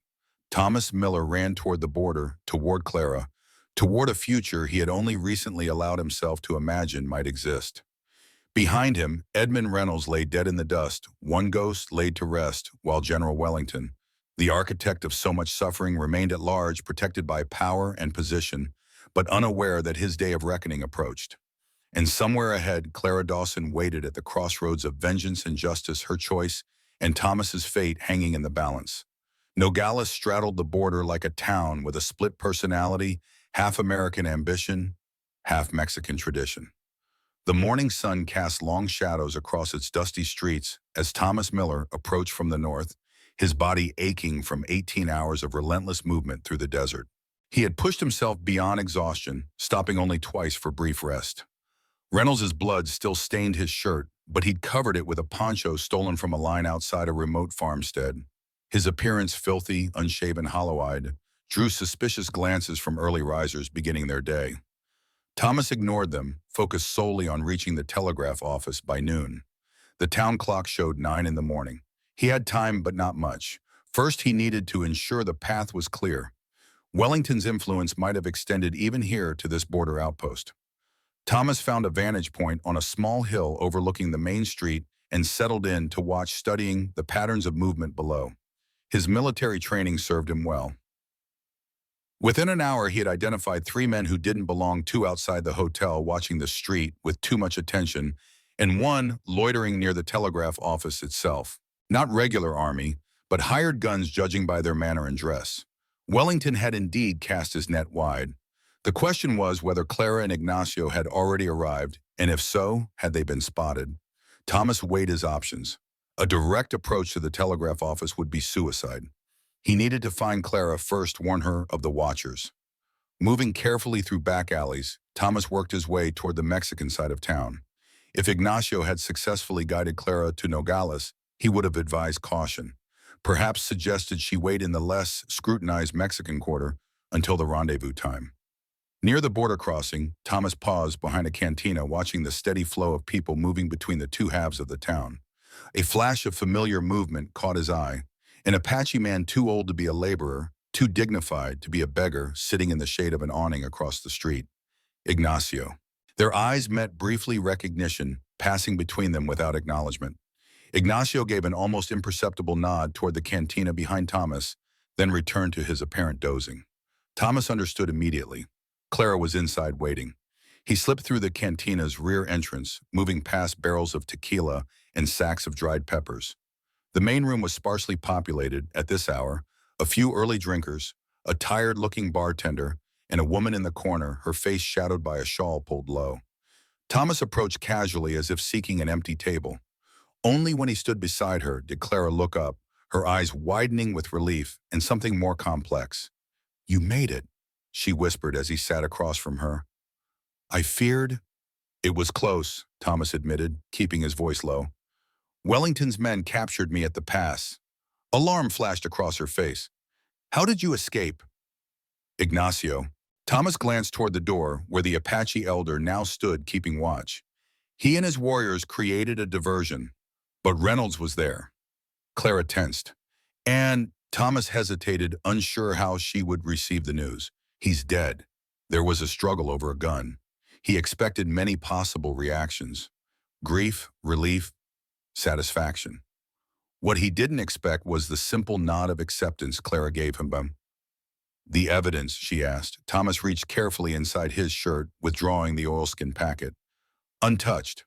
Thomas Miller ran toward the border, toward Clara, toward a future he had only recently allowed himself to imagine might exist. Behind him, Edmund Reynolds lay dead in the dust, one ghost laid to rest, while General Wellington, the architect of so much suffering, remained at large, protected by power and position, but unaware that his day of reckoning approached. And somewhere ahead, Clara Dawson waited at the crossroads of vengeance and justice, her choice and Thomas's fate hanging in the balance. Nogales straddled the border like a town with a split personality, half American ambition, half Mexican tradition. The morning sun cast long shadows across its dusty streets as Thomas Miller approached from the north, his body aching from 18 hours of relentless movement through the desert. He had pushed himself beyond exhaustion, stopping only twice for brief rest. Reynolds' blood still stained his shirt, but he'd covered it with a poncho stolen from a line outside a remote farmstead. His appearance, filthy, unshaven, hollow-eyed, drew suspicious glances from early risers beginning their day. Thomas ignored them, focused solely on reaching the telegraph office by noon. The town clock showed 9 in the morning. He had time, but not much. First, he needed to ensure the path was clear. Wellington's influence might have extended even here to this border outpost. Thomas found a vantage point on a small hill overlooking the main street and settled in to watch, studying the patterns of movement below. His military training served him well. Within an hour, he had identified 3 men who didn't belong, 2 outside the hotel watching the street with too much attention, and 1 loitering near the telegraph office itself. Not regular army, but hired guns judging by their manner and dress. Wellington had indeed cast his net wide. The question was whether Clara and Ignacio had already arrived, and if so, had they been spotted. Thomas weighed his options. A direct approach to the telegraph office would be suicide. He needed to find Clara first, warn her of the watchers. Moving carefully through back alleys, Thomas worked his way toward the Mexican side of town. If Ignacio had successfully guided Clara to Nogales, he would have advised caution, perhaps suggested she wait in the less scrutinized Mexican quarter until the rendezvous time. Near the border crossing, Thomas paused behind a cantina watching the steady flow of people moving between the two halves of the town. A flash of familiar movement caught his eye. An Apache man too old to be a laborer, too dignified to be a beggar, sitting in the shade of an awning across the street. Ignacio. Their eyes met briefly, recognition passing between them without acknowledgement. Ignacio gave an almost imperceptible nod toward the cantina behind Thomas, then returned to his apparent dozing. Thomas understood immediately. Clara was inside waiting. He slipped through the cantina's rear entrance, moving past barrels of tequila and sacks of dried peppers. The main room was sparsely populated at this hour, a few early drinkers, a tired-looking bartender, and a woman in the corner, her face shadowed by a shawl pulled low. Thomas approached casually as if seeking an empty table. Only when he stood beside her did Clara look up, her eyes widening with relief and something more complex. "You made it," she whispered as he sat across from her. "I feared—" "It was close," Thomas admitted, keeping his voice low. "Wellington's men captured me at the pass." Alarm flashed across her face. "How did you escape?" "Ignacio." Thomas glanced toward the door where the Apache elder now stood keeping watch. He and his warriors created a diversion, but Reynolds was there. Clara tensed. And Thomas hesitated, unsure how she would receive the news. "He's dead." There was a struggle over a gun. He expected many possible reactions. Grief, relief, satisfaction. What he didn't expect was the simple nod of acceptance Clara gave him. "The evidence," she asked. Thomas reached carefully inside his shirt, withdrawing the oilskin packet. "Untouched."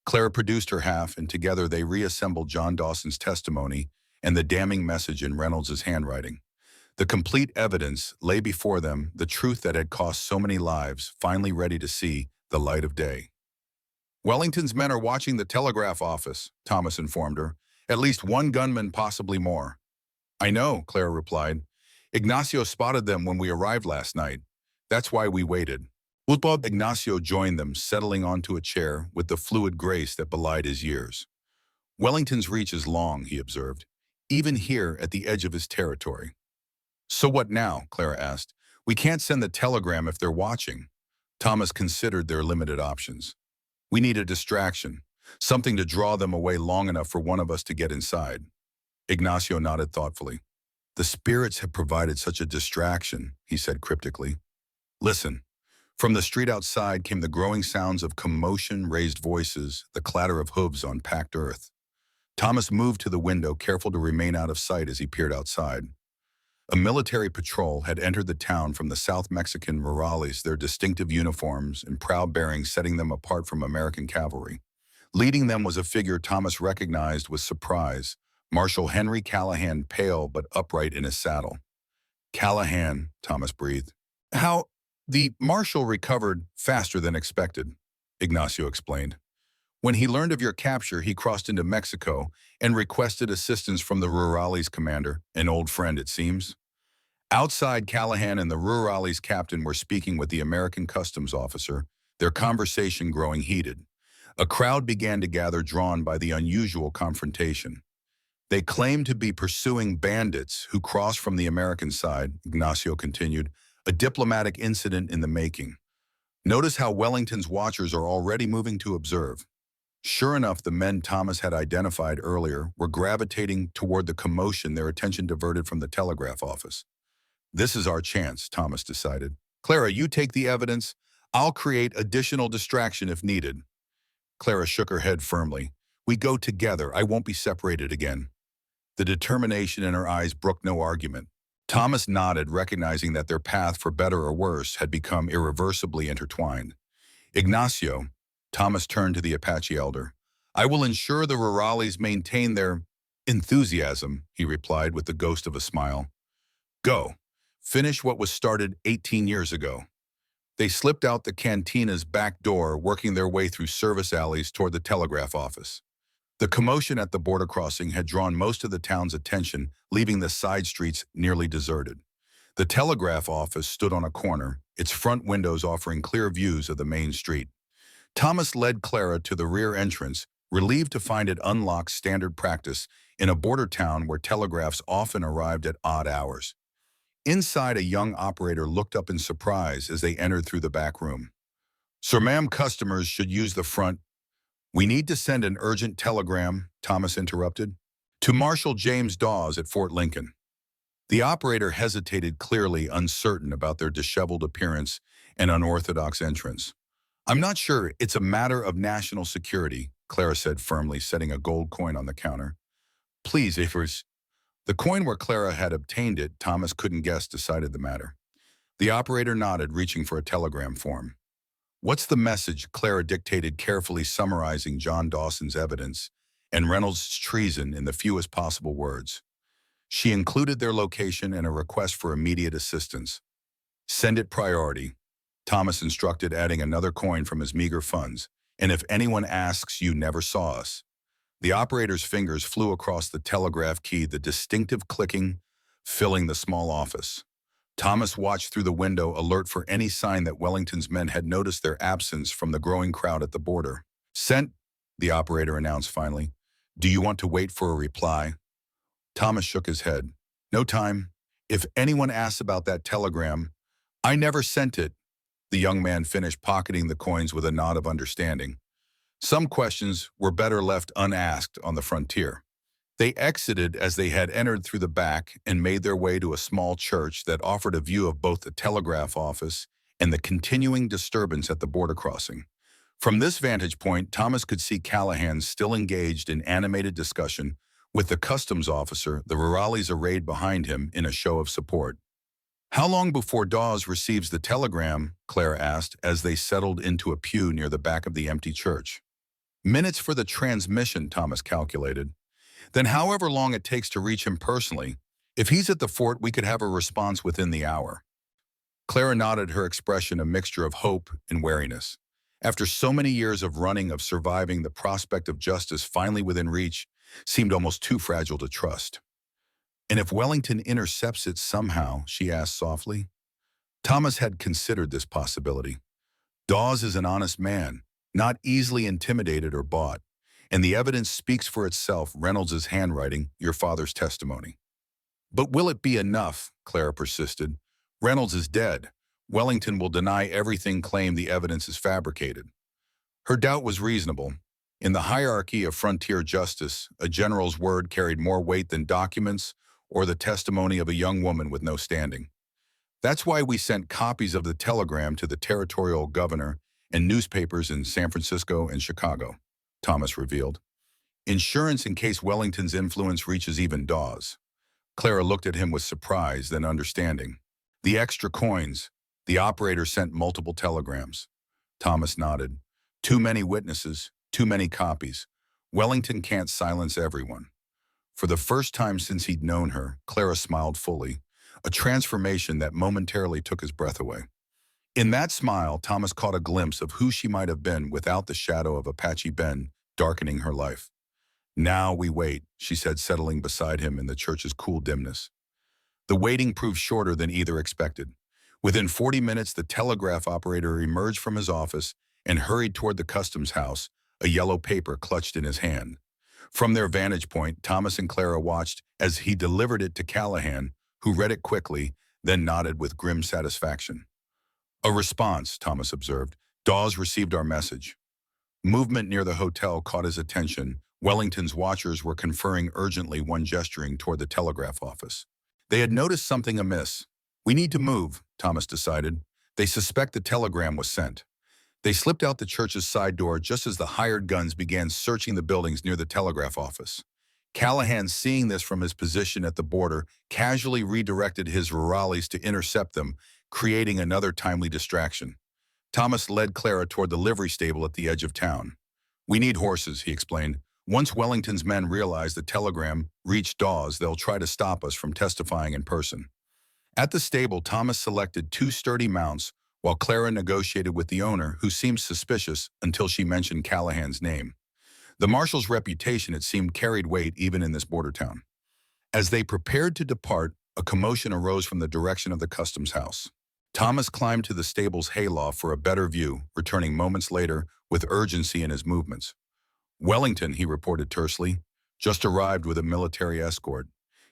Clara produced her half, and together they reassembled John Dawson's testimony and the damning message in Reynolds' handwriting. The complete evidence lay before them, the truth that had cost so many lives, finally ready to see the light of day. "Wellington's men are watching the telegraph office," Thomas informed her. "At least one gunman, possibly more." "I know," Clara replied. "Ignacio spotted them when we arrived last night. That's why we waited." Ignacio joined them, settling onto a chair with the fluid grace that belied his years. "Wellington's reach is long," he observed, "even here at the edge of his territory." "So what now?" Clara asked. "We can't send the telegram if they're watching." Thomas considered their limited options. "We need a distraction, something to draw them away long enough for one of us to get inside." Ignacio nodded thoughtfully. "The spirits have provided such a distraction," he said cryptically. "Listen." From the street outside came the growing sounds of commotion, raised voices, the clatter of hooves on packed earth. Thomas moved to the window, careful to remain out of sight as he peered outside. A military patrol had entered the town from the South Mexican rurales, their distinctive uniforms and proud bearing setting them apart from American cavalry. Leading them was a figure Thomas recognized with surprise, Marshal Henry Callahan, pale but upright in his saddle. "Callahan," Thomas breathed. "How—" "The marshal recovered faster than expected," Ignacio explained. "When he learned of your capture, he crossed into Mexico and requested assistance from the Rurales commander, an old friend, it seems." Outside, Callahan and the Rurales captain were speaking with the American customs officer, their conversation growing heated. A crowd began to gather, drawn by the unusual confrontation. "They claim to be pursuing bandits who crossed from the American side," Ignacio continued, "a diplomatic incident in the making. Notice how Wellington's watchers are already moving to observe." Sure enough, the men Thomas had identified earlier were gravitating toward the commotion, their attention diverted from the telegraph office. "This is our chance," Thomas decided. "Clara, you take the evidence. I'll create additional distraction if needed." Clara shook her head firmly. "We go together. I won't be separated again." The determination in her eyes brooked no argument. Thomas nodded, recognizing that their path, for better or worse, had become irreversibly intertwined. "Ignacio," Thomas turned to the Apache elder, "I will ensure the Rurales maintain their enthusiasm," he replied with the ghost of a smile. "Go. Finish what was started 18 years ago." They slipped out the cantina's back door, working their way through service alleys toward the telegraph office. The commotion at the border crossing had drawn most of the town's attention, leaving the side streets nearly deserted. The telegraph office stood on a corner, its front windows offering clear views of the main street. Thomas led Clara to the rear entrance, relieved to find it unlocked, standard practice in a border town where telegraphs often arrived at odd hours. Inside, a young operator looked up in surprise as they entered through the back room. "Sir, ma'am, customers should use the front. We need to send an urgent telegram," Thomas interrupted. "To Marshal James Dawes at Fort Lincoln." The operator hesitated, clearly uncertain about their disheveled appearance and unorthodox entrance. "I'm not sure. It's a matter of national security," Clara said firmly, setting a gold coin on the counter. "Please, if it's—" The coin where Clara had obtained it, Thomas couldn't guess, decided the matter. The operator nodded, reaching for a telegram form. "What's the message?" Clara dictated, carefully summarizing John Dawson's evidence and Reynolds' treason in the fewest possible words. She included their location and a request for immediate assistance. "Send it priority," Thomas instructed, adding another coin from his meager funds. "And if anyone asks, you never saw us." The operator's fingers flew across the telegraph key, the distinctive clicking filling the small office. Thomas watched through the window, alert for any sign that Wellington's men had noticed their absence from the growing crowd at the border. "Sent," the operator announced finally. "Do you want to wait for a reply?" Thomas shook his head. "No time. If anyone asks about that telegram—" "I never sent it," the young man finished, pocketing the coins with a nod of understanding. Some questions were better left unasked on the frontier. They exited as they had entered through the back and made their way to a small church that offered a view of both the telegraph office and the continuing disturbance at the border crossing. From this vantage point, Thomas could see Callahan still engaged in animated discussion with the customs officer, the rurales arrayed behind him in a show of support. "How long before Dawes receives the telegram?" Claire asked as they settled into a pew near the back of the empty church. "Minutes for the transmission," Thomas calculated. "Then however long it takes to reach him personally. If he's at the fort, we could have a response within the hour." Clara nodded, her expression a mixture of hope and wariness. After so many years of running, of surviving, the prospect of justice finally within reach seemed almost too fragile to trust. "And if Wellington intercepts it somehow?" she asked softly. Thomas had considered this possibility. Dawes is an honest man, not easily intimidated or bought, and the evidence speaks for itself: Reynolds' handwriting, your father's testimony. "But will it be enough?" Clara persisted. "Reynolds is dead. Wellington will deny everything, claim the evidence is fabricated." Her doubt was reasonable. In the hierarchy of frontier justice, a general's word carried more weight than documents or the testimony of a young woman with no standing. "That's why we sent copies of the telegram to the territorial governor and newspapers in San Francisco and Chicago," Thomas revealed. "Insurance in case Wellington's influence reaches even Dawes." Clara looked at him with surprise, then understanding. "The extra coins." The operator sent multiple telegrams. Thomas nodded. "Too many witnesses, too many copies. Wellington can't silence everyone." For the first time since he'd known her, Clara smiled fully, a transformation that momentarily took his breath away. In that smile, Thomas caught a glimpse of who she might have been without the shadow of Apache Ben darkening her life. "Now we wait," she said, settling beside him in the church's cool dimness. The waiting proved shorter than either expected. Within 40 minutes, the telegraph operator emerged from his office and hurried toward the customs house, a yellow paper clutched in his hand. From their vantage point, Thomas and Clara watched as he delivered it to Callahan, who read it quickly, then nodded with grim satisfaction. "A response," Thomas observed. "Dawes received our message." Movement near the hotel caught his attention. Wellington's watchers were conferring urgently, one gesturing toward the telegraph office. They had noticed something amiss. "We need to move," Thomas decided. "They suspect the telegram was sent." They slipped out the church's side door just as the hired guns began searching the buildings near the telegraph office. Callahan, seeing this from his position at the border, casually redirected his rurales to intercept them, creating another timely distraction. Thomas led Clara toward the livery stable at the edge of town. "We need horses," he explained. "Once Wellington's men realize the telegram reached Dawes, they'll try to stop us from testifying in person." At the stable, Thomas selected two sturdy mounts, while Clara negotiated with the owner, who seemed suspicious until she mentioned Callahan's name. The marshal's reputation, it seemed, carried weight even in this border town. As they prepared to depart, a commotion arose from the direction of the customs house. Thomas climbed to the stable's hayloft for a better view, returning moments later with urgency in his movements. "Wellington," he reported tersely, "just arrived with a military escort.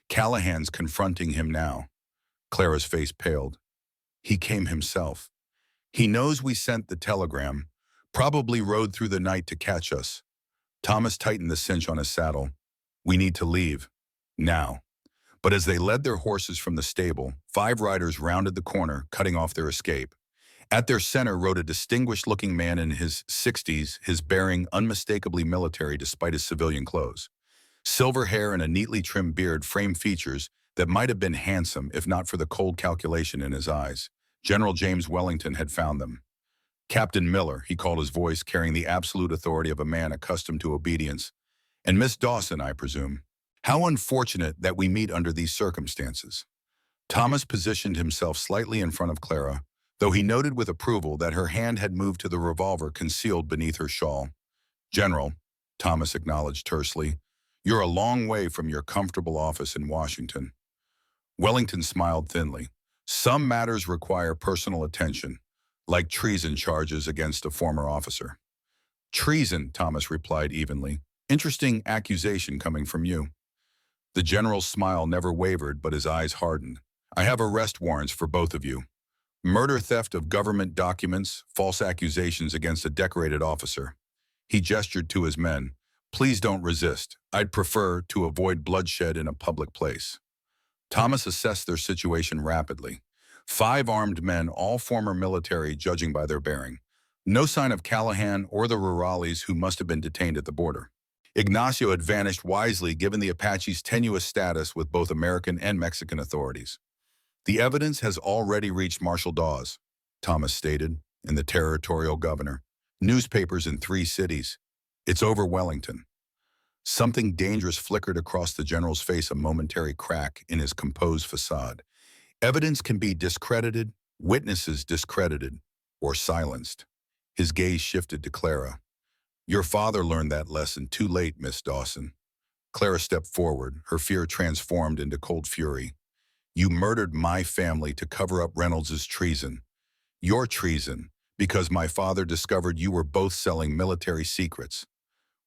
Callahan's confronting him now." Clara's face paled. He came himself. He knows we sent the telegram, probably rode through the night to catch us. Thomas tightened the cinch on his saddle. We need to leave. Now. But as they led their horses from the stable, 5 riders rounded the corner, cutting off their escape. At their center rode a distinguished-looking man in his 60s, his bearing unmistakably military despite his civilian clothes. Silver hair and a neatly trimmed beard framed features that might have been handsome if not for the cold calculation in his eyes. General James Wellington had found them. Captain Miller, he called his voice, carrying the absolute authority of a man accustomed to obedience. And Miss Dawson, I presume. How unfortunate that we meet under these circumstances. Thomas positioned himself slightly in front of Clara, though he noted with approval that her hand had moved to the revolver concealed beneath her shawl. General, Thomas acknowledged tersely, you're a long way from your comfortable office in Washington. Wellington smiled thinly. Some matters require personal attention, like treason charges against a former officer. Treason, Thomas replied evenly. Interesting accusation coming from you. The general's smile never wavered, but his eyes hardened. I have arrest warrants for both of you. Murder, theft of government documents, false accusations against a decorated officer. He gestured to his men. Please don't resist. I'd prefer to avoid bloodshed in a public place. Thomas assessed their situation rapidly. 5 armed men, all former military, judging by their bearing. No sign of Callahan or the rurales who must have been detained at the border. Ignacio had vanished wisely given the Apache's tenuous status with both American and Mexican authorities. The evidence has already reached Marshal Dawes, Thomas stated, and the territorial governor. Newspapers in 3 cities. It's over Wellington. Something dangerous flickered across the general's face, a momentary crack in his composed facade. Evidence can be discredited, witnesses discredited, or silenced. His gaze shifted to Clara. Your father learned that lesson too late, Miss Dawson. Clara stepped forward, her fear transformed into cold fury. You murdered my family to cover up Reynolds's treason. Your treason, because my father discovered you were both selling military secrets.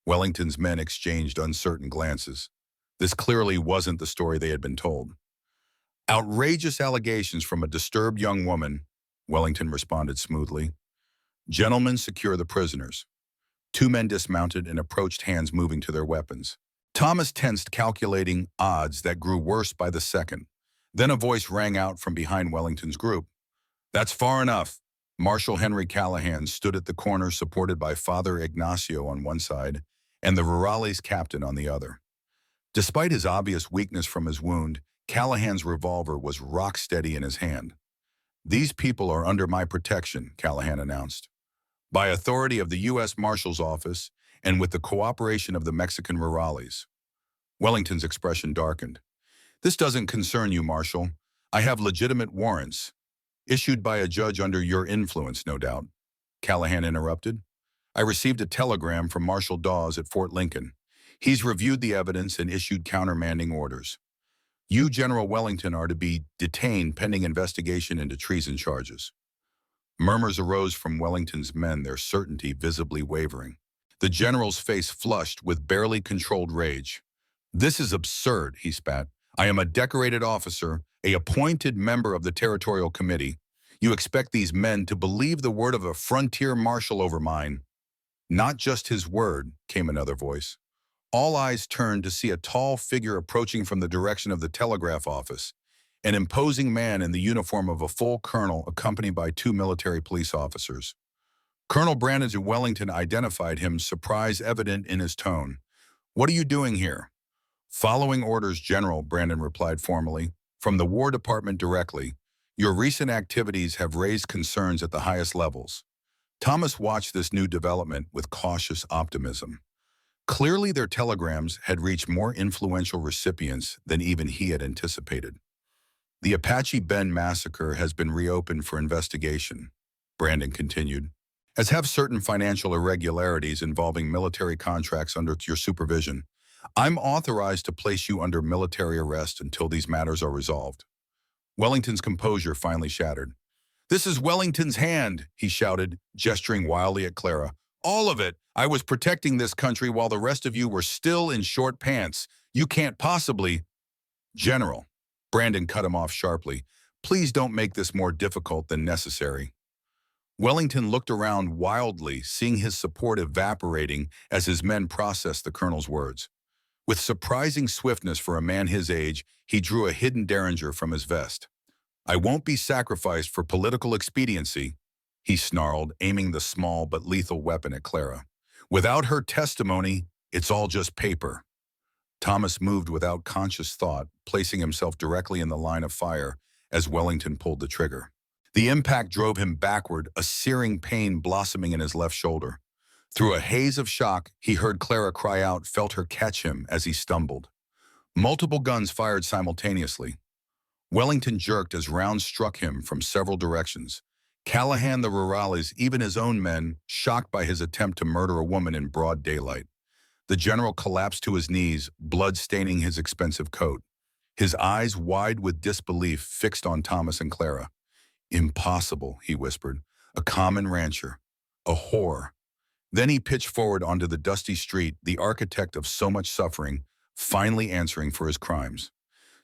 Wellington's men exchanged uncertain glances. This clearly wasn't the story they had been told. Outrageous allegations from a disturbed young woman, Wellington responded smoothly. Gentlemen, secure the prisoners. 2 men dismounted and approached, hands moving to their weapons. Thomas tensed, calculating odds that grew worse by the second. Then a voice rang out from behind Wellington's group. That's far enough. Marshal Henry Callahan stood at the corner, supported by Father Ignacio on one side and the rurales' captain on the other. Despite his obvious weakness from his wound, Callahan's revolver was rock steady in his hand. These people are under my protection, Callahan announced. By authority of the U.S. Marshal's Office and with the cooperation of the Mexican rurales. Wellington's expression darkened. This doesn't concern you, Marshal. I have legitimate warrants, issued by a judge under your influence, no doubt. Callahan interrupted. I received a telegram from Marshal Dawes at Fort Lincoln. He's reviewed the evidence and issued countermanding orders. You, General Wellington, are to be detained pending investigation into treason charges. Murmurs arose from Wellington's men, their certainty visibly wavering. The general's face flushed with barely controlled rage. This is absurd, he spat. I am a decorated officer, a appointed member of the Territorial Committee. You expect these men to believe the word of a frontier marshal over mine. Not just his word, came another voice. All eyes turned to see a tall figure approaching from the direction of the telegraph office. An imposing man in the uniform of a full colonel accompanied by 2 military police officers. Colonel Brandon Wellington identified him, surprise evident in his tone. What are you doing here? Following orders, General, Brandon replied formally. From the War Department directly. Your recent activities have raised concerns at the highest levels. Thomas watched this new development with cautious optimism. Clearly their telegrams had reached more influential recipients than even he had anticipated. The Apache Bend massacre has been reopened for investigation, Brandon continued, as have certain financial irregularities involving military contracts under your supervision. I'm authorized to place you under military arrest until these matters are resolved. Wellington's composure finally shattered. This is Wellington's hand, he shouted, gesturing wildly at Clara. All of it. I was protecting this country while the rest of you were still in short pants. You can't possibly... General. Brandon cut him off sharply. Please don't make this more difficult than necessary. Wellington looked around wildly, seeing his support evaporating as his men processed the colonel's words. With surprising swiftness for a man his age, he drew a hidden derringer from his vest. I won't be sacrificed for political expediency, he snarled, aiming the small but lethal weapon at Clara. Without her testimony, it's all just paper. Thomas moved without conscious thought, placing himself directly in the line of fire as Wellington pulled the trigger. The impact drove him backward, a searing pain blossoming in his left shoulder. Through a haze of shock, he heard Clara cry out, felt her catch him as he stumbled. Multiple guns fired simultaneously. Wellington jerked as rounds struck him from several directions. Callahan, the rurales, even his own men, shocked by his attempt to murder a woman in broad daylight. The general collapsed to his knees, blood staining his expensive coat. His eyes, wide with disbelief, fixed on Thomas and Clara. Impossible, he whispered. A common rancher. A whore. Then he pitched forward onto the dusty street, the architect of so much suffering, finally answering for his crimes.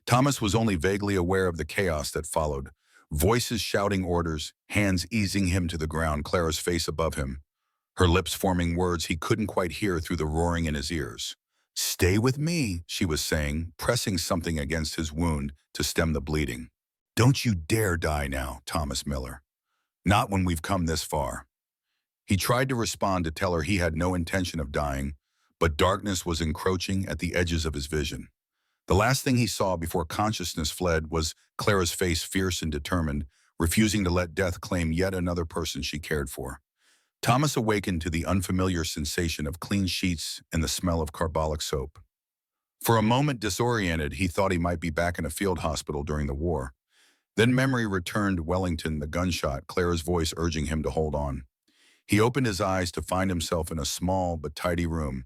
Thomas was only vaguely aware of the chaos that followed. Voices shouting orders, hands easing him to the ground, Clara's face above him. Her lips forming words he couldn't quite hear through the roaring in his ears. Stay with me, she was saying, pressing something against his wound to stem the bleeding. Don't you dare die now, Thomas Miller. Not when we've come this far. He tried to respond to tell her he had no intention of dying, but darkness was encroaching at the edges of his vision. The last thing he saw before consciousness fled was Clara's face, fierce and determined, refusing to let death claim yet another person she cared for. Thomas awakened to the unfamiliar sensation of clean sheets and the smell of carbolic soap. For a moment, disoriented, he thought he might be back in a field hospital during the war. Then memory returned Wellington, the gunshot, Clara's voice urging him to hold on. He opened his eyes to find himself in a small but tidy room,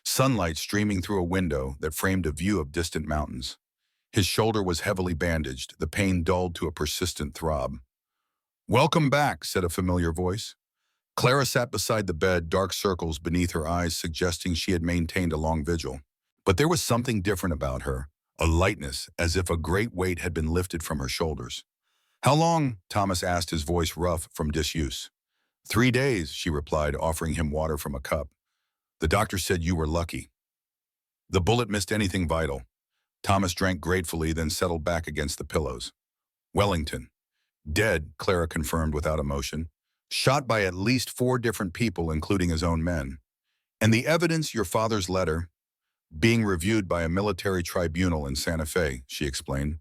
sunlight streaming through a window that framed a view of distant mountains. His shoulder was heavily bandaged, the pain dulled to a persistent throb. Welcome back, said a familiar voice. Clara sat beside the bed, dark circles beneath her eyes suggesting she had maintained a long vigil. But there was something different about her, a lightness, as if a great weight had been lifted from her shoulders. How long? Thomas asked, his voice rough from disuse. 3 days, she replied, offering him water from a cup. The doctor said you were lucky. The bullet missed anything vital. Thomas drank gratefully, then settled back against the pillows. Wellington. Dead, Clara confirmed without emotion. Shot by at least 4 different people, including his own men. And the evidence, your father's letter, being reviewed by a military tribunal in Santa Fe, she explained.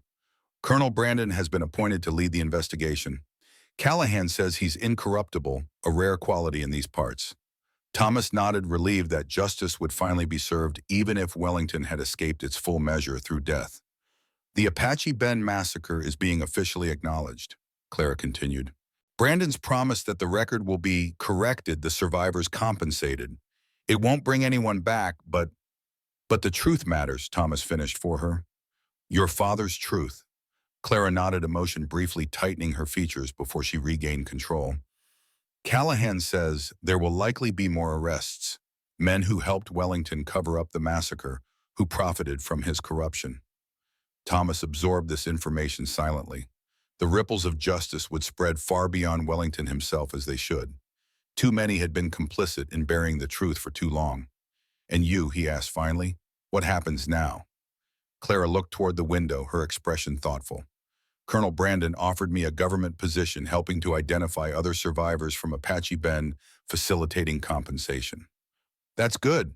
Colonel Brandon has been appointed to lead the investigation. Callahan says he's incorruptible, a rare quality in these parts. Thomas nodded, relieved that justice would finally be served, even if Wellington had escaped its full measure through death. The Apache Bend massacre is being officially acknowledged, Clara continued. Brandon's promised that the record will be corrected, the survivors compensated. It won't bring anyone back, but the truth matters, Thomas finished for her. Your father's truth. Clara nodded, emotion briefly tightening her features before she regained control. Callahan says there will likely be more arrests, men who helped Wellington cover up the massacre, who profited from his corruption. Thomas absorbed this information silently. The ripples of justice would spread far beyond Wellington himself, as they should. Too many had been complicit in burying the truth for too long. And you, he asked finally, what happens now? Clara looked toward the window, her expression thoughtful. Colonel Brandon offered me a government position helping to identify other survivors from Apache Bend, facilitating compensation. That's good,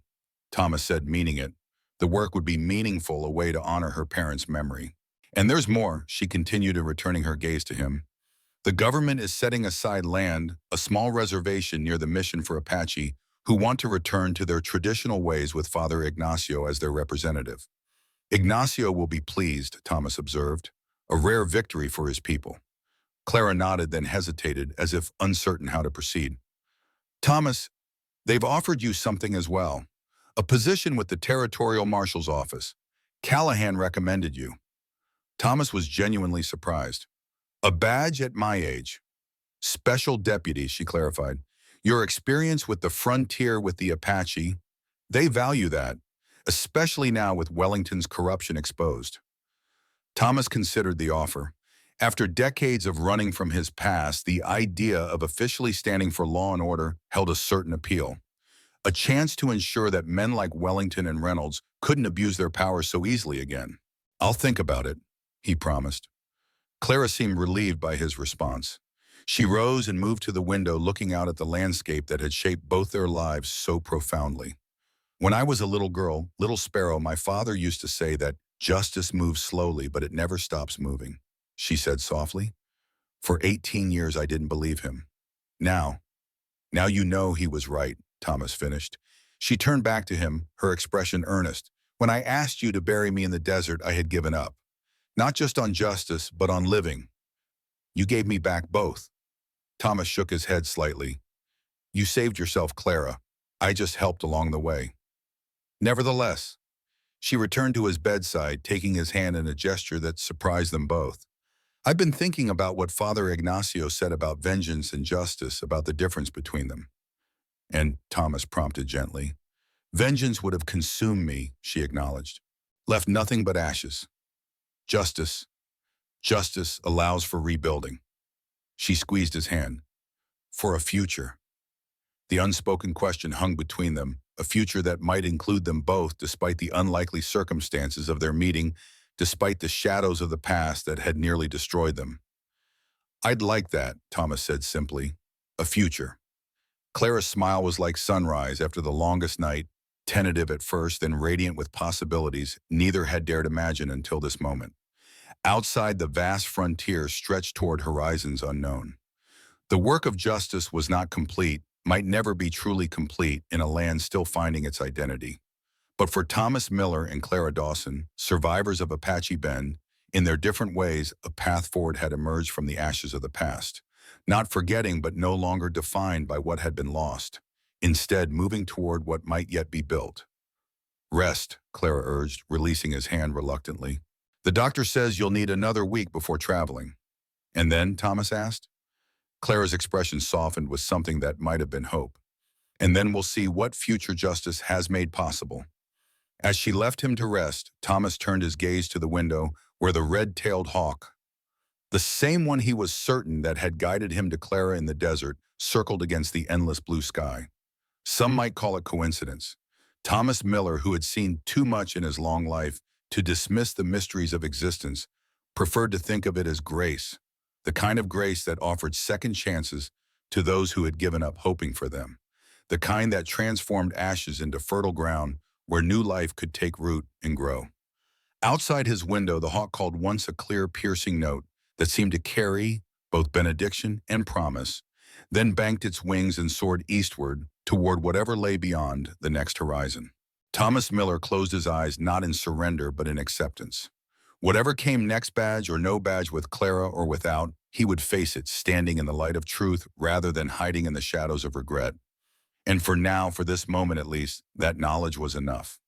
Thomas said, meaning it. The work would be meaningful, a way to honor her parents' memory. And there's more, she continued, returning her gaze to him. The government is setting aside land, a small reservation near the mission for Apache, who want to return to their traditional ways with Father Ignacio as their representative. Ignacio will be pleased, Thomas observed, a rare victory for his people. Clara nodded, then hesitated, as if uncertain how to proceed. Thomas, they've offered you something as well, a position with the Territorial Marshal's office. Callahan recommended you. Thomas was genuinely surprised. A badge at my age. Special deputy, she clarified. Your experience with the frontier with the Apache, they value that, especially now with Wellington's corruption exposed. Thomas considered the offer. After decades of running from his past, the idea of officially standing for law and order held a certain appeal. A chance to ensure that men like Wellington and Reynolds couldn't abuse their power so easily again. "I'll think about it," he promised. Clara seemed relieved by his response. She rose and moved to the window, looking out at the landscape that had shaped both their lives so profoundly. "When I was a little girl, little sparrow, my father used to say that justice moves slowly, but it never stops moving," she said softly. "For 18 years, I didn't believe him. Now, now you know he was right," Thomas finished. She turned back to him, her expression earnest. "When I asked you to bury me in the desert, I had given up. Not just on justice, but on living. You gave me back both." Thomas shook his head slightly. "You saved yourself, Clara. I just helped along the way." Nevertheless, she returned to his bedside, taking his hand in a gesture that surprised them both. "I've been thinking about what Father Ignacio said about vengeance and justice, about the difference between them." And Thomas prompted gently. "Vengeance would have consumed me," she acknowledged. "Left nothing but ashes. Justice, justice allows for rebuilding." She squeezed his hand. "For a future." The unspoken question hung between them, a future that might include them both despite the unlikely circumstances of their meeting, despite the shadows of the past that had nearly destroyed them. "I'd like that," Thomas said simply. "A future." Clara's smile was like sunrise after the longest night, tentative at first, then radiant with possibilities neither had dared imagine until this moment. Outside, the vast frontier stretched toward horizons unknown. The work of justice was not complete, might never be truly complete in a land still finding its identity. But for Thomas Miller and Clara Dawson, survivors of Apache Bend, in their different ways, a path forward had emerged from the ashes of the past. Not forgetting, but no longer defined by what had been lost. Instead, moving toward what might yet be built. "Rest," Clara urged, releasing his hand reluctantly. "The doctor says you'll need another week before traveling." "And then?" Thomas asked. Clara's expression softened with something that might have been hope. "And then we'll see what future justice has made possible." As she left him to rest, Thomas turned his gaze to the window where the red-tailed hawk, the same one he was certain that had guided him to Clara in the desert, circled against the endless blue sky. Some might call it coincidence. Thomas Miller, who had seen too much in his long life to dismiss the mysteries of existence, preferred to think of it as grace, the kind of grace that offered second chances to those who had given up hoping for them, the kind that transformed ashes into fertile ground where new life could take root and grow. Outside his window, the hawk called once a clear, piercing note that seemed to carry both benediction and promise, then banked its wings and soared eastward toward whatever lay beyond the next horizon. Thomas Miller closed his eyes not in surrender but in acceptance. Whatever came next, badge or no badge, with Clara or without, he would face it standing in the light of truth rather than hiding in the shadows of regret. And for now, for this moment at least, that knowledge was enough.